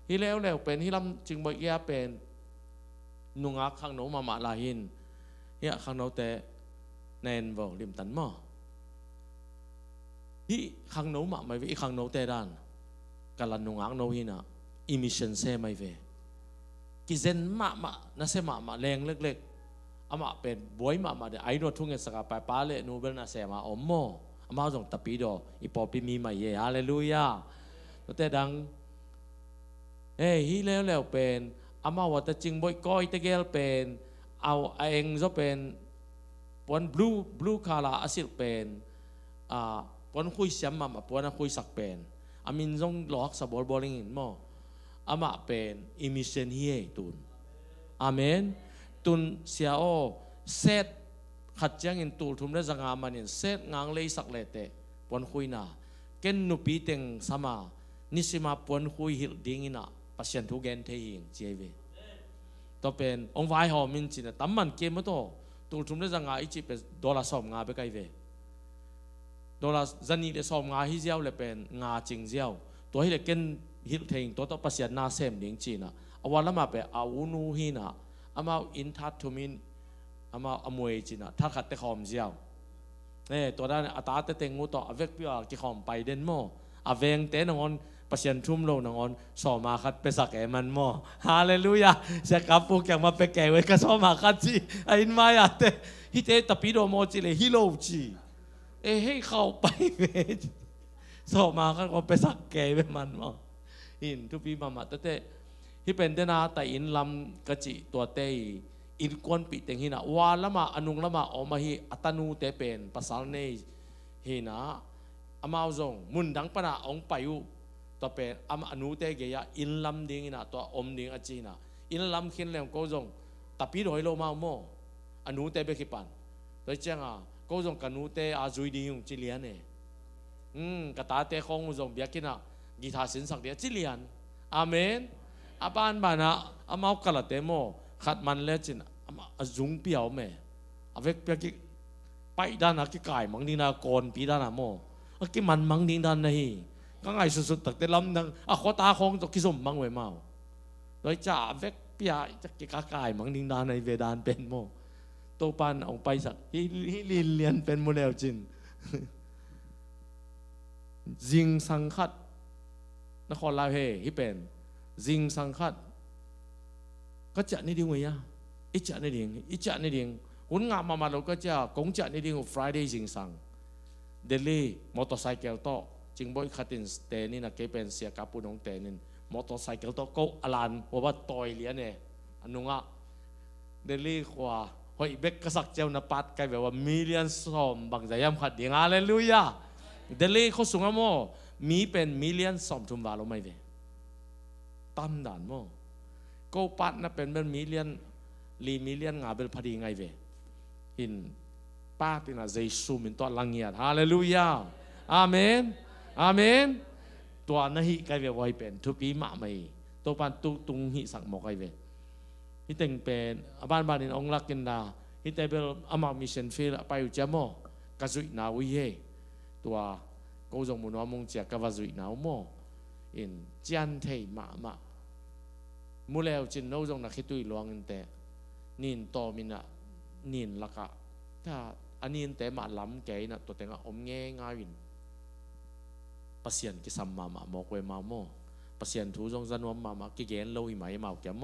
[SPEAKER 5] ฮิเลวแล้วเป็นฮิลำจึงบอกว่าเป็นนุงอักขังโนมาลาหินเฮียขังโนแต่แนนวอลิมตันโมที่ขังโนมาไม่วิขังโนแต่ด้านกาลันนุงอักโนหินะ emission เซไม่เวกิเซนมาน่าเซมาแรงเล็กๆอามาเป็นบวยมาเดี๋ยวไอ้โน้ตทุ่งเงินสกัดไปป้าเล่นูเบลน่าเซมาอมโมอามาส่งตะปีดออีปอปีมีมาเย่ฮาเลลูยาแต่ดังฮีแล้วเป็นอามาว่าแต่จริงบอยก้อยตะเกลเป็นเอาเองจะเป็นปนบลูคาราอาศิลเป็นปนคุยเสียมมาปนคุยสักเป็นอามินจงหลอกสบอลบอลลิงอินโมอามาเป็นอิมิเชนเฮียตุนอาเมนตุนเสียโอเซตขัดยังอินตูทุมได้สังอามันอินเซตงางเลยสักเลเตปนคุยนาเกนนุปีเต็งสมานิสิมาปนคุยหิลดิ้งอินะปัศยันทุกเกนเทียงเจวีต่อเป็นองค์ไวหอมินจินะตั้มมันเกมตัวตูทุมได้สังอาอิจิเป็นดอลลาร์สอมงาไปไกลเวดอลลาร์จันนี่ได้สอมงาฮิเจ้าเลยเป็นงาจริงเจ้าตัวที่เด็กเกนฮิลเทียงตัวปัศยันนาเซมดิ้งจีนะเอาวันละมาเป็นอาวุนูฮีนะอามาอินทัดทุมินอามาอมวยจีนะทัดขัดเตะขอมเจ้าเนี่ยตัวนั้นอัตราเตะเต็งงูต่ออเวกพี่ว่ากี่ขอมไปเด่นโมอเวงเตะนงอนปัศยันทุ่มโลนงอนสอมาคัดไปสักแอมันโมฮาเลลูยาเสียกับพวกอย่างมาไปแก่ไว้ก็สอมาคัดจีอินมาอยากเตะฮิเตตะปีโดโมจีเลยฮิโลจีให้เข้าไปเวสอมาคัดก็ไปสักแก่ไว้มันโมอินทุปีมาเตะที่เป็นเดนาแต่อินลำกะจิตัวเตยอินกวนปีเต็งหินะวาละมาอนุงละมาออกมาฮีอัตนูเตเป็นภาษาเนหินะอามาจงมุนดังปนะองไปอยู่ตัวเป็นอามาอนุเตเกียอินลำดิ้งหินะตัวอมดิ้งอจีนะอินลำขินเลี้ยงก็จงแต่ปีโดยโลมาโมอนุเตเบกิปันโดยเจ้าก็จงกันูเตอาจุยดิ้งจิเลียนเนกตาเตคงจงเบียกินะกีตาร์สินสักเดียจิเลียนอาเมนอาบานบานะอามาอกละเตโมขัดมันเลจินอามาจุงเปียวเมอเวกเปียกิไปด้านนักกิกายมังดินากรปีด้านโมอกิมันมังดินด้านนี่ก็ไงสุดๆตักเตลำดังขอตาคงตกกิสมมังเวเมาโดยจ่าเวกเปียจะกิกากายมังดินด้านในเวดานเป็นโมโตปันออกไปสักฮิลินเลียนเป็นโมเดลจินจิงสังคัดนครลาเฮฮิเป็นจิงสังคัดก็จะนี่ดิ้งไว้ยะอีจะนี่ดิ้งหุ่นงามมาเราก็จะกงจะนี่ดิ้ง Friday จิงสังเดลี่มอเตอร์ไซค์โตจิงบอยขัดตินเตนี่นะเก็เป็นเสียกับปุ่นของเตนินมอเตอร์ไซค์โตก็อลันว่าต่อยเลี้ยเนี่ยอันนู้งะเดลี่ขวาหอยเบกกษักเจ้านับปัดกันแบบว่ามิลเลียนสอมบางใจยามขัดดิ้งฮาเลลูยาเดลี่เขาสูงอ่ะโมมีเป็นมิลเลียนสอมทุมวาลไม่เวตั้มด่านโมก็ปัดนะเป็นมิลเลียนงาเบลพอดีไงเวหินป้าตินะเจสุมินตัวลังเงียดฮาเลลูยาอาเมนอาเมนตัวนั้นฮิไกเวไว้เป็นทุปีมาไม่ตัวปันตุงฮิสักหมอกไกเวฮิเต็งเป็นบ้านนินองลักกินดาฮิเตเบลอามามิเชนฟิลไปอยู่เจโมกาจุยนาวิเฮตัวกูจงมุนวามงเจียกวาจุยนาวโมอินจันเทมามูเลวจินโนจงนักขิตุยลวงอินเตนินโตมินะนินละกะถ้าอันนี้อินเตมาล้ำแกนะตัวเต็งอมเงยง่าวินปัศยันกิสัมมาหมอกเวมาโมปัศยันทูจงจันวมมากิเกนโลหิมาเมาแกโม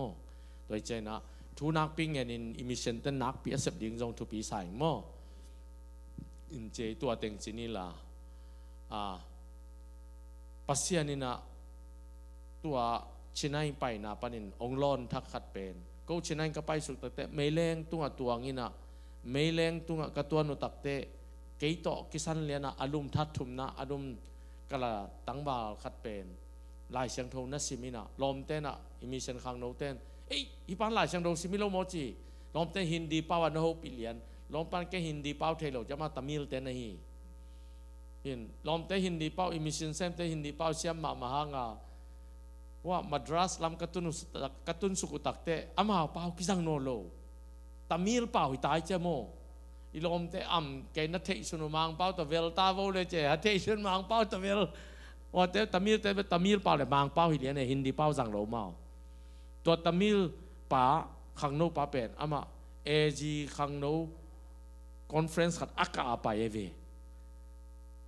[SPEAKER 5] โดยเจนะทูนักปิ้งเงินอิมิเชนเตนักปีเสพดิ้งจงทุปีใส่โมอินเจตัวเต็งจินี่ละปัศยันนี่นะตัวชินัยไปนะปนินองลอนทักขัดเป็นก็ชินัยก็ไปสุดแต่ไม่แรงตัวงี้นะไม่แรงตัวกตัวนุตักเตะเกยโตกิสันเลียนะอารมณ์ทัดทุมนะอารมณ์กะละตั้งบาขัดเป็นลายเชียงทงนัสิมินะลมเต้นอ่ะอิมิเชนขังโนเต้นอีปันลายเชียงทงสิมิโลโมจีลมเต้นฮินดีป้าวันโฮปิเลียนลมปันแกฮินดีป้าเทโลจะมาตามิลเต้นนี่ฮินลมเต้นฮินดีป้าอิมิเชนเซมเต้นฮินดีป้าเชียมมาหางาว่ามัดรัสลำกระตุนสุกุตักเตะอามาเปล่ากิจังโนโลตามิลเปล่าหิตายเจโมอีลมเตะแกนัทเทชนุมังเปล่าตะเวลตาโวเลเจฮัทเทชนุมังเปล่าตะเวลว่าเตะตามิลเปล่าเลยมังเปล่าหิเลียนฮินดีเปล่าจังโลมาตัวตามิลป่าขังโนป่าเป็นอามาเอจีขังโนคอนเฟรนซ์ขัดอากาไปเอเว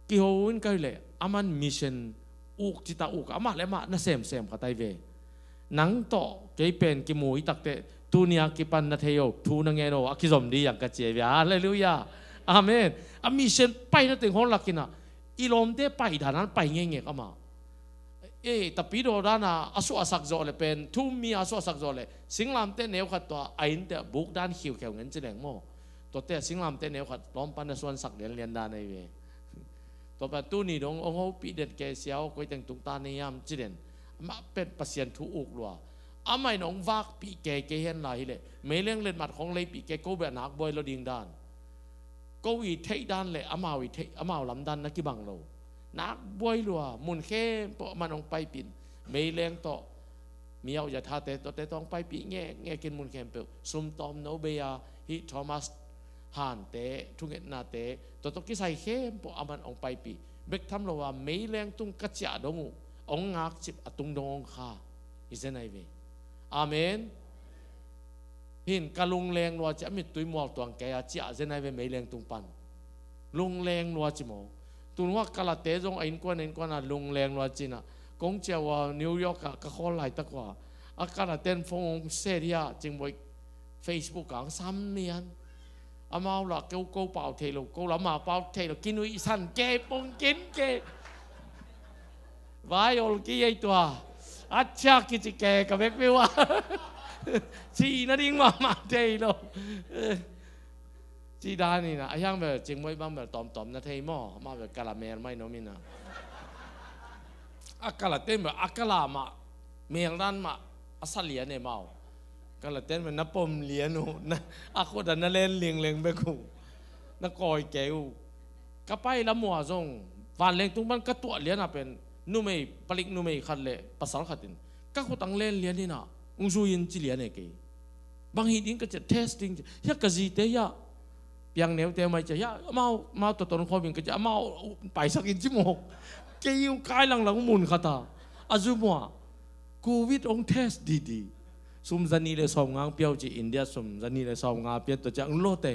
[SPEAKER 5] กิโฮนกันเลยอามันมิชชั่นอุกจิตาอุกอามาเลยมาน่าเซมขัดไตเว นังโตจะเป็นกิมูอีตักเตตูเนียกิปันนาเทโยทูนังเงโนอคิสมดีอย่างกระเจียบฮาเลลูยาอาเมนอามีเช่นไปนั่นถึงห้องลักกินะอีลมเตไปฐานั้นไปเงี้ยก็มาแต่ปีโดด้านะอาสุอาศักโจเลยเป็นทุ่มมีอาสุอาศักโจเลยสิงลามเตเนวขัดตัวไอ้เตบุกด้านขิวแขวเงินจะแดงโม่ตัวเตสิงลามเตเนวขัดล้อมปันในส่วนสักเรียนด้านในเวตัวประตูนี่ดงองค์ปีเด็ดแกเสียวคุยแต่งตุงตาในยามจีเด่นมาเป็นปัสยันทุอุกลัวอาไม่น้องวากปีแกเห็นไรเลยไม่เลี้ยงเล่นหมัดของเลยปีแกก็แบบนักบอยเราดิ่งด้านก็วีเทด้านเลยอามาวีเทอามาลำด้านนักกีบังเรานักบวยลัวมุนเข้มปะมันองไปปิ่นไม่เลี้ยงต่อมีเอาอย่าท่าเตะต่อเตะต้องไปปีแง่กินมุนเข้มเปล่าซุ่มตอมโนเบียฮิทอมัสฮานเตะทุกเอ็ดนาเตะตัวต้องกิใส่เข้มปะมันองไปปีเบกทำเราว่าไม่เลี้ยงตุ้งกัจจาดงูองงักจิบตุงดงข้าอิเซนัยเวอาเมนเห็นกะลุงแรงนัวจะมีตุยหมอกตัวแกจะเซนัยเวไม่เลี้ยงตุงปันลุงแรงนัวจิโมตุนว่ากะละเตจงอินกวนน่ะลุงแรงนัวจินะกงเจ้าว่านิวยอร์กก็ขอไล่ตะกว่าอากาศเต้นฟงเสียจึงไปเฟซบุ๊กกังซ้ำเนียนอามาละเกาเป่าเทโลเกาละมาเป่าเทโลกินวิสันเกปงกินเกวายโอลกี้ไอตัวอาชากิจิเกกับเบกไม่ว่าชีนั่นดิ้งมาเทโลจีดานี่นะไอ้ยังแบบจึงไม่บ้างแบบตอมนะเทมอมาแบบกะละเมลไม่น้อมินะอากาศเต้นแบบอากาลามาเมียงด้านมาอาศัยเลียนเนี่ยเมากาลเต้นแบบนับปมเลียนูนะอาโคดันนั่นเล่นเลียงไปกูนักกอยเกวกระไปละมัวจงฟันเลียงตุ้งมันกระตัวเลียนเป็นนุ่มไม่ผลิตนุ่มไม่ขัดเลยภาษาขัดตินก็เขาตั้งเล่นเลียนนี่นะอุ้งซูยินจีเลียนเนี่ยเกยบางทีดิ้งก็จะเทสติ้งยากระจีเตยะยังแนวเตะไม่จะยะมาตัวตนความเป็นก็จะมาไปสักอินจิโมกเกี่ยวกายหลังมุนขตาอาจุมัวโควิดองเทสดีสมจันนี่เลยสอบงานเปียวจีอินเดียสมจันนี่เลยสอบงานเปียวตัวจังโลเต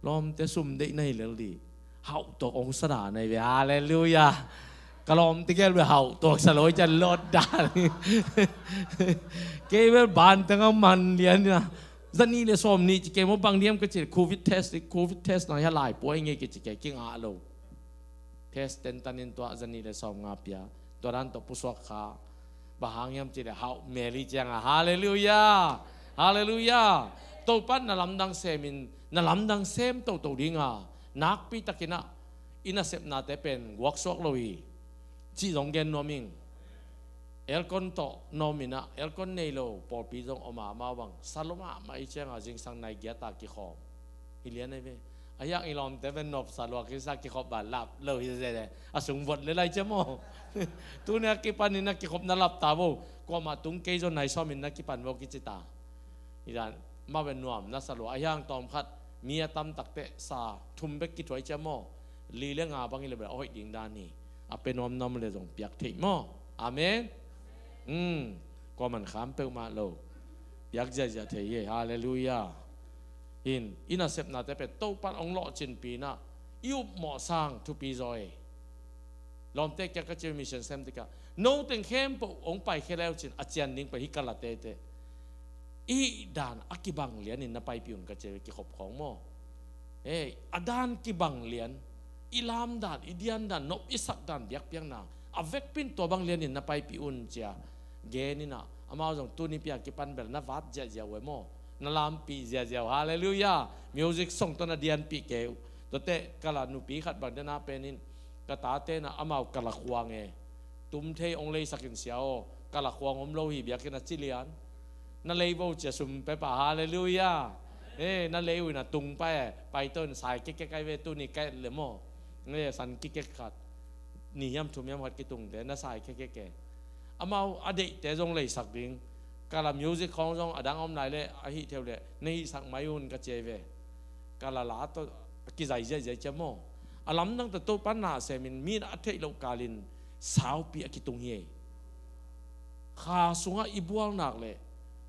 [SPEAKER 5] ล้อมเตสมได้ในเลยดีเฮาตัวองศาในเวฮาเลลูยากลอมติเกลเฮาตัวสลอยจะลดได้เกี่ยวบานตั้งมันเลียนนะจันนี่เลยสอบนี่จีเกี่ยวบางเดียมก็จะโควิดเทสนะฮะหลายป่วยเงี้ยก็จะเกี่ยวกิ้งอาโลเทสเต็นตันินตัวจันนี่เลยสอบงานเปียตัวนั้นตัวผู้สวกขาบางยามจีเลยเฮาเมลีจังฮาเลลูยาตัวปั้นนั่นลำดังเซมินนั่นลำดังเซมตัวดิ้งนักปีตะกินะอินาเซปนาเตเป็นวักสวกลอยจีจงเกนโนมิงเอลคอนโตโนมินะเอลคอนเนโลปอปีจงอมาวังซาโลมาไม่เชื่อจิงสังในเกียตากิขอบฮิเลียนไอ้เว้ยอายังอิลอมเตเป็นนบซาโลกิสักกิขอบบาลับเลยเจ๊อาสุงบดเลยไรเจ้าโมตัวเนี้ยกิปันนี่นักกิขอบนั่นลับตาโบก็มาตุงเกยจนในซ้อมินนักกิปันโบกิจิตาอีดานมาเป็นนวมนัสโลอายังตอมขัดมีตั้มตักเตะซาทุ่มเบกกิถอยเจ้าโมลีเลี้ยงอาบังอิเลเบลโอ้ยดิ่งดานนี่อาเป็นนวมนอมเลยส่งเปียกถิ่โมอาเมนก็มันขามเปลมาโลอยากจะเทียฮาเลลูยาอินาเซปนาแต่เป็นโตปันองเลาะจินปีน่ะยุบหมอสร้างทุปีจอยลอมเตกก็จะมีเชนเซมติกาโน้ตเข้มปองไปแค่แล้วจินอาจารย์นิ่งไปฮิกาลาเตเตอีดานอักิบังเลียนนี่นับไปพิวน์ก็จะกิขบของโมอดานกิบังเลียนอิลามดานอิเดียนดานนบอิสักดานเบียกเปียงนาอเวกปินตัวบังเลียนนี่นับไปพิวน์เจียเกนี่นะอามาจงตัวนี้เปียกิปันเบลนับวัดเจียเวโมนั่นลามปีเจียฮาเลลูยามิวสิกส่งตัวนาเดียนปีเกวตัวเตะกะลานุปีขัดบังเดนาเป็นนินกะตาเตนะอามากะละควงตุ้มเทองเลยสักินเสียวกะละควงอมโลหิเบียกินาจิเลียนนั่นเลยว่าจะสุ่มไปป่าฮาเลลูยานั่นเลยวินะตุงไปต้นสายเก๊กๆเวตุนี่แกเลยโมสันกิ๊กขัดนี่ยำทุ่มยำขัดกิตุงเดน่าสายเก๊กอามาอดีตแต่จงเลยสักดิ่งกาลามิวสิกของจงอดังอมไหนเลยอาฮิเทวเลยนี่สักไม่ยุ่นก็เจเวกาลาลาตัวกิใจเจโมอาลัมตั้งแต่ตัวปัญหาเสมินมีอัฐิโลกาลินสาวปีกิตุงเฮข้าสุงอิบวงนักเลย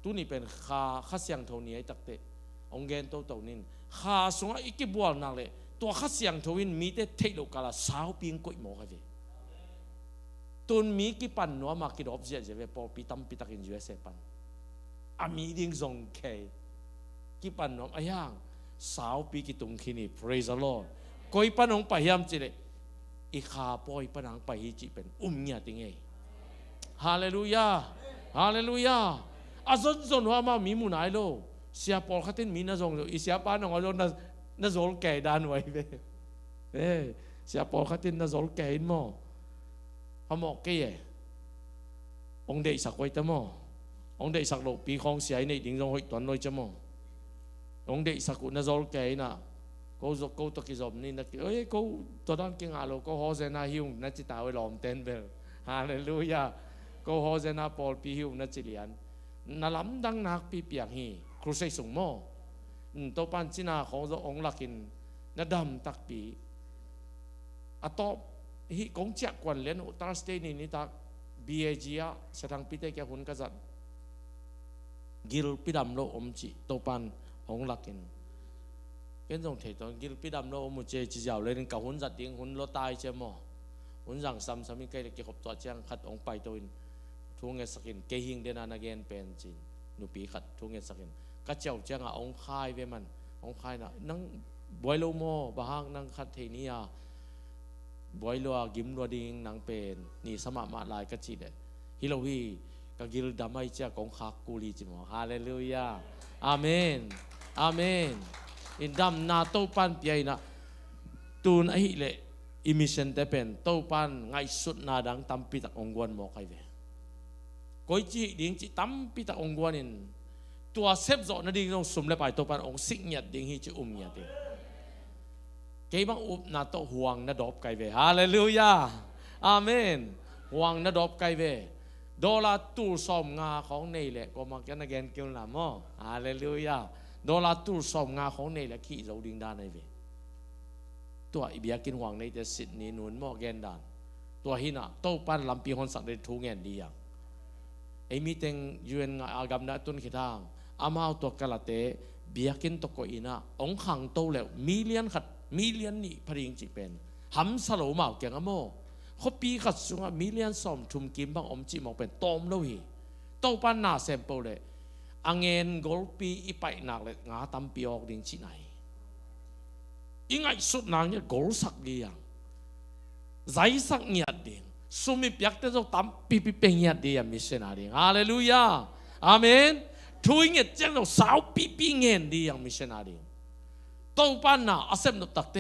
[SPEAKER 5] ตัวนี้เป็นข้าเสียงเท่านี้ไอ้ตักเตะองเกนโตเท่านี้ข้าสุงอิบวงนักเลยตัวข้าเสียงเท่านี้มีแต่เทโลกาลาสาวปีงกุยโมกันเวต ตุนมีกี่ปันนัวมากี่ดอกเสียจะไปพอปีตั้มปีตักอินUSAปันอามีดิ้งซงเคกี่ปันนัวอายังสาวปีกี่ตุงคินี praise the Lord ก้อยปันองไปยามจิเลอีขาปอยปันองไปฮิจิเป็นเนี่ยติงเอฮาเลลูยาฮาเลลูยาอาจนว่ามามีมุนไอโลเสียปอลขัดมีน่าจงอีเสียป้านองเราน่าจงแก่ด้านไว้เว้เสียปอลขัดน่าจงแก่อินโมพมอกเกยองเดสักไว้ตั้มองเดสักโลปีของเสียในดิ่งจงหอยตัวนลอยจมองเดสักน่าจงแก่น่ะก็ตะกี้จบนี่นักก็ตัวนั้นเก่งอะไรก็ฮอเซนาฮิวนัดจิตเอาไว้ล้อมเต้นเบลฮาเลลูยาก็ฮอเซนาปอลปีฮิวนัดจิเลียนน่าล้ำดังนักปีเปียกฮีครูใส่ส่งโม่ตัวปันจินาของเราองลักินน่าดำตักปีอัตบฮิกงเจ้ากวนเลี้ยนอุตราสเตนีนี่ตักบีเอจีอาสถานพิเศษแก่คนกษัตริย์กิลปิดำโลอมจิตัวปันองลักินเป็นตรงเถิดตอนกิลปิดำโลอมเจจิจาวเลยกับหุ่นจัดดิ้งหุ่นโลตายเจ้าโม่หุ่นสั่งซ้ำมีใครเกี่ยวกับตัวเจ้าขัดองไปตัวอินทุ่งเงสกินเกหิงเดนานาเกนเป็นจินนุปีขัดทุ่งเงสกินก็เจ้าเจ้าองคายเวมันองคายน่ะนั่งบอยโลโมบางนั่งขัดเทนียบอยลัวกิมลัวดิงนังเป็นนี่สมัครมาลายกจิเดฮิโลวีกกิลดามายเจ้ากองขักกูลีจิมฮาเลลูยาอาเมนอาเมนอินดัมนาโตปันเปียนะตูนไอเล่อิมิเชนเตเป็นโตปันไงสุดนาดังตัมปิตักองกวนหมอกไอเวก้อยจีดิ้งจีตัมปิตักองกวนินตัวเซฟโซนั่นดิ้งต้องสุ่มเลยไปโตปันองสิงหยัดดิ้งฮิจิหยัดดิ้งเกี่ยบังอุบนาโตห่วงนาดอบไกเวฮาเลลูยาอาเมนห่วงนาดอบไกเวดอลลาร์ตูสอมงาของนี่แหละก็มักจะนักเรียนเกี่ยวหนามฮาเลลูยาดอลลาร์ตูสอมงาของนี่แหละขี้เราดิ้งด้านในเวตัวอิบยากินห่วงในจะสิทธิ์นี้นุนหม้อแกนดานตัวหินะโตปันลำปีฮอนสักได้ทูเงินดีอย่างไอ้มีเต็งยูเอ็นอากำนัดตุนขีทางอามาเอาตัวกะละเตบิยากินตกอินะองขังโตแล้วมิเลียนขัดมิเลียนนี่พริงจิเป็นหำสโลมาเกียงอโมเขาปีขัดสุงมิเลียนสอมทุมกิมบังอมจิมองเป็นตอมโลหีโตปันนาเซมเปิลเลยอังเงินกอลปีอีไปหนักเลยงาตั้มปีออกดิ่งที่ไหนยังไงสุดนางเนี่ยกอลสักเดียงใจสักเงียดเดียงสุมิพยักษ์เจ้าตั้มปีเป็นเงียดเดียงมิเชนาเดียงฮาเลลูยาอาเมนทุยเงียดเจ้าเราสาวปีเงียดเดียงมิเชนาเดียงโตปันน่ะอาเซมนุตักเต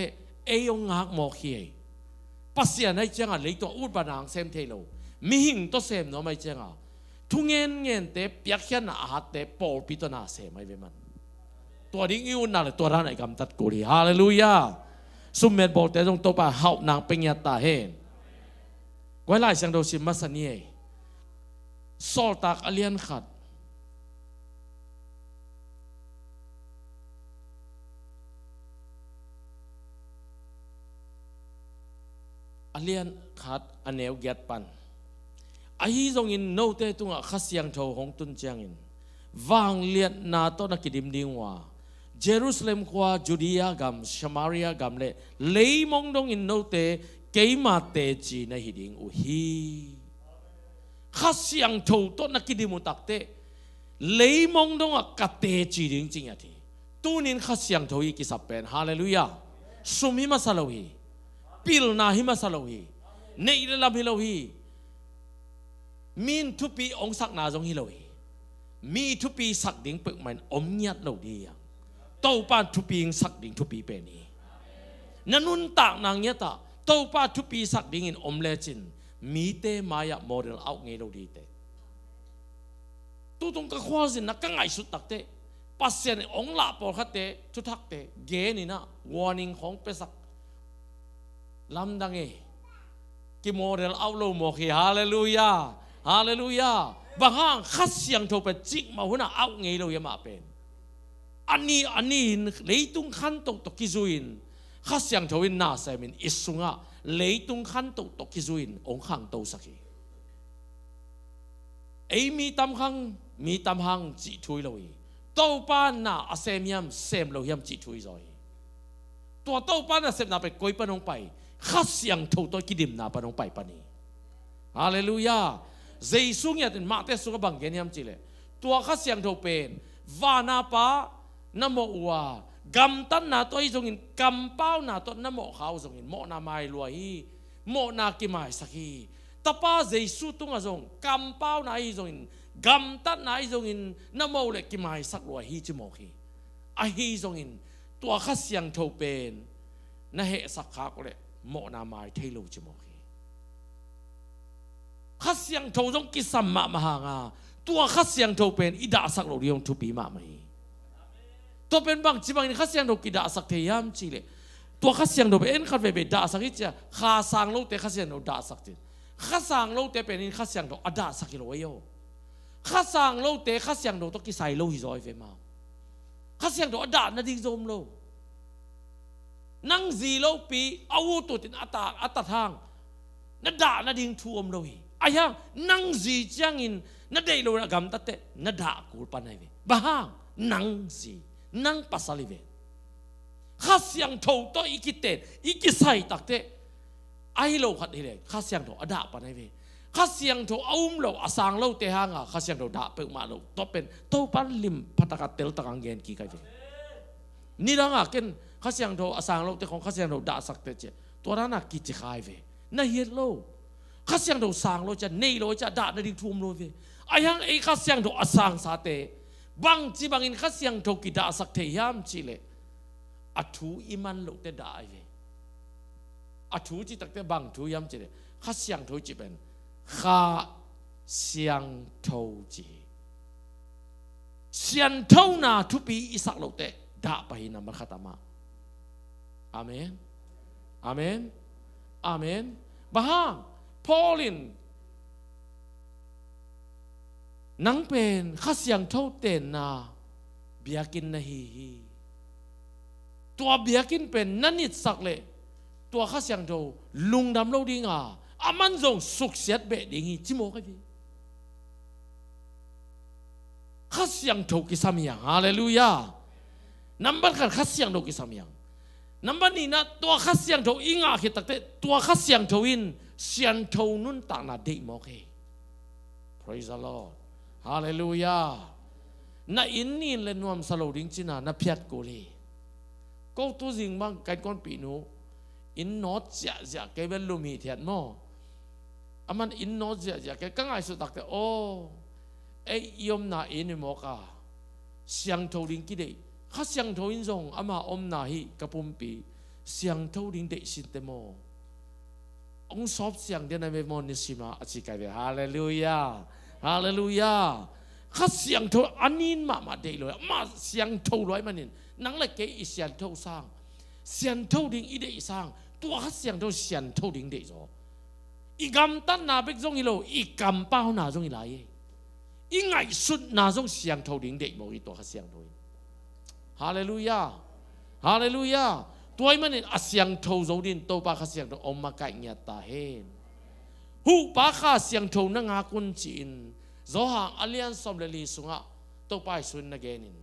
[SPEAKER 5] เอยงหักหมอกเฮียปัสยาในเจ้าเลยตัวอุดบานางเซมเทโลมีหิงตัวเซมเนาะไม่เจ้าทุเงินเตเปียกยันอาหัดเตปอลปิตนาเซไม่เป็นมันตัวดิ้งอิวน่ะเลยตัวร้านไอ้กำตัดกุลีฮาเลลูยาสุมเมตบอกแต่ตรงตัวป่าเฮานางเป็นยาตาเฮนไว้ไล่เสียงเราชิมมาสันนี่สอตักอเลียนขัดอเลียนขัดอันเนวเกียดปันไอ้ทรงอินโนเตตุงขัดเสียงโทของตุนเจียงอินวางเลียนนาโตนักดิมดิงว่าเยรูซาเล็มกว่าจูเดียกัมชมาริยากัมเล่เลยมองดงอินโนเตเกี่ยมาเตจีในหิดิงอุฮีขัดเสียงโทโตนักดิมุตักเตเลยมองดงกัดเตจีดิงจริงอ่ะทีตูนินขัดเสียงโทอีกิสับเป็นฮาเลลูยาสุมิมาซาโลฮีปิลนาฮิมาซาโลฮีเนยเลลาฮิโลฮีมินทุปีองสักนาจงฮิโลฮีมีทุปีสักดิ่งเปิกมันอมยัดเราดีอย่างโตปานทุปีสักดิ่งทุปีเป็นนี้นันุนตากนางเนี้ยตาโตปานทุปีสักดิ่งอินอมเลจินมีเตมายาโมเดลเอาไงเราดีเตตู้ตรงกับความสินนักก็ไงสุดตักเตปัสเซียนองละปอลคัตเตทุทักเตเกนี่นะวอร์นิ่งของเปสักลำดังเอกิโมเดลเอาโลโมกีฮาเลลูยาฮาเลลูยาบางครั้งขัดเสียงโทเป็นจิกมาหัวหน้าเอาไงเราอย่ามาเป็นอันนี้เลยตุงขันตกกิจุอินขัดเสียงโทวินน่าเซมินอิสุงะเลยตุงขันตกกิจุอินองขังโตสักไอมีตำหังจิทุยเลยโตปานน่ะอาเซมยมเซมเรายมจิทุยจอยตัวโตปานน่ะเซมน่ะไปกอยปนองไปขัดเสียงโทตัวกิดิมน่ะปนองไปปนี ฮาเลลูยาเจสุงเนี่ยเป็นมาเตสุงบังเกนยามจิเลตัวข้าเสียงโทเป็นวานาปานโมอวากำตันนาตัวอีจงอินกำเป้านาตัวนโมเขาจงอินโมนาไมลวยโมนากิไมสักฮีตาป้าเจสุตุงอาจงกำเป้านาอีจงอินกำตันนาอีจงอินนโมเล็กกิไมสักลวยฮีจิโมฮีไอฮีจงอินตัวข้าเสียงโทเป็นนะเหสักขากเลยโมนาไมเทโลจิโมฮีข้าเสียงโทจงกิสัมมะมหางาตัวข้าเสียงโทเป็นอิดาสักโลเรียงทุปีมาไม่ตัวเป็นบางจีบางนี่ข้าเสียงโทกิดาสักเทียมจีเลตัวข้าเสียงโทเป็นข้าเป็นดาสักที่จะข้าสร้างโลกแต่ข้าเสียงโทดาสักทีข้าสร้างโลกแต่เป็นข้าเสียงโทอดาสักกิโลเอโยข้าสร้างโลกแต่ข้าเสียงโทต้องกิใส่โลหิโซอยเฟมาข้าเสียงโทอดานาดิงโซมโลนั่งซีโลปีอาวุธตัวตินอัตทางนาดานาดิงท่วมโลหิไอ้ยังนั่งซีจังอินนาได้โลระกำตัดเตนาดากูปนายเวบ้านั่งซีนั่งปัสสาวะข้าเสียงโทตัวอีกิเตอีกิใส่ตักเตไอ้โลขัดนี่เลยข้าเสียงโทอดาปนายเวข้าเสียงโทเอาโลอาสังโลเตหางข้าเสียงโทด่าเปิกมาโลตัวเป็นตัวปันลิมพัตกัดเตลตะกังเกนกี่ไกเวนี่ละง่ะเกินข้าเสียงโทอาสังโลเตของข้าเสียงโทด่าสักเตเจตัวนั้นน่ะกิจขายเวน่าเฮ็ดโลข้าเสียงโทสังโลจะเนยโลจะด่านาดิทุ่มโลเวไอ้ยังไอ้ข้าเสียงโทอาสังสาเตบางจีบางอินข้าเสียงโทกิดาสักเทียมจีเลอัทูอิมันโลเตด่าเวอัทูจีตักเตบางทูยามจีเลข้าเสียงโทจีเป็นข้าเสียงโทจีเสียงโทนาทุปีอิสักโลเตด่าไปนัมขัตมาอาเมนอาเมนอาเมนบ้างพอลินนังเป็นข้าเสียงเท่าเต็นนาเบียกินนะฮีตัวเบียกินเป็นนั่นนิดสักเลยตัวข้าเสียงเท่าลุงดำเราดิ้งอามันจงสุขเสียดเบดิ้งฮีจิโมกันพี่ข้าเสียงเท่ากิสามียังฮาเลลูยานับบันกันข้าเสียงเท่ากิสามียังนับบันนี้นะตัวข้าเสียงเท่าอิงคิดตักเตตัวข้าเสียงเท่าอินเสียงเท่านุ่นต่างนาเดโมกัน praise the Lordฮาเลลูยาน่าอินนี่เลนวมสโลดิ้งจินาน่าเพียดกูเลยก็ตัวจริงบางการก้อนปีนูอินโนดจะแกเป็นลูมีเทียนมั้งอามันอินโนดจะแกก็ง่ายสุดตักแต่โอ้ไอยมนาอินนี่มอกาเสียงเท่าดิ้งกี่เดข้าเสียงเท่าอินจงอามาอมนาฮีกับปุ่มปีเสียงเท่าดิ้งเดสินเตโมองสอบเสียงเดียนในโมนิสิมาอธิกายฮาเลลูยาฮาเลลูยาข้าเสียงโทอันนี้มาเดเลยมาเสียงโทร้อยมันนี่นังเลยเกยเสียงโทสร้างเสียงโทดิ้งอีเดสร้างตัวข้าเสียงโทเสียงโทดิ้งเดจออีกำตันนาเบกจงอีโลอีกำเป้านาจงอีไรอีไงสุดนาจงเสียงโทดิ้งเดมองอีตัวข้าเสียงโทฮาเลลูยาฮาเลลูยาตัวมันนี่เสียงโทจงดินตัวป้าข้าเสียงโทอมมาไก่เงียตาเห็นหูป้าข้าเสียงโทนังหากุนจีนโจหังอเลียนสมเลลีสุงะตัวไปสุนนักเกนิน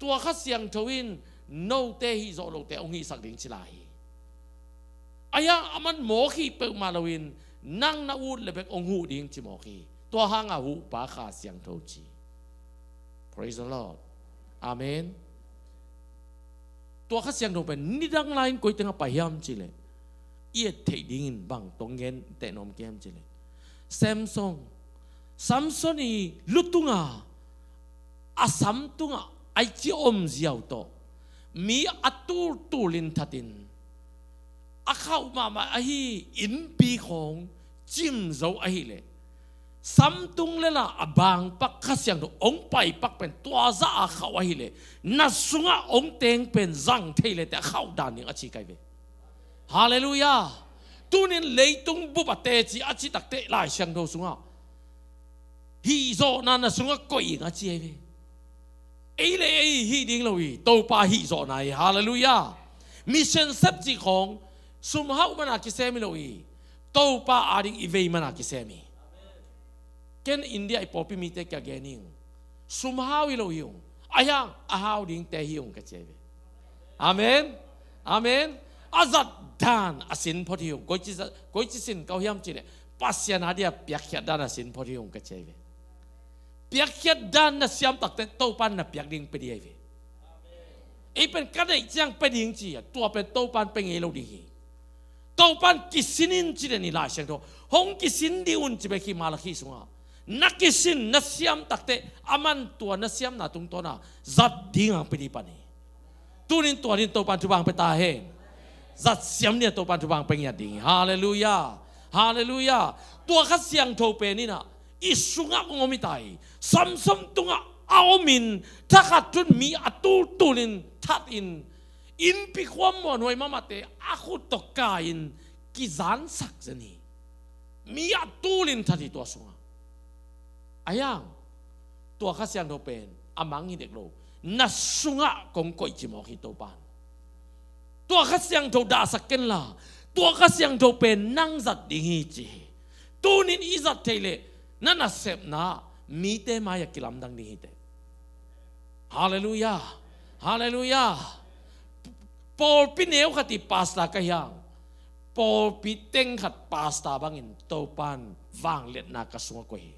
[SPEAKER 5] ตัวข้าเสียงทวินโนเตฮิโจโลเตองฮีสักดิ่งชิลายอายะมันหมอขีเปิดมาลวินนั่งนาอูดเลยเป็นองหูดิ่งชิหมอขีตัวหางอาหูป้าข้าเสียงโทจี praise the Lord อาเมนตัวข้าเสียงโทเป็นนิดังไลน์กุยเตงไปยามจิเลเอียดเทดิ่งบังตรงเงินแต่นอมเกมจิเลSamson ni lutunga asam tunga ai chi om ziaw to mi atur tulin thatin akhau ma ahi in pi khong chim zo ahi le sam tung le la abang pak khasyang do ong pai pak pen tua za akhau ahi le na sunga ong teng pen zang theile te khau dan ni achi kai ve hallelujah tunin leitung bu ba te chi achi tak te lai syang do sungaฮีโซนั่นน่ะสุงก็อีกอ่ะเจี๊ยบไอ้เลยฮีดิ้งเราอีตัวป้าฮีโซนายฮาเลลูยามิชชั่นเซปจีของสุมหาอุมานาคิเซมิเราอีตัวป้าอาดิ้งอีเวย์มานาคิเซมิเกันอินเดียไอ้ป๊อปปี้มีเตกะเกนิงสุมหาวิเราอีงอายังอาหาวดิ้งเตฮิองกับเจี๊ยบอาเมนอาเมนอาจัดดานอาสินพอดีองก้อยจิสินเขาเฮียมจีเนี่ย pasya na dia piak hiat dan asin pori ong kecewe piak hiat dan na siam tak te tau pan na piak ding pedi ave ipen kada jang peding chi tua pen tau pan pengelo di tau pan kisinin chi ni la siang to hong kisin di un chi be ki malaki sunga nakisin na siam tak te aman tua na siam na tung to na zat ding ang pedi pani tunin tua nin tau pan tubang petahen zat siam ni tau pan tubang pengya ding hallelujah hallelujah tua ka siang to pe ni na isunga ngomitai samsam tunga aomin takatun mi atul tulin tat in pi kwam mo noi mamate aku tokain kizan sak jani mi atulin thati tua sunga ayang tua ka siang to pen amang ni dek lo na sunga kong koi chi mo ki to pan tua ka siang to da saken la tua ka siang to pen nang zat ding hi chi tunin izat tele nana sep na mi te maya kilam dang ding hi te hallelujah hallelujah Paul pineo khati pasta kayang Paul piteng khat pasta bangin topan wang let na kasunga ko hi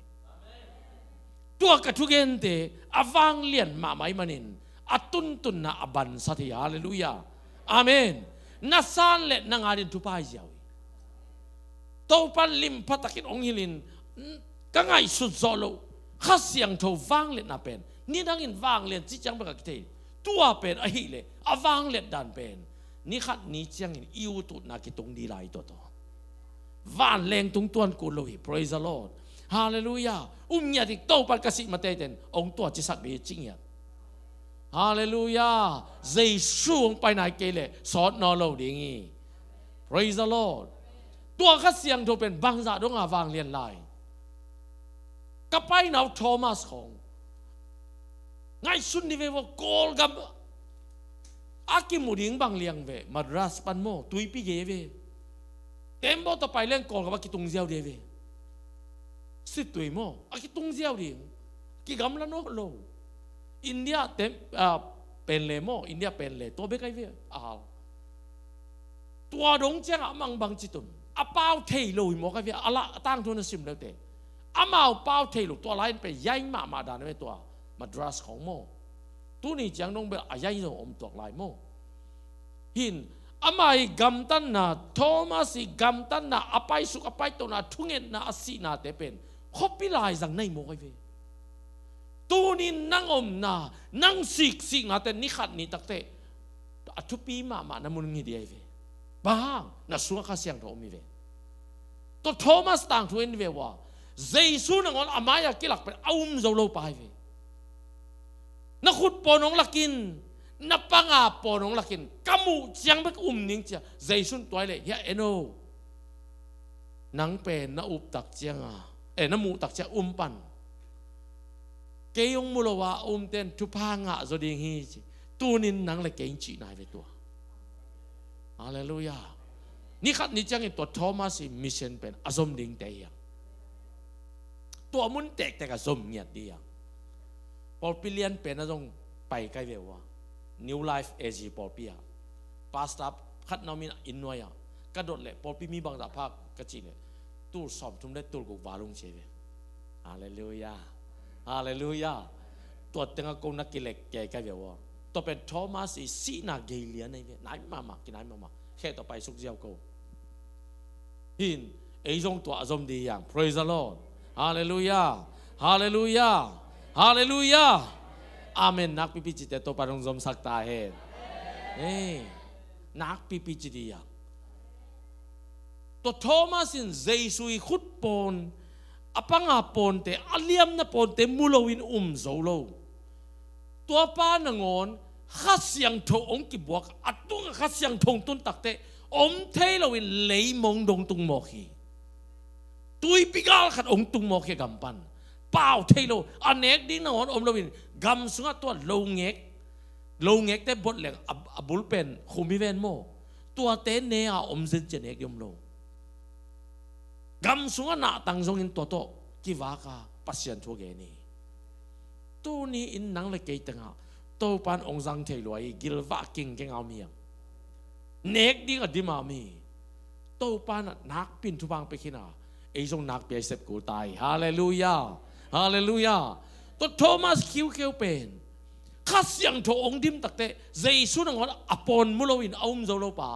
[SPEAKER 5] tua katugente awang lian ma mai manin atun tun na aban sati hallelujah amen nasan let na ngarin tupai jawi topan lim patakin onghilin kangai suzolo khasyang tho wang let na pen ni dangin wang let chi chang ba kite tua pen a hi le awang let dan pen ni khat ni chang in iu tu na ki tung di lai to van leng tung tuan ku lo hi praise the lord hallelujah nya dik to par kasi mateten ong tua chi sat be ching ya hallelujah jesu ong pai nai ke le sot no lo ding hi praise the lord tua khasyang tho pen bang za dong awang lian lai kapai nau Thomas khong ngai sun ni ve wo kol gam aki muding bang liang ve madras pan mo tui pi ge ve tembo to pai leng kol ga ki tung jiao de ve sit tui mo aki tung jiao ding ki gam la no lo India tem pen le mo India pen le to be kai ve al tua dong chang amang bang chitum apao thei lo mo kai ve ala tang thon na sim le te amao pao thei lo to lain pe yai ma dan ve to madrasของโมตุนี่จังนงเบอายายอมตอกลายโมหินอามายกัมตันนาโทมัสกัมตันนาอภัยสุขอภัยตัวนาทุ่งเงินนาอสีนาเตเป็นขบปิลายจังในโมไอเวตุนี่นั่งอมนานั่งสิกนาเตนิขัดนี่ตักเตอัทุปีมานามุนงี้ดีไอเวบ้างนาสุขข้าเสียงโทมีเวตัวโทมัสต่างทุนเวว่าเจสุนังอนอามายกิลักเป็นอุ้มโจโลไปเวนักขุดปนองลักินนับปังอาปนองลักินกัมูจังเบกนิ่งเจ้าใจสุนตัวเลยเฮเอโนนังเป็นนัอุบตักเจียงนัมูตักเจ้าปันเกยงมุลวาเต้นทุพางะจดิงฮีตูนินนังเลยเกยงจีนายไปตัวฮาเลลูยานี่ขัดนี่จังไอตัวโทมัสมิชชันเป็นอารมณ์ดิ่งเตียงตัวมุนแตกแต่กับสมเงียดดีอย่างพอพิเลียนเป็นนะจงไปใกล้เวว่า New Life AG พอพิอาพาสต้าขัดน้ำมินอินไว้อะกระโดดเลยพอพิมีบางตาภาคกระจีเลยตู้สอบทุ่มได้ตู้กุบาลุงเชฟฮาเลลูยาฮาเลลูยาตัวเต็งกงนักกิเลสแก่ใกล้เวว่าตัวเป็นโทมัสสีนาเกลียนในเวไหนมากินไหนมาแค่ต่อไปสุกเจียวกูหินไอ้จงตัวอารมณ์ดีอย่าง Praise the Lord ฮาเลลูยาฮาเลลูยาฮาเลลูยาอาเมนนักพิพิจิตเตตัวปารองจอมสักตาเห็นนักพิพิจิตยาตัวโทมัสอินเจสุยขุดปนอปังอาปนเตอเลียมนะปนเตมูโลวินโซโลตัวป้านงอนข้าเสียงโถองกิบวกอัดตุงข้าเสียงทงตุนตักเตเทโลวินเลยมงดงตุงโมขีตุยปิกาลขัดองตุงโมขีกำปันเปล่าเทโลอันเนกดิ้งนอนโลวินกำสุงตัวโลงเงกแต่บทเหล็กบุลเป็นคุมิเวนโมตัวเตนเนียซินเจเนกยมโลกำสุงหน้าตังทรงอินตัวโตกิวากาปัสยันทัวเกนีตัวนี้อินนังเลยเกยตังอ่ะตัวปันองซังเทลวยกิลวากิงเกงเอาเมียงเนกดิ้งอดีมามีตัวปันนักปินทุบังไปขินา ไอ้ทรงนักเปียเสพกูตายฮาเลลูยาฮาเลลูยาตัวโทมัสคิวเขียวเป็นข้าเสียงโถองดิมตักเตะเจสุนังวันอปอนมุโลวินเอาโจโลปา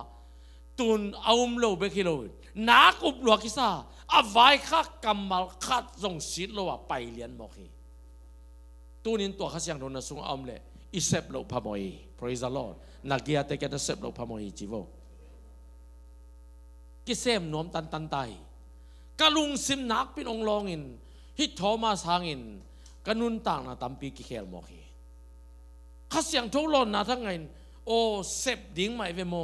[SPEAKER 5] ตุนเอาโลเบคิโลวินนักอุบลวกิซาอวายข้ากำมัลข้าทรงสิทธิ์โลว่าไปเลียนบอกฮีตัวนี้ตัวข้าเสียงโดนสุงอมเลยอิเซปโลพามอย praise the Lord นักเกียรติแกจะเซปโลพามอยจีโวกิเซมน้อมตันไตกะลุงซิมนักเป็นองลองอินฮิตโทมัสหางอินกะนุนต่างนาตัมปีกิเคลบอกฮีข้าเสียงทุกลนนะทั้งไงโอเซปดิ้งไม่เวโม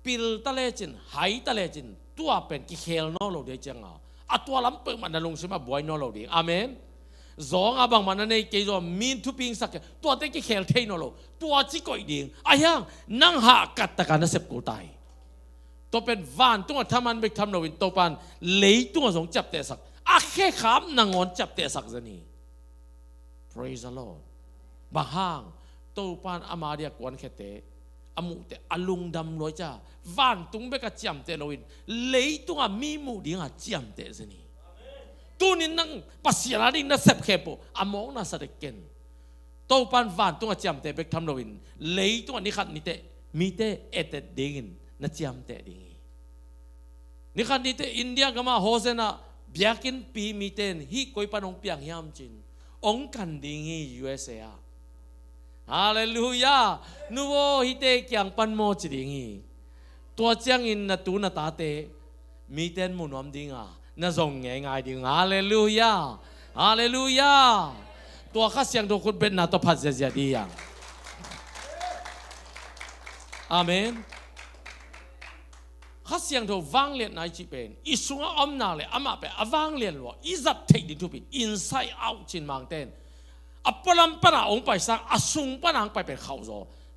[SPEAKER 5] ปิลตะเลจินหายตะเลจินตัวเป็นกิเคลนอโลเดียจังอ่ะตัวล้ำเปิดมันลงซิมาบวยนอโลเดียอาเมนสองอาบังมันนั่นเองเกี่ยวกับมีนทุปิงสักตัวเต็งกิเคลเทนอโลตัวจิกอยดิ้งอ่ะยังนั่งหากัดตะการนั่นเซปกูตายตัวเป็นวานตัวทำมันไปทำโนวินตัวปันเลยตัวสงจับเตะสักอ่ะแค่ขามนางอนจับเตะสักจะนี่ praise the Lord บางห้างตัวปันอามาเดียกวนแค่เตะอามุเตะอลุงดำลอยจ้าวานตุงเบกจับเตะโนวินเลยตัวมีมูดิ้งอ่ะจับเตะจะนี่ตัวนี้นั่งปัสยาลาดิ้งนั่งเสพเข้มอามองน่าสะเด็กเกินตัวปันวานตัวจับเตะเบกทำโนวินเลยตัวนี้ขัดนี่เตะมีเตะเอเตดิ้งน่าจับเตะดิ้งนี่ขันนี่เตอินเดียก็มาโฮเซนะเบียกินปีมีเตนฮีคอยปนองเปียงยามจินองกันดิ่งฮี USA ฮาเลลูยานูโวฮิเตเกียงปันโมจิดิ่งฮีตัวเจียงอินนาตูนาตาเตมีเตนมุนวมดิ่งอ่ะน่าส่งง่ายๆดิ่งฮาเลลูยาฮาเลลูยาตัวข้าเสียงตัวคุณเป็นนาตัวพัดเสียดีอย่างอาเมนข้าเสียงตัววางเลียนนายจีเป็นอิสุงอมนาเลยอามาเป็นวางเลียนว่าอิจับเทดิทุบิอินไซด์เอาจินมังเตนอัปลัมปนาองไปสังอสุงปนางไปเป็นเขาโซ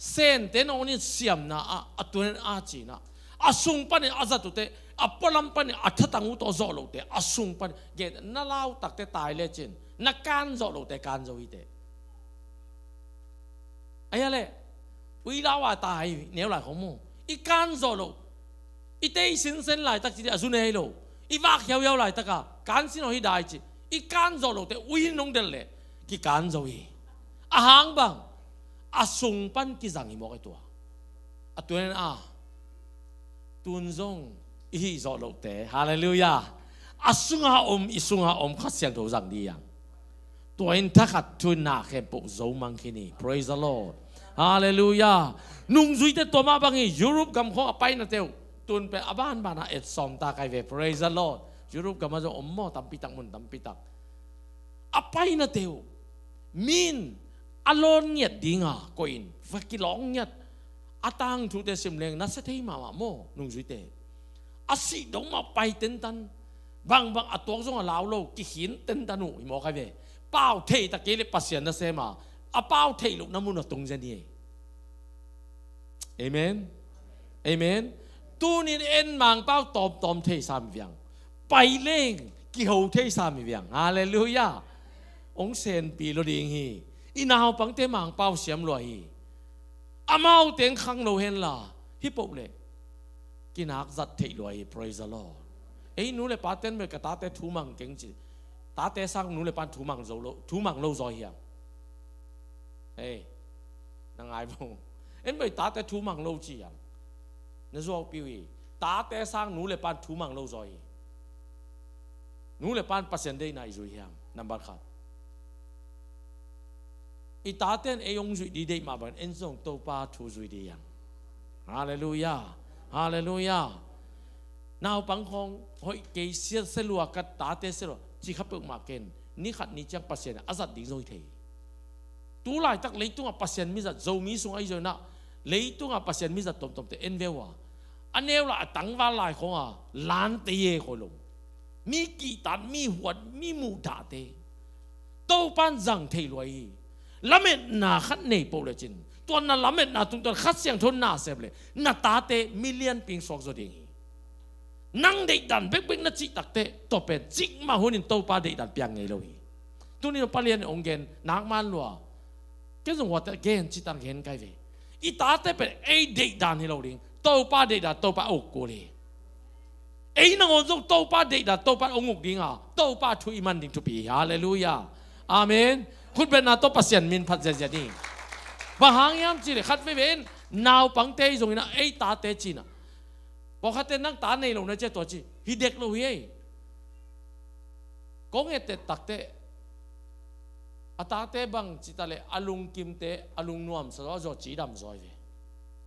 [SPEAKER 5] เซนเตนองนี่เสียมนะอัตัวนั้นอาจีนะอสุงปนอาจัตุเตอัปลัมปนอัฐตังอุตโซโลเตอสุงปนเกตน่าเล่าตักเตตายเลยจินนักการโซโลเตการโซฮิเตไอ้อะไรวิลาว่าตายเหนียวไหลของมูอีการโซโลอีเตยสินเซนไหลตักจีเดอสุเนโลอีวักเยาวไหลตักการสินโอฮิได้จีอีการโซโลเตวินงเดลเลกิการโซฮีอาหางบังอาสุงปันกิจังฮิโมกตัวอตัวนั้นตุนซงอีโซโลเตฮาเลลูยาอาสุงหาอิสุงหาขัดเสียงตัวจังดีอย่างตัวอินทักตุนนาเข้มปุโซมังคินี praise the Lord ฮาเลลูยานุ่งจุยเตตัวมาบังฮียุโรปกำข้อไปนะเตวตุนเป็นอาบ้านบ้านเอ็ดซอมตาไกเว praise the Lord ยุโรปกำมาจะอมโมตัมปิตักมุนตัมปิตักอไปนะเตวมินอารมณ์เงียดดีงาโกอินฟักกิลองเงียดอาตังทุเตสิมเลงนัสเทยมาโมนุ่งจุยเตอาศิดงมาไปเต็นตันบางอตัวจงลาวโลกิหินเต็นตันุอิโมไกเวเป้าเทยตะเกลิปัสยันนัสเซมาอาเป้าเทยลูกน้ำมุนตรงเจนี่เอเมนเอเมนตูนินเอ็นมังเป้าตอมเทยสามอย่างไปเล่งกิโฮเทยสามอย่างฮาเลลูยาองเซนปีโลดิงฮีอินาฮปังเตมังเป้าเสียมลอยอามาเต็งขังโลเฮนล่ะฮิปโปเล่กินักจัดเทยลอย praise the Lord เอ้ยนูเลปาเต้นเมกตาเตทูมังเก่งจีตาเตสังนูเลปานทูมังโซโลทูมังโลซอยยังเอ้ยนางไอ้พงเอ็นไปตาเตทูมังโลจียังนั่นโซปิวีตาเตสังนูเลปานทูมังโลซอยนูเลปานปัสยันเดย์นายจุยยังนับบัตรขัดอีตาเต้นเอยงจุยดีเดย์มาบันเอ็นส่งโตปาทูจุยดียังฮาเลลูยาฮาเลลูยานาวปังคงหอยเกยเสียเสลัวกัดตาเตเสลัวจีขับเปิกมาเกนนี่ขัดนี่จังปัสยันอาจัดดิ้งโซยเทตูไลตักเลยตัวปัสยันมิจัดโจมีส่งไอโจน่ะเลยตัวปัสยันมิจัดตอมเตเอ็นเววะอันเนวละตั้งว่าลายของล้านเตยคนลงมีกีตันมีหัวมีมูดาเตโตปันจังเทลอยละเม็ดนาขัดเนปโปเลจินตัวนั้นละเม็ดนาตุงตัวขัดเสียงทนนาเซบเลยนาตาเตมิเลียนปิงสอกโซดิงนั่งเด็กดันเบ๊กนัดจิตักเตตัวเป็นจิกมาหุ่นินโตปาเด็กดันเปียงไงเลยตัวนี้เราไปเรียนองเกนนักมันลัวก็ส่งว่าเกนจิตังเกนไกเวอีตาเตเป็นไอเด็กดันให้เราเลี้ยงโตปาเด็กดันโตปาอกกูเลย ấy nó ngồi trong tàu pa đây là tàu pa ông ngục đi à tàu pa thui man đi thupi hallelujah amen khut bên nào tàu pasien min phát ra đi và hàng yam chỉ để khát với bên nào bằng tê dùng na ấy ta tê chi na bỏ khát tê năng ta này luôn na chơiตัวchi hi đek lo hi có nghe tê tắc tê ta tê bằng chỉ ta lệ alung kim tê alung nuam sau đó chỉ đầm rồi về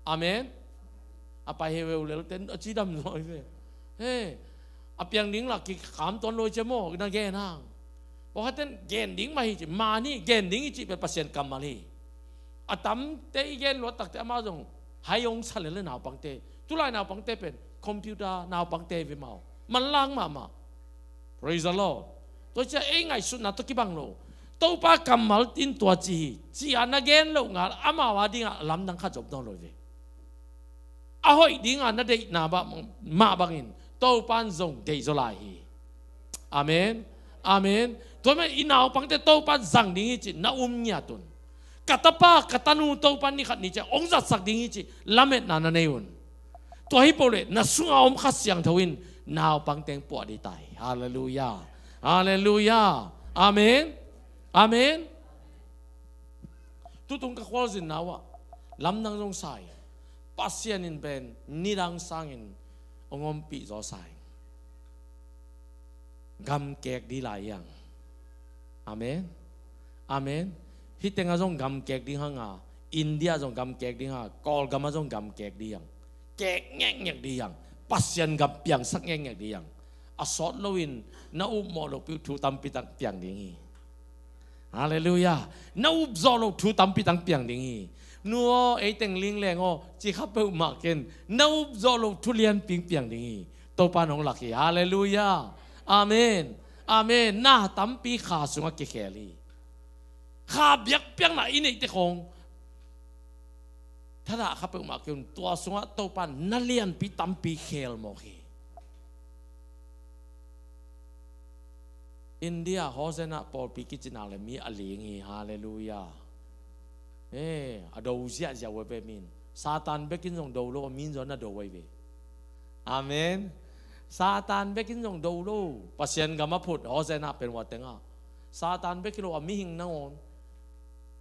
[SPEAKER 5] amenไปเฮเวลเลยเต้นจีดำเลยเว้ยเฮ้อเปียงดิ้งหลักกี่ขามต้นลอยเจโม่กันนะแกนางเพราะว่าเต้นแกนดิ้งมาหิมานี่แกนดิ้งจีเป็นเปอร์เซ็นต์กรรมมาลีตั้มเตยแกนรถตักเตะมาจงหายงสั่นเลยหนาวปังเตตุลายหนาวปังเตเป็นคอมพิวเตอร์หนาวปังเตวิมามันล้างมา praise the Lord ตัวจะเองไงสุดนะตัวกี่บังโลตัวป้ากำมัลตินตัวจีอันนักแกนโลงานอามาวาดิ้งลำดังข้าจบต้องเลยอาหอยดิ้งอันนั้นได้นาบะมาบังอินโตปันซงเดย์จลายอาเมนอาเมนตัวแม่อินาวปังเตโตปันสังดิ้งจิน่าเนี่ยตุนกัตป้ากัตนูโตปันนี่ขัดนี่จะองจัดสักดิ้งจิละเม็ดนานาเนยุนตัวฮิปโปเลน่าสุงเอาอมขัดเสียงทวินนาวปังเตงปวดดีตายฮาเลลูยาฮาเลลูยาอาเมนอาเมนทุกตรงกับความสินนาวะลำนังจงใส่pasien in ben nirang sangin ongom pi zo sai gam kek di lai yang amen amen hi tenga jong gam kek di hanga india jong gam kek di ha kol gam jong gam kek di yang kek ngek di yang pasien gam piang sak ngek di yang asot loin na u mo lo pi thu tam pi tak piang ding hallelujah na u zo lo thu tam pi tak piang dingนัวไอ้เต็งลิงแรงอ๋อจีขับไปมาเกินน้าจอลทุเรียนปิงเปียงดิ่งตัวปานของหลักฮาเลลูยาอาเมนอาเมนน่าตั้มปีขาสุงกิเคลีขาเบียกเปียงไหนนี่เตคงถ้าละขับไปมาเกินตัวสุงตัวปานนั่นเลียนปีตั้มปีเคลโมกีอินเดียฮอเซนะปอลปีกิจนาเลมีอลีงีฮาเลลูยาอดูเสียจะไว้เป็นมินซาตานเบกินส่งดูโลมินจนน่ะดูไว้เวอาเมนซาตานเบกินส่งดูโลปัสเซียนกับมาพูดฮอเซนะเป็นวัดเต็งอ่ะซาตานเบกินโลมีหิงนั่งอน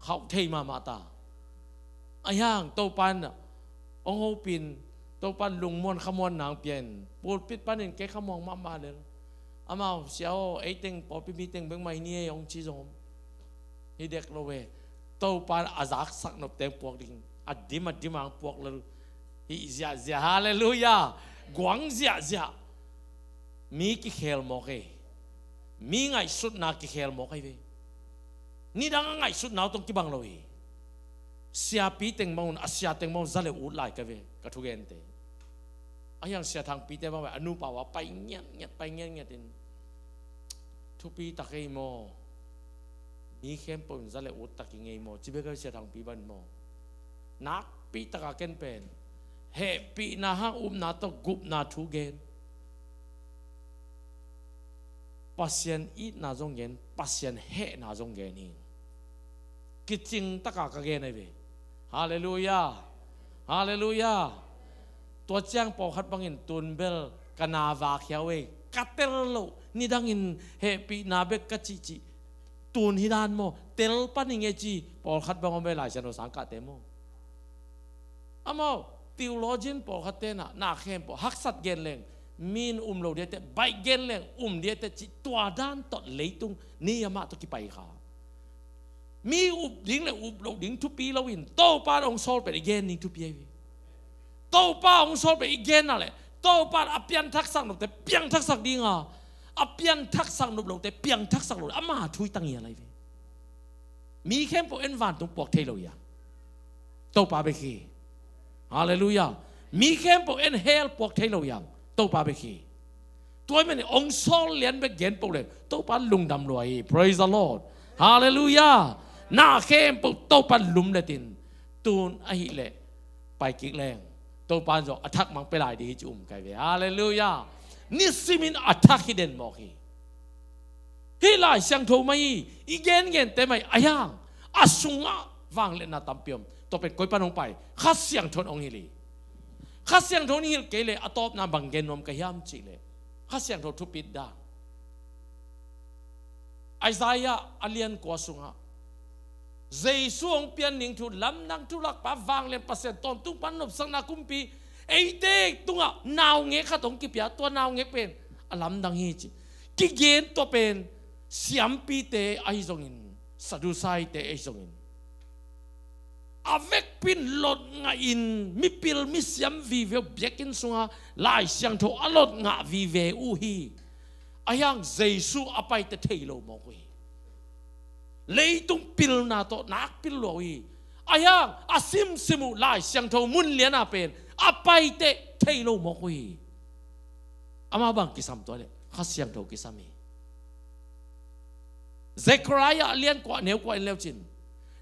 [SPEAKER 5] เขาเทมาตาไอ้ย่างโตปันองโฮปินโตปันลุงมวนขมวนนางเปลี่ยนปูดปิดปันเห็นแกขมองมาเลยอามาเสียวไอ้เต็งปอปิมีเต็งเบิ่งไม่เนี่ยองชีจอมฮีเด็กโลเวตัวปานอาจักสักนบเต็งพวกดิ่งอดีมาดีมังพวกเลยฮิเสียฮาเลลูยากวางเสียมีกี่เคลโมเกมีไงสุดนักกี่เคลโมเกเวนี่ดังไงสุดนักต้องกี่บังเลยเสียปีเต็งมองอาเซียเต็งมองจะเลยอุดไหลกันเวกับทุกเอนเตไอ้ยังเสียทางปีเต็งมองแบบอนุปาวะไปเงี้ยไปเงี้ยดินทุกปีตะเกียโมมีเข้มปุ่นจะเลยอุดตะกิงเงยโมจีเบก็เสียทางปีบันโมนักปีตะกาเกนเป็นเฮปีนาฮังนาตกุบนาทูเกนปัสเซียนอีนาจงเกนปัสเซียนเฮนาจงเกนี่กิจจิงตะกากเกนไอเวฮาเลลูยาฮาเลลูยาตัวเจ้างปอขัดบังอินตุนเบลกนาวาเขียวเวกัตเตลโลนี่ดังอินเฮปีนาเบกกัจจิตูนฮิดานโมเตลปันยังไงจีปอขัดบังอมเบลายฉันโอสังกัดเตโมอามาติวโลจินปอขัดเตน่ะนาเข้มปอฮักสัตเกนเลงมีนโลเดียเตใบเกนเลงเดียเตจิตัวด้านตอดเลยตุงนี่ยามาตุกิไปขามีดิ้งเลยโลดิ้งทุกปีเราวินโตป้าองโซลไปอีกเกนนี่ทุกปีโตป้าองโซลไปอีกเกนนั่นแหละโตป้าอเปียนทักษะหนุแต่เปียงทักษะดิ้งอ่ะอเปียนทักษะหนุแต่เปียงทักษะหนุอามาทุยตั้งยังไงมีเข้มปอเอ็นวันตรงปอกเทโลยาโตป้าไปขี้ฮาเลลูยามีเข้มปอเอ็นเฮลปอกเทโลยาโตป้าไปขี้ตัวมันองโซลเลียนไปเกนปอกเลยโตป้าลุงดำรวย praise the Lord ฮาเลลูยาหน้าเข้มปุ๊บโตปันลุมเลยตินตูนอหิเละไปกิ๊กแรงโตปันจะอัทักมังไปหลายดีจุ่มไก่เวฮาเลลูยานิสิมินอัทักฮิเดนมอกีฮิลายเสียงโทไม่อีเกนแต่ไม่อายังอาสุงะวางเล่นนาตัมเปียมตัวเป็นก้อยปนองไปข้าเสียงทนองฮิลีข้าเสียงทนฮิลเกเลอตอบนาบังเกนนมกะยามจีเล ข้าเสียงโททุปิดดาไอ้ใจอะอเลียนกว่าสุงะเจสูงเปลี่ยนหนิงทุลำนังทุลักปะวางเล่นเปอร์เซ็นต์ตอนตุ้งปันนบสังนาคุมปีไอ้เด็กตุงอะนาวเงี้ยข้าตรงกิบยาตัวนาวเงี้ยเป็นลำดังฮีจิกิเกนตัวเป็นเสียมปีเตไอซงอินสะดุไซเตไอซงอินavec pin lot nga in mi pil mi siam vi ve biekin sunga lai siang tho alot nga vi ve u hi ayang jesu apai te thailo mo ko hi leitung pil na to nak pil lo hi ayang asim simu lai siang tho mun lian a pen apai te thailo mo ko hi ama bang kisam to le kha siang tho kisami Zechariah lian kwa neu kwa leo chin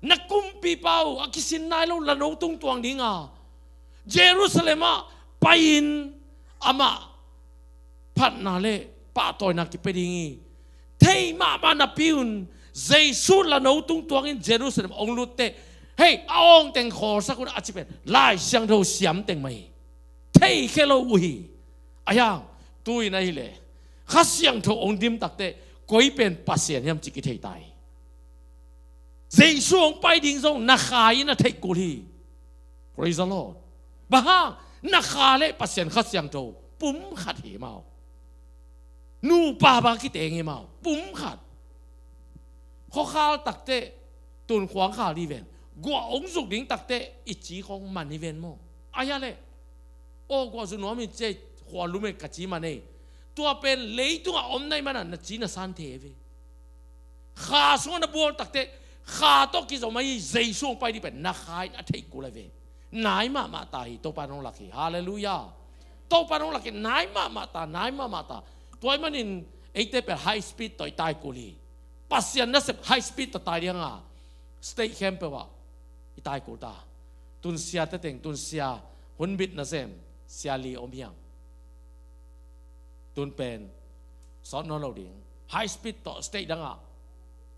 [SPEAKER 5] nakumpi pau akisin nailo lano tung tuang dinga Jerusalem pain ama phat na le pa toy na ki pedingi thei ma na piun jesu lano tung tuang in Jerusalem ong lutte hey aong teng khor sakun achipen lai siang tho siam teng mai thei khelo ui ayang tui na hi le kha siang tho ong dim takte koi pen pasien yam chiki thei tai Jesu ong pai ding zong na khai na thei kuli praise the Lord bahang na khale pasien khat siang tho pum khat hi mau nu pa ba ki teng hi mau pum khat kho khal takte tun khwang kha li ven gwa ong zuk ding takte I chi khong man hi ven mo aya le o gwa zu no mi che khwa lu me ka chi ma neiตัวเป็นเลยตัวอมในมันน่ะจีน่ะสันเทวีข้าส่วนน่ะบัวตักเตะข้าต้องกินสมัยเจส่งไปที่เป็นนักขายนักเทกุลเวไหนมาตาฮีตัวปานองลักฮีฮาเลลูยาตัวปานองลักฮีไหนมาตาตัวมันนี่ไอ้เตะเป็นไฮสปีดต่อยตายกุลีปัสยันนั่นเสพไฮสปีดต่อตายยังอ่ะสเตย์แคมป์เปว่าอีตายกูตาตุนเสียเตะตุนเสียหุ่นบิดนั่นเสพเสียลีอมยังตุนเป็นสอนนอเราดิ่งไฮสปีดต่อสเตย์ดังอ่ะ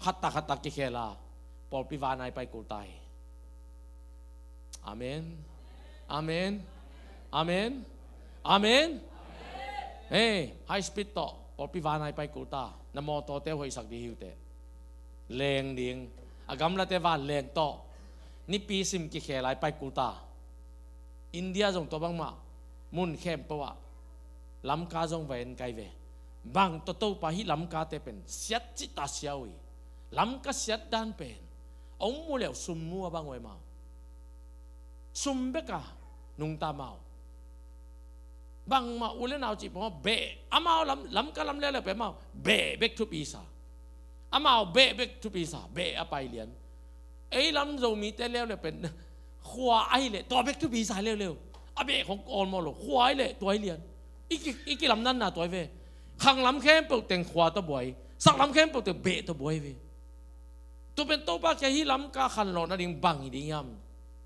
[SPEAKER 5] ขัดตากิเคลาปอลปิวานายไปกูตายอาเมนอาเมนอาเมนอาเมนเฮ้ไฮสปีดต่อปอลปิวานายไปกูตานโมโตเตหอยสักดีหิวเตแรงดิ่งอากำลังเตวานแรงต่อนี่ปีซิมกิเคลาไปกูตาอินเดียส่งตัวบังมามุนเข้มปะวะลำกาจงเวนไกเวบางตัวโตไปฮิลำกาเตเป็นเสียจิตาเสียวีลำกาเสียด้านเป็นองมูเลวซุมมัวบางเวมาซุมเบกะนุงตาเมาบางมาอุเลนเอาจีบว่าเบะอามาลำกาลำเล่เป็นมาเบะเบกทุปีซาอามาเบะเบกทุปีซาเบะไปเลียนไอ้ลำโจมีเตเลี้ยวเลยเป็นขวาไอเลยตัวเบกทุปีซาเร็วอาเบะของกอนมอลขวาไอเลยตัวไอเลียนอีกลำนั้นน่ะตัวเวขังลำแค่เปล่าแต่งขวาตัวบวยสักลำแค่เปล่าแต่เบะตัวบวยเวตัวเป็นตัวป้าแค่ที่ลำกาขันหลอนั่นเองบังอีดิ่งย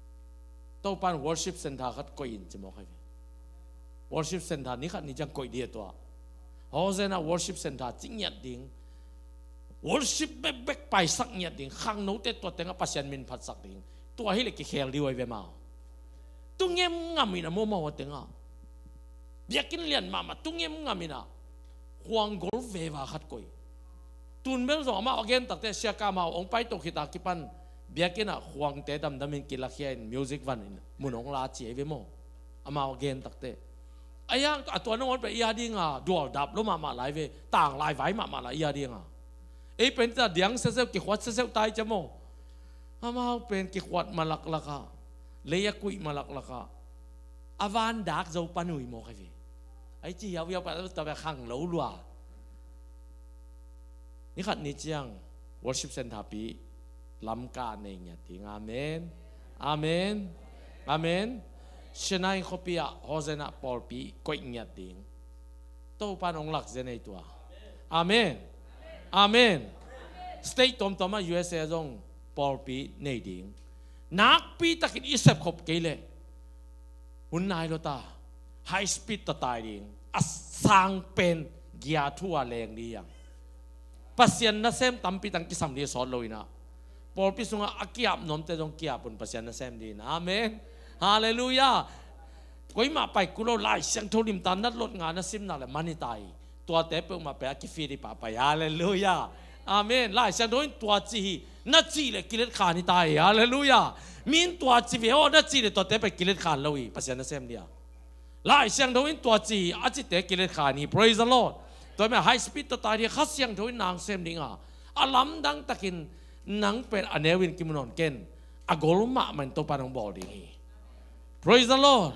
[SPEAKER 5] ำตัวปาน worship center ขัดก้อยอินจะมองใคร worship center นี่ขัดนี่จังก้อยเดียตัวโฮเซน่า worship center จริงยัดดิ่ง worship เบ๊กไปสักยัดดิ่งขังโน้ตเตตัวแต่งปัสยันมินพัดสักดิ่งตัวให้เล็กแข็งดีไว้เวมาตัวเงี้ยงามินะมัวแต่งอ่ะเบียกินเลียนมาตุ้งเงี้ยงามินะห่วงกอล์ฟเววาขัดก้อยตุนเบลสองมาอเกนตักเตเสียกามาองไปตกขิตากิปันเบียกินอ่ะห่วงเตดำมินกิลาเคียนมิวสิกวันมุนองลาจีเวโมอามาอเกนตักเตไอ้ยังตัวน้องไปยาดิ่งอ่ะดวลดับแล้วมาหลายเวต่างหลายไว้มาหลายยาดิ่งอ่ะไอ้เป็นแต่เดียงเซลกิขวัดเซลตายจะโมอามาเป็นกิขวัดมาลักลักะเลยกุยมาลักลักะอาวานดักเจ้าปนุยโมใครเวไอ้จีเอาไปตัวไปขังเหลาลัวนี่ขัดนี่จัง worship center ปีลำกาในเนี่ยทิ้งอาเมนอาเมนอาเมนเชนัยขบีอะโฮเซน่าปอลปีก้อยเนี่ยทิ้งโตปานองหลักเจในตัวอาเมนอาเมนสเตย์ตอมมา USA จงปอลปีในทิ้งนักปีตะกินอิสเซปขบเกลหุ่นนายโลตาไฮสปีดต่อตายดิ่งสร้างเป็นเกียร์ทั่วแรงดีอย่างปัสยันนั่นเซมตั้มปีตั้งกิสัมดีสอนเลยนะพอพิสุงอากิยบนมเตจงกิยบนปัสยันนั่นเซมดีนะอาเมนฮาเลลูยาก็มาไปกุโลไลเสียงโทริมตานัดลดงานนั่นซิมนั่นแหละมันนี่ตาย ตัวเตะเปิมาไปกิฟีดิป่าไปฮาเลลูยาอาเมนไล่เสียงโดนตัวจีนัดจีเลยกิเลสขานี่ตายฮาเลลูยามินตัวจีเวโอนัดจีเลยตัวเตะไปกิเลสขาเลยภาษาเนเซมเดียไล่เสียงโดนตัวจีอาจิเตะกิเลสขานี่ praise the Lord ตัวแม่ไฮสปีดตัวตายที่ขัดเสียงโดนนางเซมดิงอ่ะอาลัมดังตะกินนังเป็นอเนวินกิมนอนเกนอากอลมามันตัวปานองบอดีนี่ praise the Lord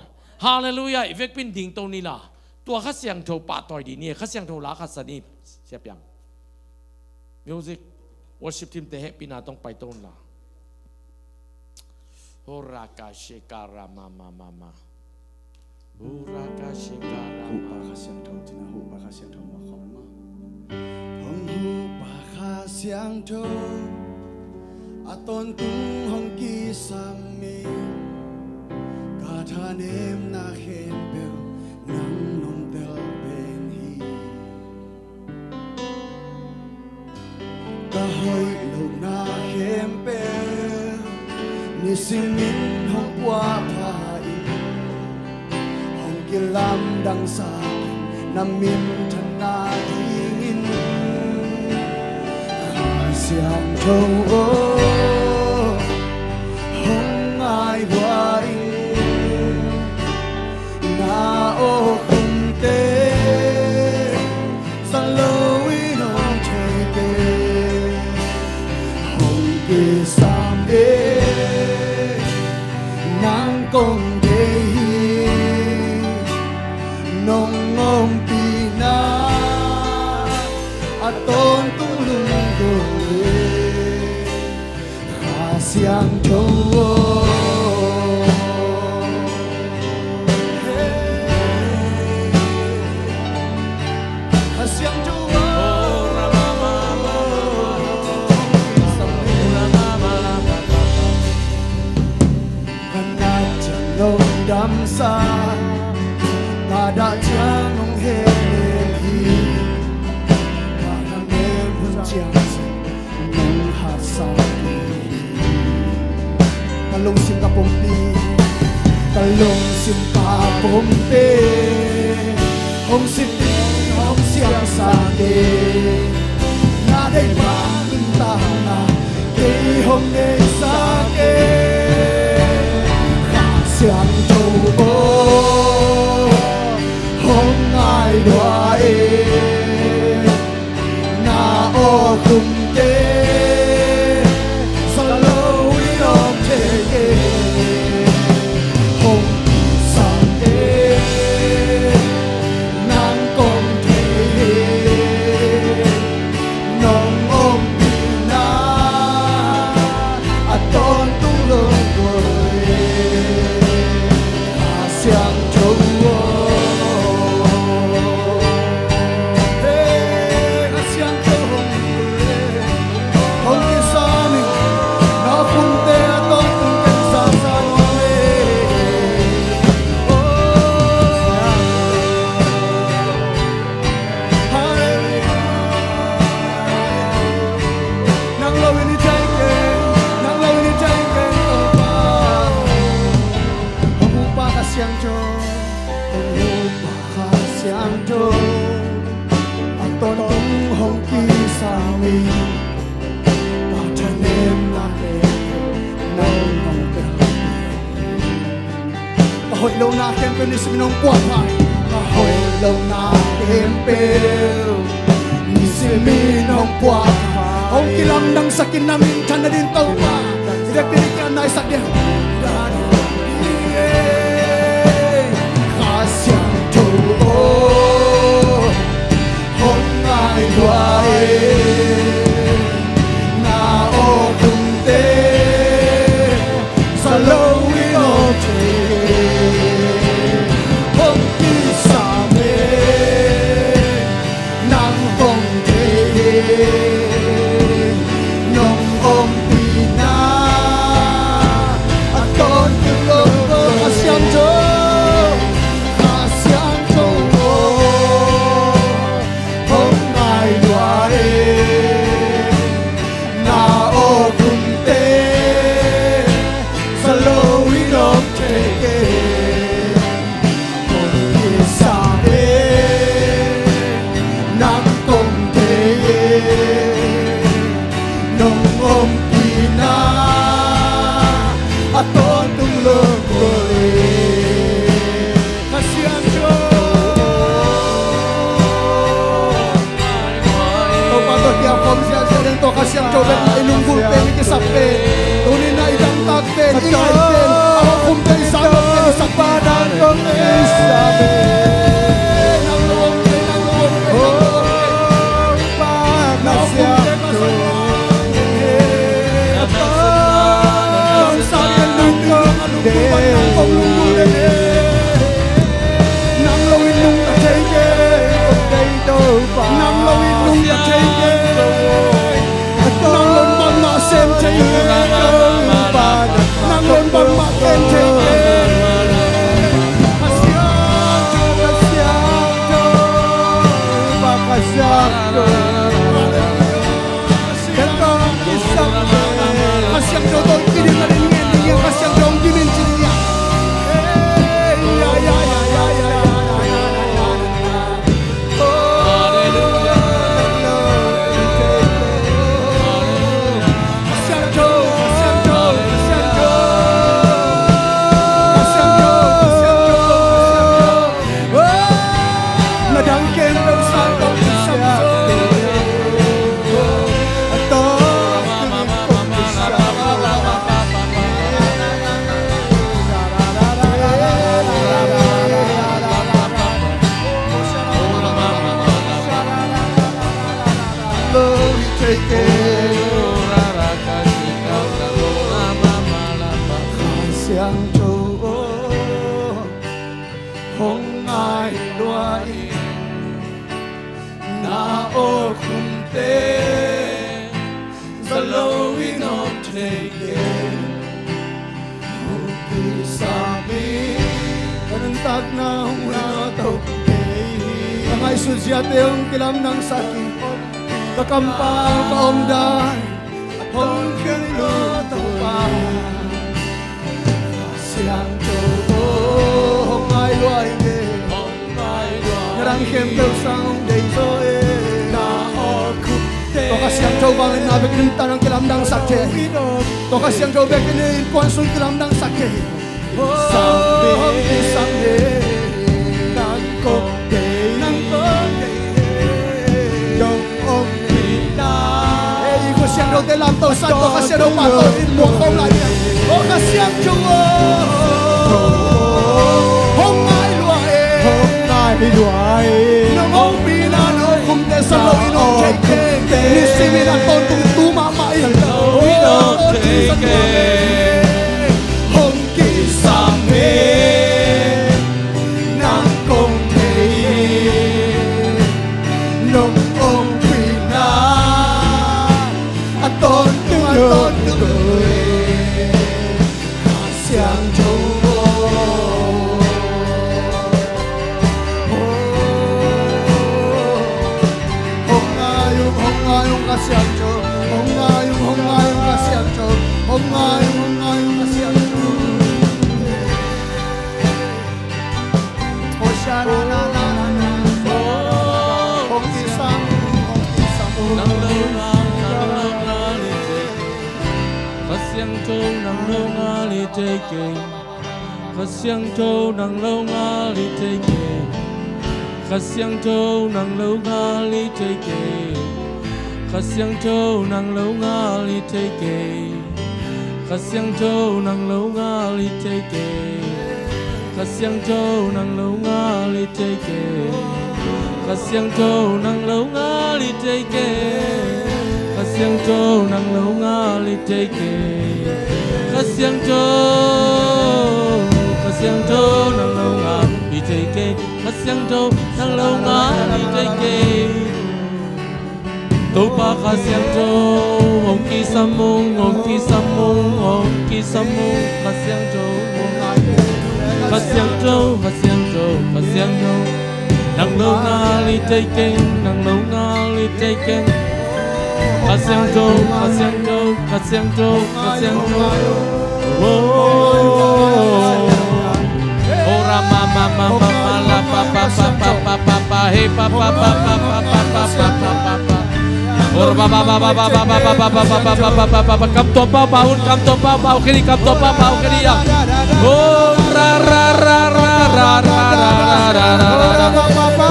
[SPEAKER 5] ฮาเลลูยาอีเวกปินดิงตรงนี้ล่ะตัวขัดเสียงโดนปาต่อยดีนี่ขัดเสียงโดนลาขัดสนิทเสียบยังมิวสิกworship team เตะปีนาต้องไปตรงล่ะโฮรากาเชการามาโฮรากาเชการา
[SPEAKER 2] Hu pa kha siang thau tina hu pa kha siang thau ma khom ma hong hu pa kha siang thau aton tung hong ki sam mi ka tha nem na khen bel nang nom tel ben hi ka hoi lo na khen bel ni sing min hong qua pha Kilam dang sa namin thana tingin siang thâu hong ai hoài na o khum te sa loi no che te hong ki sam e nang kong nong om pina aton tulung ko kha siang thâu kha siang thâu kanat chanong dam sa đã chẳng nông hết hi cả năm đêm vẫn chẳng nông hạt sa ta lung sim ka pom pi ta lung sim ka pom pe hong sim hong siang sa de na dei ba in ta na ke hong ne sa ke siang thâu hong ai đoái na o khum te sa lâu đi om te ke hong sang te nang kong te nong om na aton tu long quay siang thâu hồi lâu na kem pel ni siminong kwa pai hồi lâu na kem pel ni siminong kwa ông kilam nang sakin namin chana din tau pa direk direk nai sak dia kasiang tu hong ai duai na o tum te sa lâu nong om pina aton เป็นตุนินายดังตักเป็นอีไอเป็นเอาคุมใจสามเป็นสักปานังก็เอสาเบนางลวงเป็นนางลวงเป็นนางลวงเป็นปานาเซียตุสักเป็นลุงก็เดนลุงเดนางลวินลุงตะเทเกนางลวินลุงตะเทเกนางลนบังมาเซมเทเกนางลนบังมาเซมเทเกKasyang Jodoh ini dari ini yang kasyang Jodoh ini cilia. Ya ya ya ya ya ya. Hallelujah. Kasyang Jodoh, kasyang Jodoh, kasyang Jodoh. Kasyang Jodoh, kasyang Jodoh. Nadang kembang santo kasyang Jodoh. Kasyang Jodoh Hong ai loài Na o khum te Zalowi no teke Huki sami Kanang tag na hula tau Ang ay sudyate ang kilam ng sakit Kakampang kaomdan At hong kiluto pa Kasyang Jodoh Hong ai loài de Ngarang kempel sang day zoe Na o khum te To kasyang Jodoh bangin nabe kinuntan ang kilam ng sakit To kasyang Jodoh bekinin Kwansun kilam ng sakit Sambe Nang kong day Nang kong day Dong ong pina Kasyang Jodoh de lam to santo Kasyang Jodoh pato Mo kong lai O kasyang Jodoh Hong ai loài Hong ai loài Nang ong pina No kum te sa lo ino keke Nisimi na ton tung tumamay Ino keke Hong kisame Nang kong kei Nong ong pina Aton tuloy Kasyang Jodoh Hong ayong kasyang Jodoh Hong ayong kasyang Jodoh Hong ayong kasyang Jodoh Oh shana na na na na Hong isang
[SPEAKER 5] Kasyang Jodoh nang lâu nga li tê kê Kasyang Jodoh nang lâu nga li tê kê Kasyang Jodoh nang lâu nga li tê kê Kasyang Jodoh nang lâu nga li tê kê Kasyang Jodoh nang lâu nga li tê kê Kasyang Jodoh nang lâu nga li tê kê Kasyang Jodoh nang lâu nga li tê kê Kasyang Jodoh nang lâu nga li tê kê Kasyang Jodoh nang lâu nga li tê kê Kasyang Jodoh nang lâu nga li tê kê Tu pa kasyang Jodoh Hong ki samung Hong ki samung Hong ki samung Kasyang Jodoh Kasyang Jodoh Kasyang Jodoh Kasyang Jodoh nang lâu nga li tê kê Nang lâu nga li tê kê Kasyang Jodoh Kasyang Jodoh Kasyang Jodoh Kasyang Jodoh Ora mama mama la pa pa pa pa pa pa pa hey pa pa pa pa pa pa pa pa pa pa Ora pa pa pa pa pa pa pa pa pa pa pa pa pa pa kam to pa pa un kam to pa pa kiri kam to pa pa kiri ya Oh ra ra ra ra ra ra ra ra ra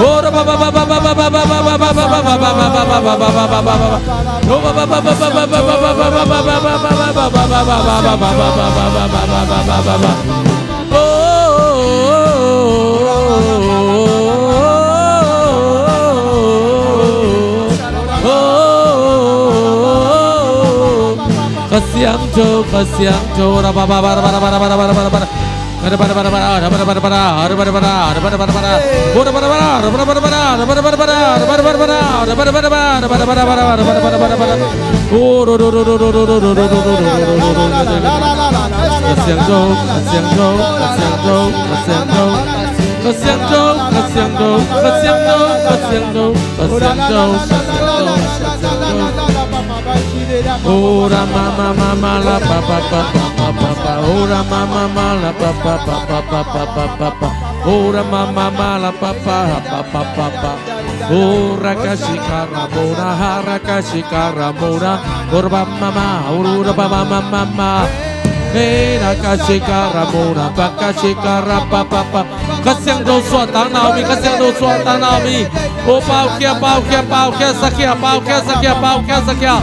[SPEAKER 5] Kasiang jo, ra ba ba ba ba ba ba ba ba ba ba. Ada pada pada pada ada pada pada pada ada pada pada ada pada pada pada ada pada pada ada pada pada pada ada pada pada pada ada pada pada pada ada pada pada pada ada pada pada pada ada pada pada pada pada oh do do do do do do do do do do do kasiang jo kasiang jo kasiang jo kasiang jo kasiang jo kasiang jo kasiang jo kasiang jo kasiang jo ora mama mama la pa pa pa pa pa pa ora mama mama la pa pa pa pa pa pa pa pa pa ora mama mama la pa pa pa pa pa pa ora kashikara mora hara kashikara mora ora mama ora mama mama Hera kashikara mora pa kashikara pa pa pa kasiang do suat tang naomi kasiang do suat tang naomi oh pau kia sakia pau kia sakia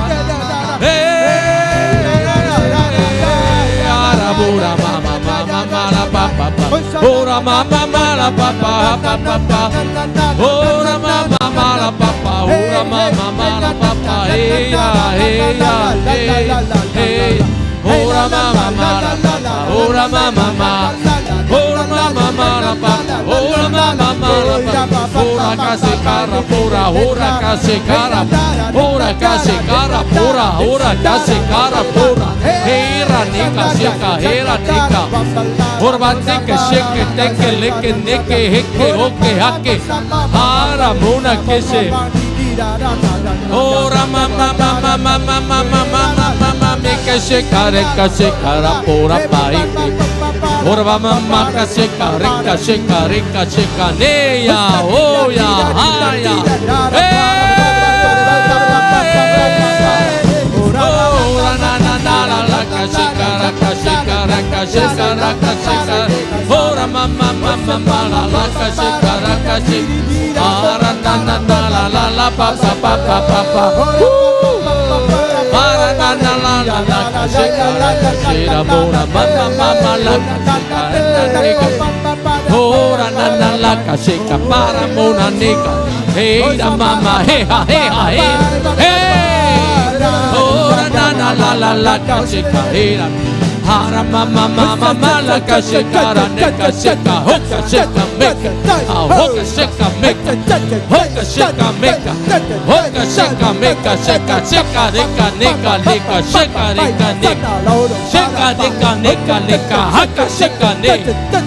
[SPEAKER 5] Ora mama mama la pa pa pa ora mama mama la pa pa pa pa pa ora mama mama la pa pa ora mama mama la pa pa hey ora mama mama la pa pa ora mama mama ora mama mama la pa pa ora mama mama la pa pa ora kasikara pura ora kasikara pura hera nika Horbante que shake teke leke neke heke hoke hake hara mona kese ora mama mama mama mama mama mama me que shekare ka shekara pora pai ora mama ka shekare ka sheka ne ya oh ya ha ya ora na na na la ka shekara ora mama mama mama la ka shekara ara na na na la pa pa pa pa pa pa ara na na la ka shekara mora mama mama la ka shekara ora na na la ka shekara para mona nika hey da mama hey ha hey ha hey ora na na la ka shekara Hara mama mama mala kashikara neka shika hoka shika meka hoka shika meka hoka shika meka hoka shika meka shika shika rika nika nika shika rika nika shika rika nika nika haka shika ne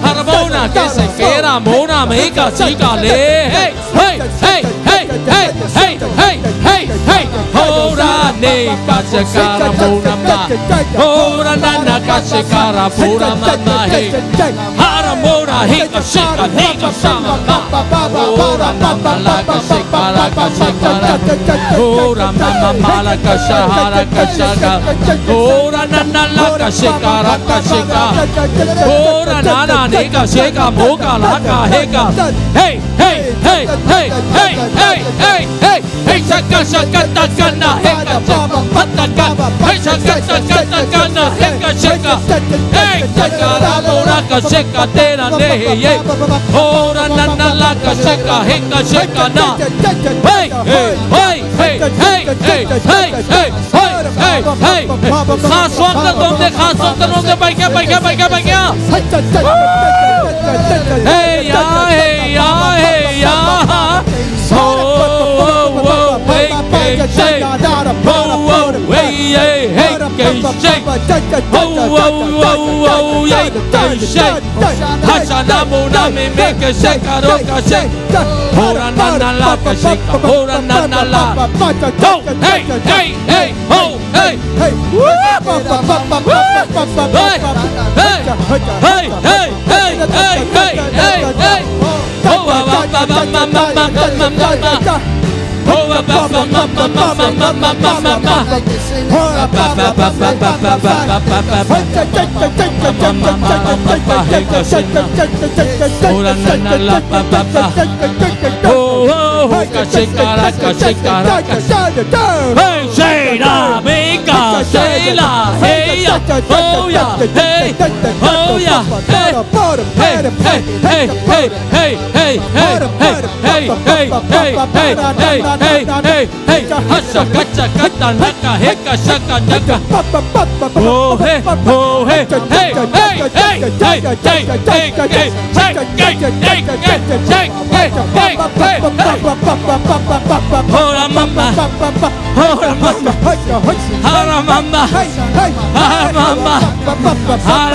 [SPEAKER 5] hara mona kese kera mona meka shika le hey hey hey hey hey hey hey hey hey hora nika shikara mona ma hora nana kashikara pura mama hey hara mora hika shika sama ora mama la kashikara ora mama mala kashahara kashaka ora nana la kashikara ora nana nika shika moka la ka heka hey hey hey hey hey hey hey hey hey shaka shaka takana heka pataka hey shaka shaka takana heka shaka hey shakara mora ka shaka tera ne hey ora nana la ka shaka heka shaka na hey hey hey hey hey hey hey hey hey hey khas waqt donde baikya hey ya Hachana mona me make shaka roka shaka hora nana la ka shaka hora nana la hey hey hey ho hey hey hey hey hey hey hey hey hey ho ba ba ba ba ba ba ba ba ho ba ba ba Hey, say la, mega, say la, hey ya, oh ya, hey, oh ya, hey, hey, hey, hey, hey, hey, hey, hey, hey, hey, hey, hey, hey, hasha, kacha, kata, naka, heka, shaka, naka, oh hey, oh hey, hey, hey, hey, hey, hey, hey, hey, hey, hey, hey, Hola mama, hola mama, hola mama, hola mama, hola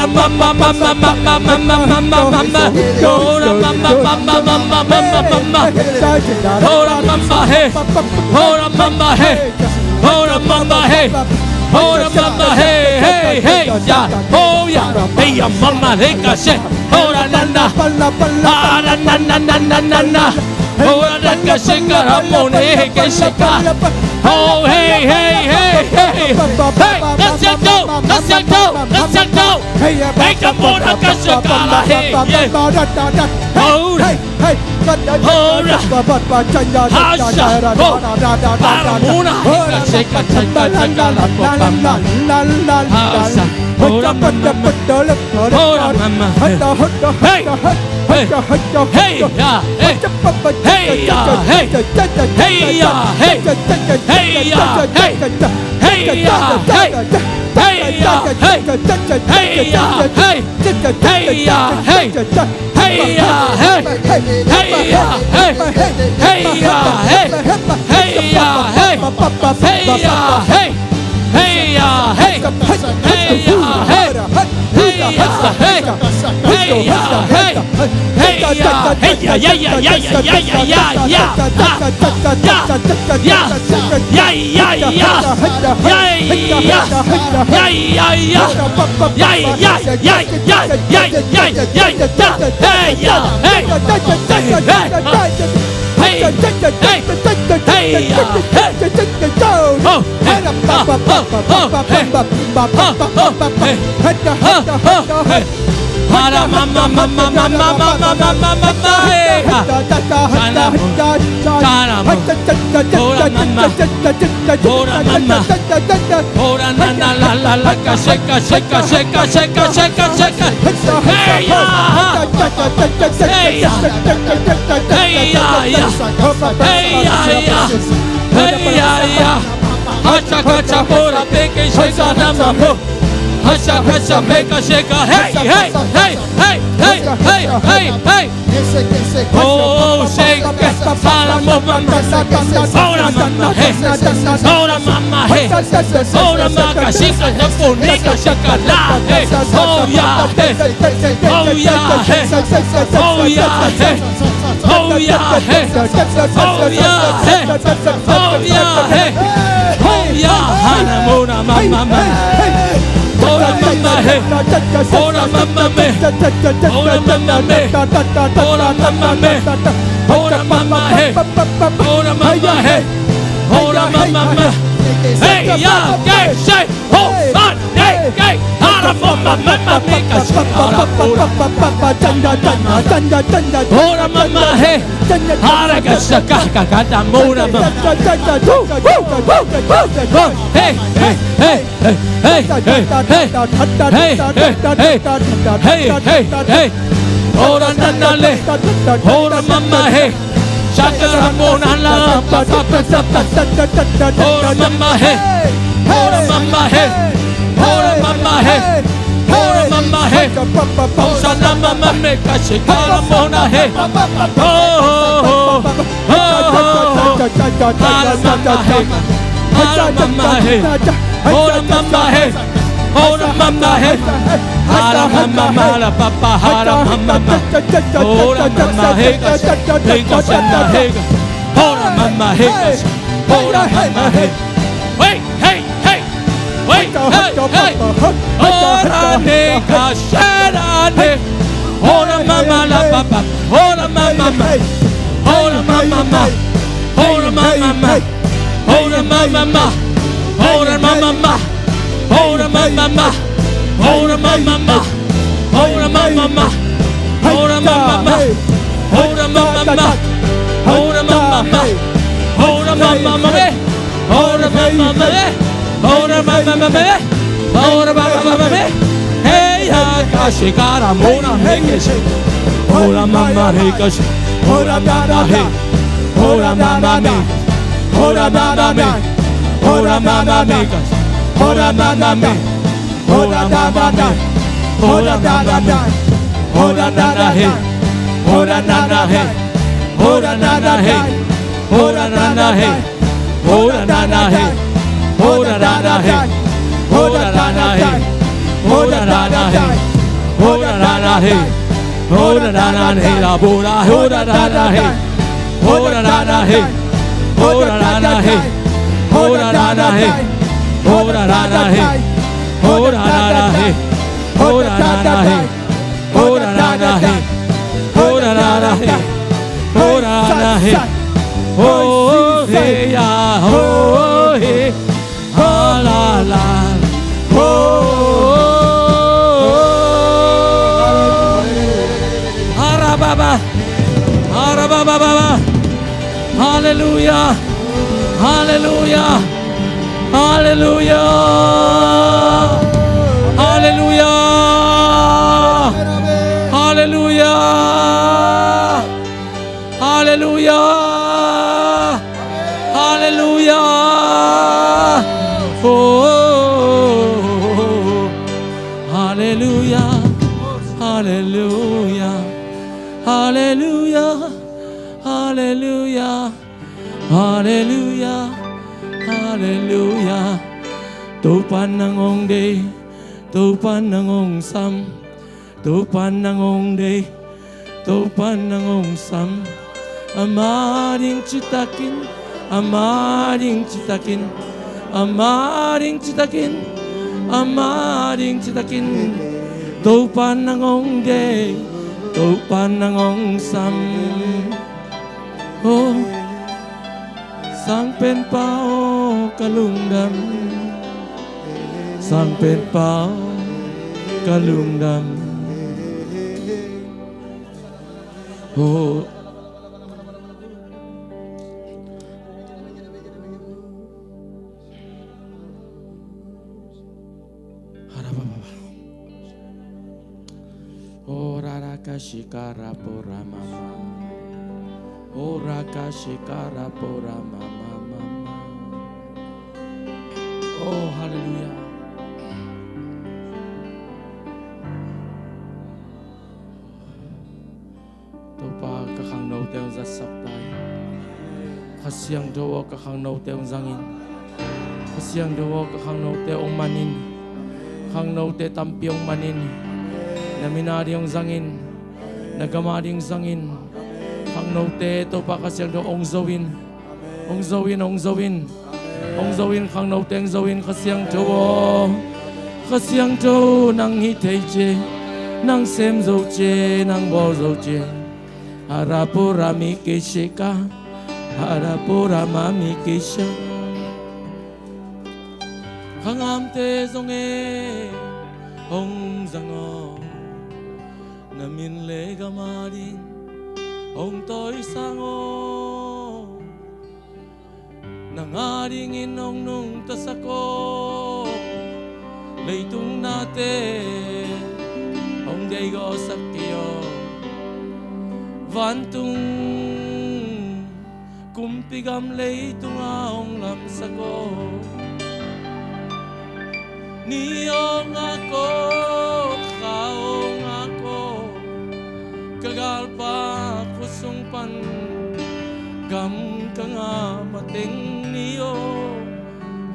[SPEAKER 5] mama, mama, mama, mama, mama, mama, hola mama, mama, mama, mama, mama, hola mama, hey, hola mama, hey, hola mama, hey, hola mama, hey, hey, hey, ya, oh ya, hey ya mama, hey kashe, hola nana, hola nana, nana, nana. Oh, that can shake a ramon, hey, can shake a. Oh, hey, hey, hey, hey, hey, that's your go, that's your go, that's your go. Hey, come on, I can shake a, hey, yeah. Oh, hey, oh, Hasha, oh, Paramuna, hey, can shake a, Hasha, oh, mama, oh, mama, hey, hey, hey, yeah, hey. Hey ya, hey, hey ya, hey, hey ya, hey, hey ya, hey, hey ya, hey, hey ya, hey, hey ya, hey, hey ya, hey, hey ya, hey, hey ya, hey, hey ya, hey, hey ya, hey, hey ya, hey, hey ya, hey, hey ya, hey, hey ya, hey, hey ya, hey, yeah, yeah, yeah, yeah, yeah, yeah, yeah, yeah, yeah, Para mama mama mama mama mama mama hey Chana mama Ora mama Ora mama Ora na na la la la ka sheka sheka sheka sheka sheka sheka hey ya hey ya hey ya hey ya hey ya hacha hacha pora peke sheka na mama Hasha, hasha, meka, sheka, hey, hey, hey, hey, hey, hey, hey, hey. Oh, shake, sala, mama, ora mama, hey, ora mama, hey, ora mama, shika, napo, nika, shaka, la, hey, oh yeah, hey, oh yeah, hey, oh yeah, hey, oh yeah, hey, oh yeah, hey, oh yeah, hey, oh yeah, hana, mona, mama, mama. Ora mama hey, ora mama me, ora mama me, ora mama me, ora mama hey, ora mama hey, ora mama me. Hey ya, gay, say, ho, man, hey, gay, ara mama, mama, make us, ora mama hey, ara gasa kaka kata mora mama. Hey, hey, hey, hey, hey, hey, hey, hey, hey, hey, hey, ora nanale, ora mama hey. Shakara mona la pa pa pa pa pa. Ora mama hey, ora mama hey, ora mama hey, ora mama hey. Osa na mama me ka shakara mona hey. Oh, oh, oh, ora mama hey, ora mama hey, ora mama hey, ora mama hey. Hara mama la papa hara mama ora mama hega hega shanda hega ora mama hega ora mama hega wait hey hey wait hey hey ora nega shada ne ora mama la papa ora mama ora mama ora mama mama. Ora mama. Ora mama. Ora mama. Ora mama. Ora mama. Ora mama. Ora mama. Ora mama. Ora mama. Hey ha kashikara mona hekeshi. Ora mama hekeshi. Ora mama he. Ora mama me. Ora mama me. Ora mama me. Ora mama me. Ora mama me. Ora mama me. Ora nana he. Ora nana he. Ora nana he. Ora nana he. Ora nana he. Ora nana he. Ora nana he. Ora nana he. Ora nana he. Ora nana he. La bora. Ora nana he. Ora nana he. Ora nana he. Ora nana he. Ora nana he. Ora nana he. Ora nana he. Ora nana he. Ora nana he. Ora nana he. Oh hey ya. Oh hey. Ah la la. Oh. Arababa. Arababa. Hallelujah. Hallelujah. Hallelujah. Hallelujah. Hallelujah. Hallelujah. Hallelujah. Oh. Hallelujah. Hallelujah. Hallelujah. Hallelujah. Hallelujah. Hallelujah. Tupan ng ong day. Tupan ng ong sam. Tupan ng ong day. Tupan ng ong sam. Amaring citakin. Amaring citakin. Amaring citakin. Amaring citakin. Tupan ng ong day. Tupan ng ong sam. Oh, sang pen pao kalungdam, sang pen pao kalungdam. Oh, ora kashikara pora mama. Ora kashikara pora mama mama. Oh hallelujah. Topa kakang no teong zasaptay. Kasyang dawa kakang no teong zangin. Kasyang dawa kakang no teong manin. Kang no te tampiong manin. Naminari yung zangin. Nagamari yung zangin. Kang note to pa kasyang do ong zawin. Ong zawin, ong zawin. Ong zawin kang note ang zawin kasyang do. Kasyang do nang hitay je. Nang sem zo je, nang bo zo je. Harapura mi kishika. Harapura mami kisha. Kang amte zonge. Ong zango. Namin le gamarin. Ông tôi sang ô nangaring inong nung tasako lay tung natin ông day go sakyo vantung kumpigam lay tung aong lamsako niyong ako kaong ako kagalpa kusong pan gam ka nga mating niyo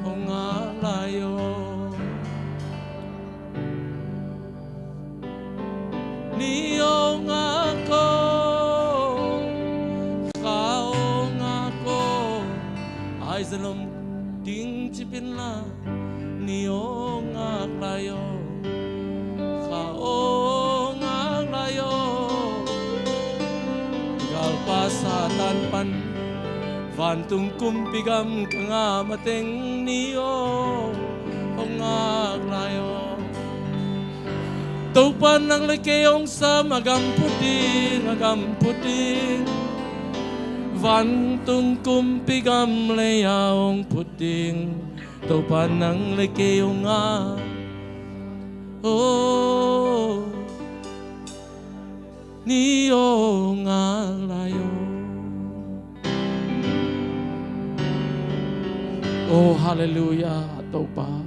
[SPEAKER 5] o nga layo niyo nga ako kao nga ako ay zalom ting chipin la niyo nga layo kao nga layo pasatan pan vantung kumpigam ka nga mateng niyo o nga layo tau pa nang lekeong sa magam puting van tung kumpigam leyaong puting tau pa nang lekeong nga oh niyo nga layo oh hallelujah tau pa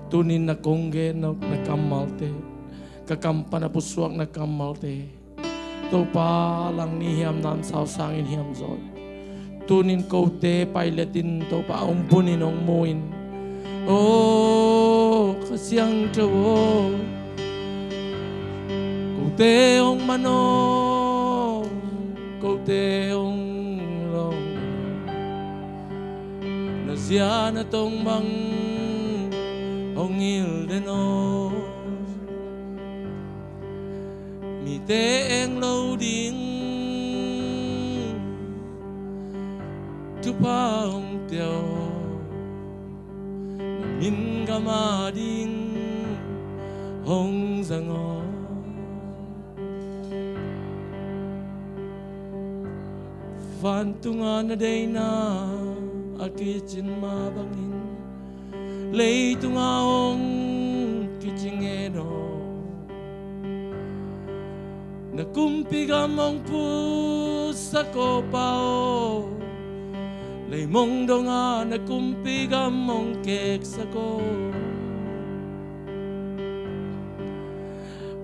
[SPEAKER 5] tunin na kongge na kamalte kakampa na puswak na kamalte to pa lang ni hiam nam sao sangin hiam zon tunin ko te pailetin to pa umpunin ong muin oh kasyang tawo ko te ong mano ko te ong long na siya na tong bang ong ildenos mi te eng lâu ding tu pa ong teo min gama ding ong zango van tunga na day na akichin mabangin lay tunga ong kichingeno nakumpiga mong pusa ko pao lay mong donga nakumpiga mong keksa ko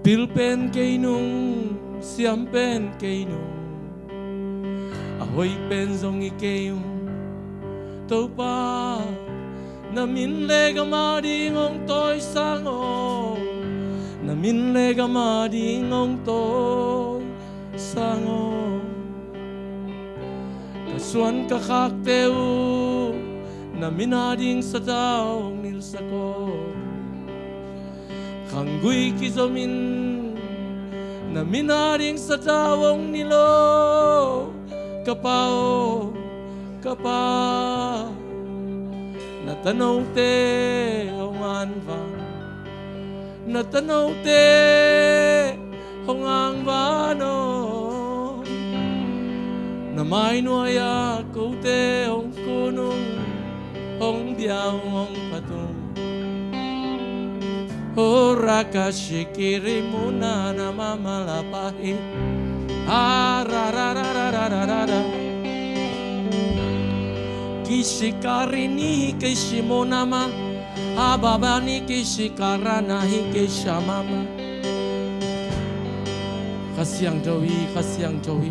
[SPEAKER 5] pilpen kay nung siampen kay nung ahoy penzong ikayong tau pa namin lega mading ong toy sango namin lega mading ong toy sango kasuan kakakteu namin ading sa taong nilsako kangguy kizomin namin ading sa taong nilo kapao kapa natanaw te hongan van natanaw te hongang vano namay nuaya ko te hong kunong hong diyaw hong patung horaka shikiri muna na mamalapahi ararararararara kishikarini kishimonama ababani kishikaranahi kishamama kasyang jawi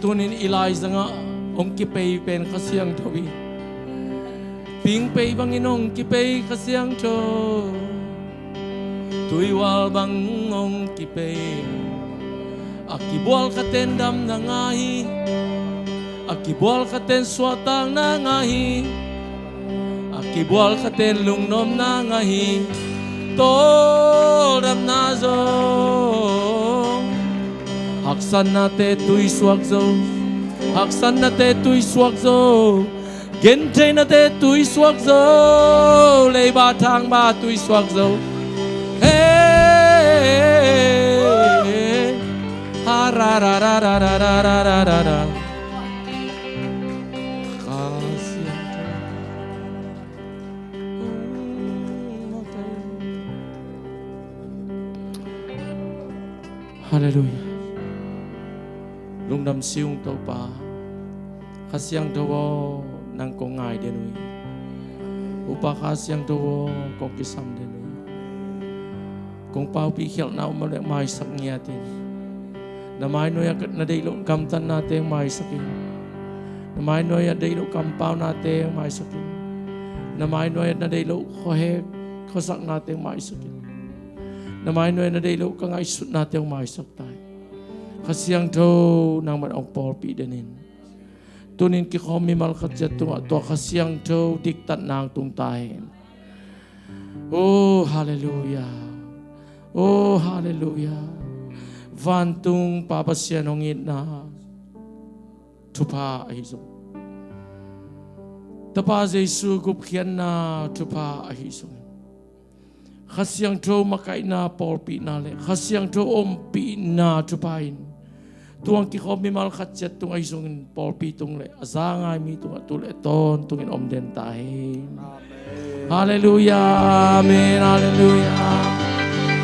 [SPEAKER 5] tunin Elijah nga ong kipay pen kasyang jawi ping pay banginong kipay kasyang jo tuiwal bang ong kipay akibwal katendam na ngahi akibwal katen swatang na ngahi akibwal katen lungnom na ngahi toldam na zong haksan na te tuy swak zo haksan na te tuy swak zo gente na te tuy swak zo lay batang ba tuy swak zo hey ha ra ra ra ra ra ra ra ra ra Hallelujah. Lung đam siung tàu pa, kasiang tawo nang kongai denui, upa kasiang tawo kong kisam denui, kong pau pi khel nau malek mai sak ngiatin, namai noya na dei lo kamtan nate mai sakin, namai noya dei lo kampau nate mai sakin, namai noya na dei lo khohe khosak nate mai sakin. Namay noy na daylo kang ay sut natin ang maisak tayo. Kasiyang to nang man ang porpi danin. Tunin ki komi malkat jat tunga to kasiyang to diktat nang tung tahin. Oh hallelujah. Oh hallelujah. Vantung papasyan ongit na tupa ahiso. Tapa Jesu gupkian na tupa ahiso. khasiang tro makai na por pi na le khasiang tro om pi na chupain tuang ki khom mi mal khat chat tung ai sung por pi tung le azangai mi tung atul eton tung in om den ta he hallelujah amen hallelujah